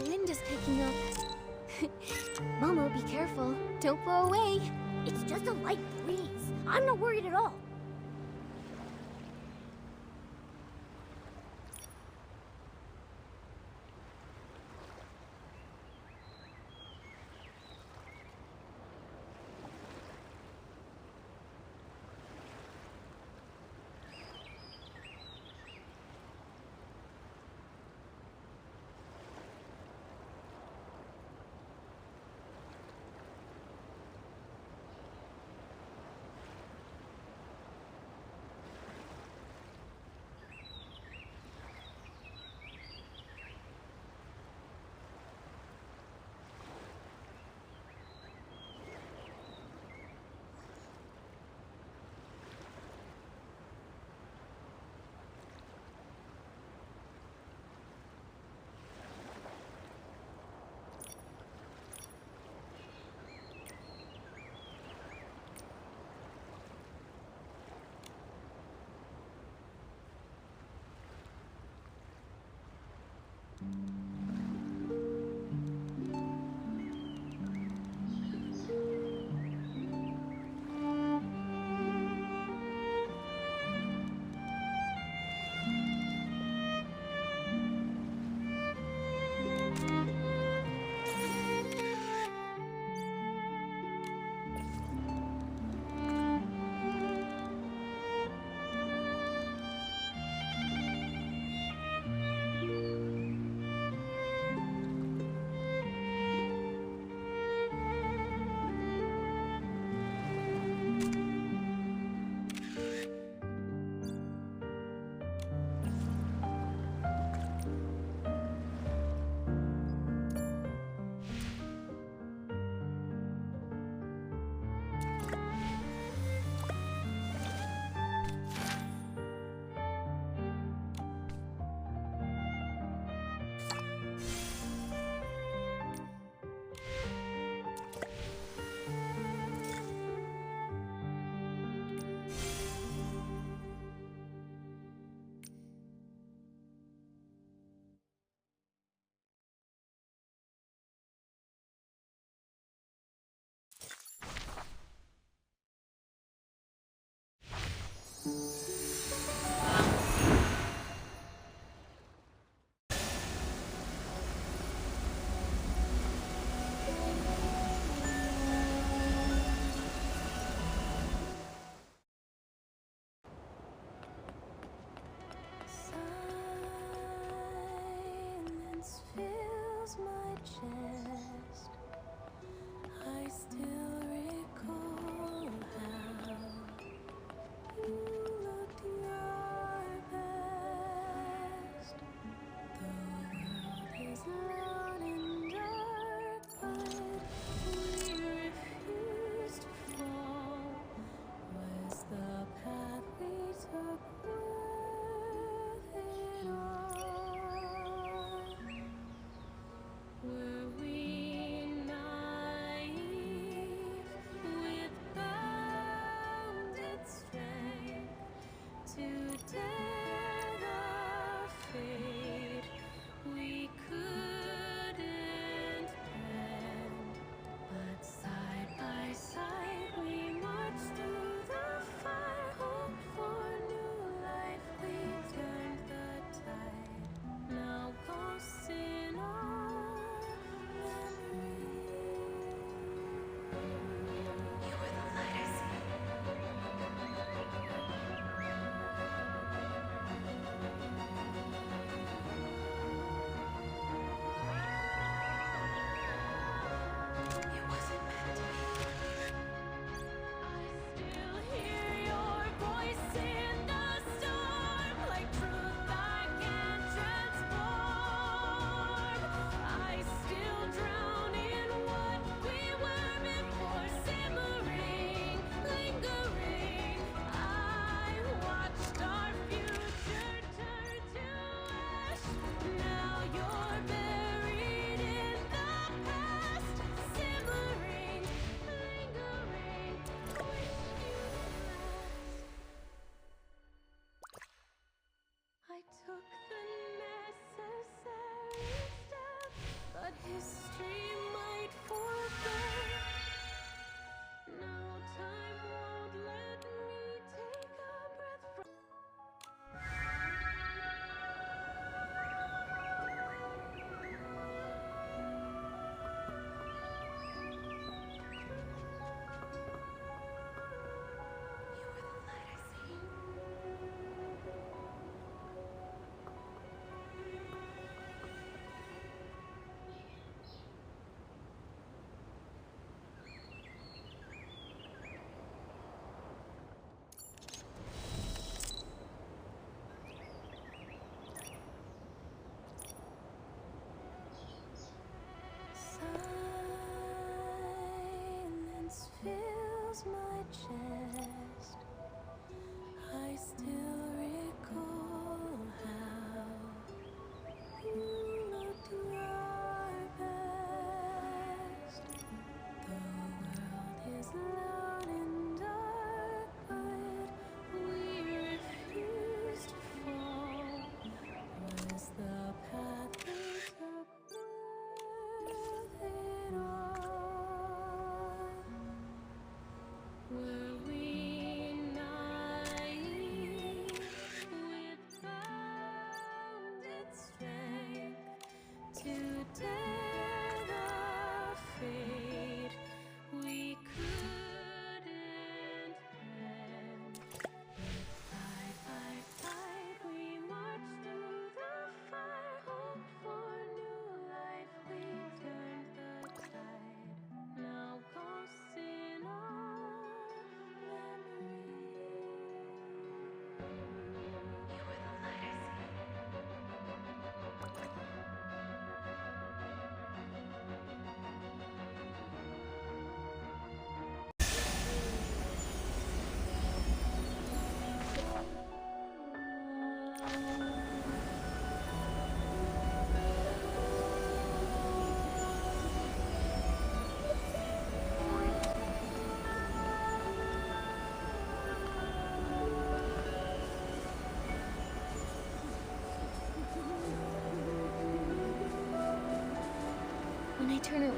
wind is picking up. Momo, be careful. Don't blow away. It's just a light breeze. I'm not worried at all. against my chest. I still recall how you looked your best. The world is loud and dark, but we refuse to fall. Was the path we took worth it all? Were we naive with bounded strength to dare the fate we couldn't end? Fight, we marched through the fire, hope for new life, we turned the tide. Now ghosts in our memory. You were the light I When I turn around.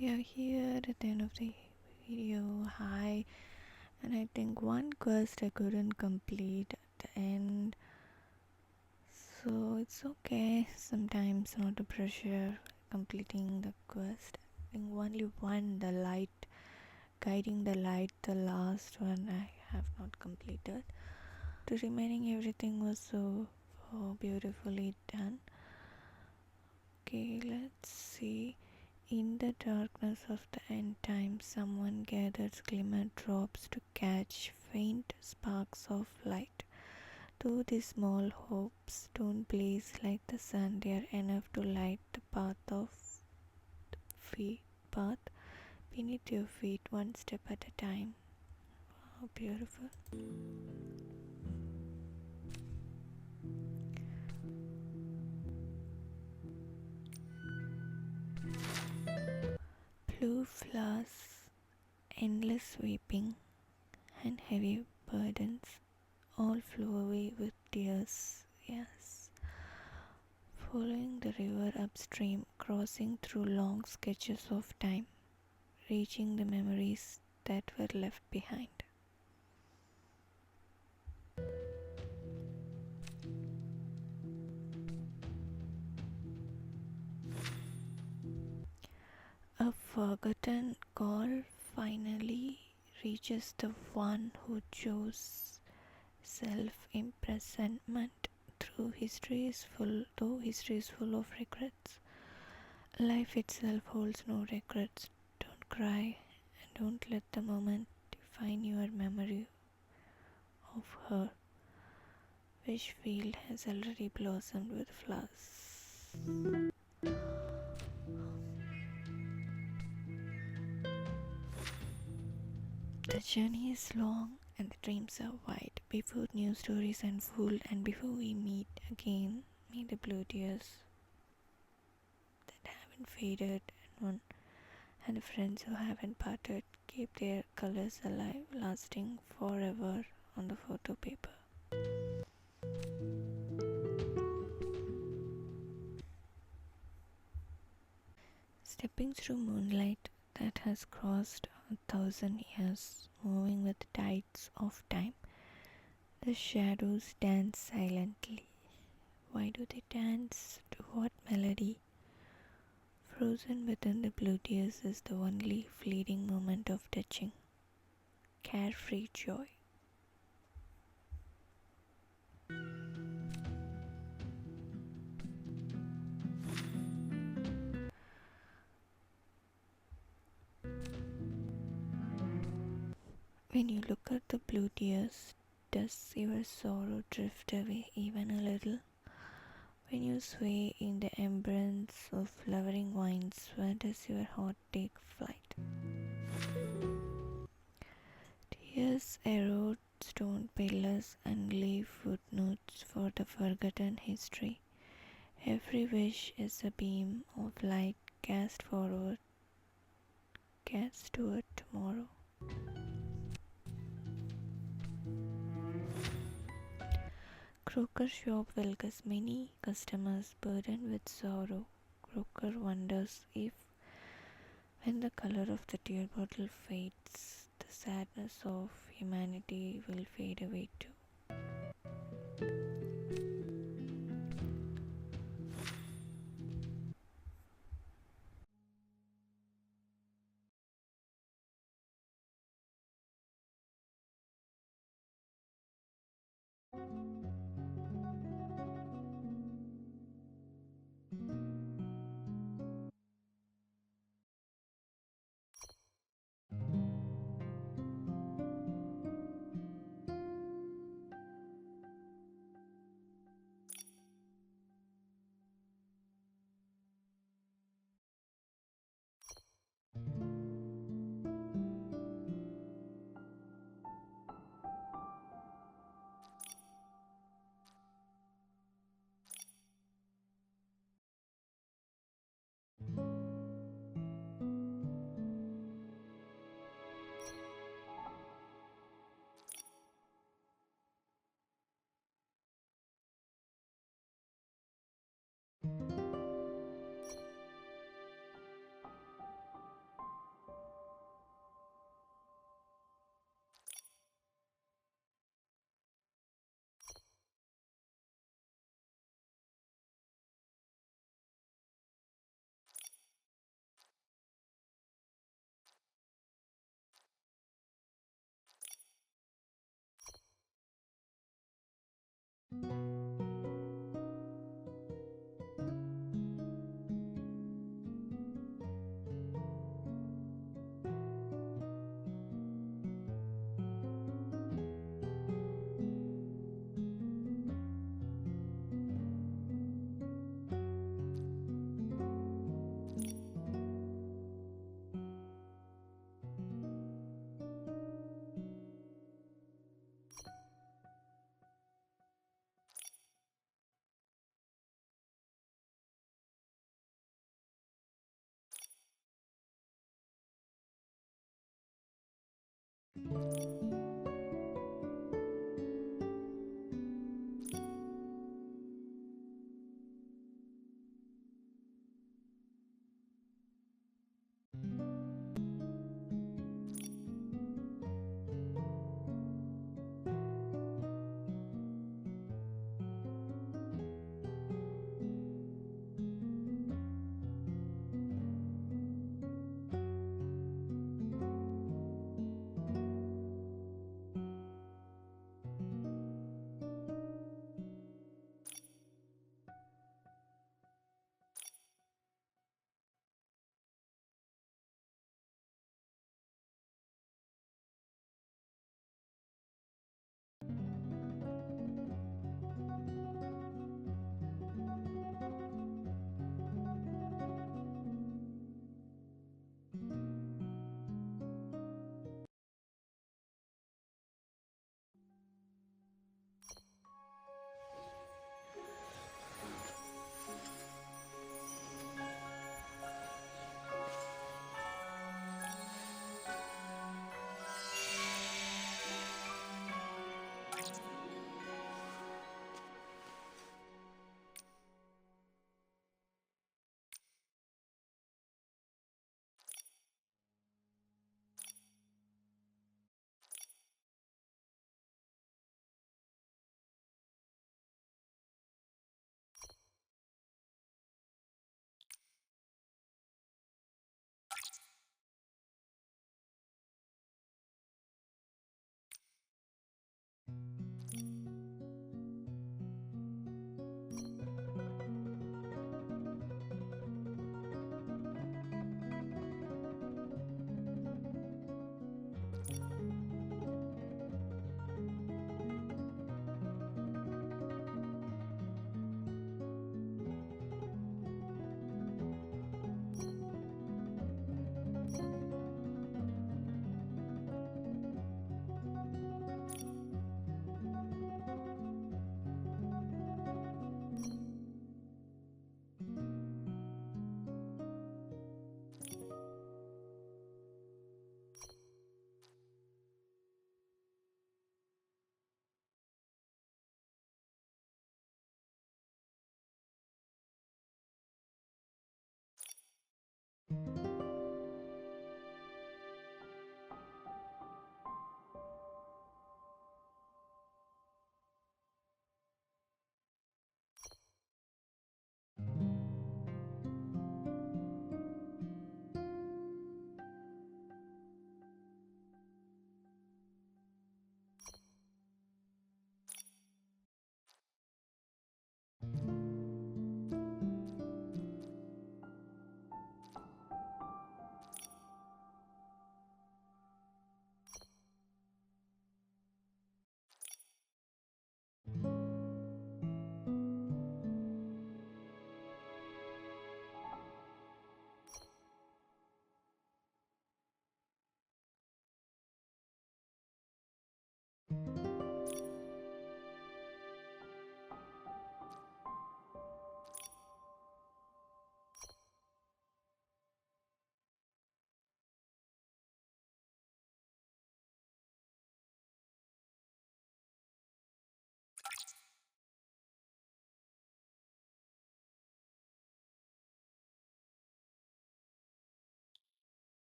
we are here at the end of the video. Hi, and I think one quest I couldn't complete at the end, so it's okay. Sometimes not a pressure completing the quest. I think only one, the light, guiding the light, the last one I have not completed. The remaining everything was so beautifully done. Okay, let's see. In the darkness of the end time, someone gathers glimmer drops to catch faint sparks of light. Though these small hopes don't blaze like the sun, they are enough to light the path beneath your feet, one step at a time. How beautiful. Blue flowers, endless weeping, and heavy burdens all flow away with tears. Yes. Following the river upstream, crossing through long sketches of time, reaching the memories that were left behind. A forgotten call finally reaches the one who chose self-imprisonment. Though history is full of regrets, life itself holds no regrets. Don't cry and don't let the moment define your memory of her. Wishfield has already blossomed with flowers. The journey is long and the dreams are wide. Before new stories unfold and before we meet again, may the blue tears that haven't faded and the friends who haven't parted keep their colors alive, lasting forever on the photo paper. Stepping through moonlight that has crossed 1,000 years, moving with tides of time, the shadows dance silently. Why do they dance? To what melody? Frozen within the blue tears is the only fleeting moment of touching, carefree joy. When you look at the blue tears, does your sorrow drift away even a little? When you sway in the embrace of flowering vines, where does your heart take flight? Tears erode stone pillars and leave footnotes for the forgotten history. Every wish is a beam of light cast toward tomorrow. Croker shop welcomes many customers burdened with sorrow. Croker wonders if, when the color of the tear bottle fades, the sadness of humanity will fade away too.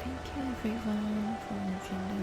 Thank you everyone for watching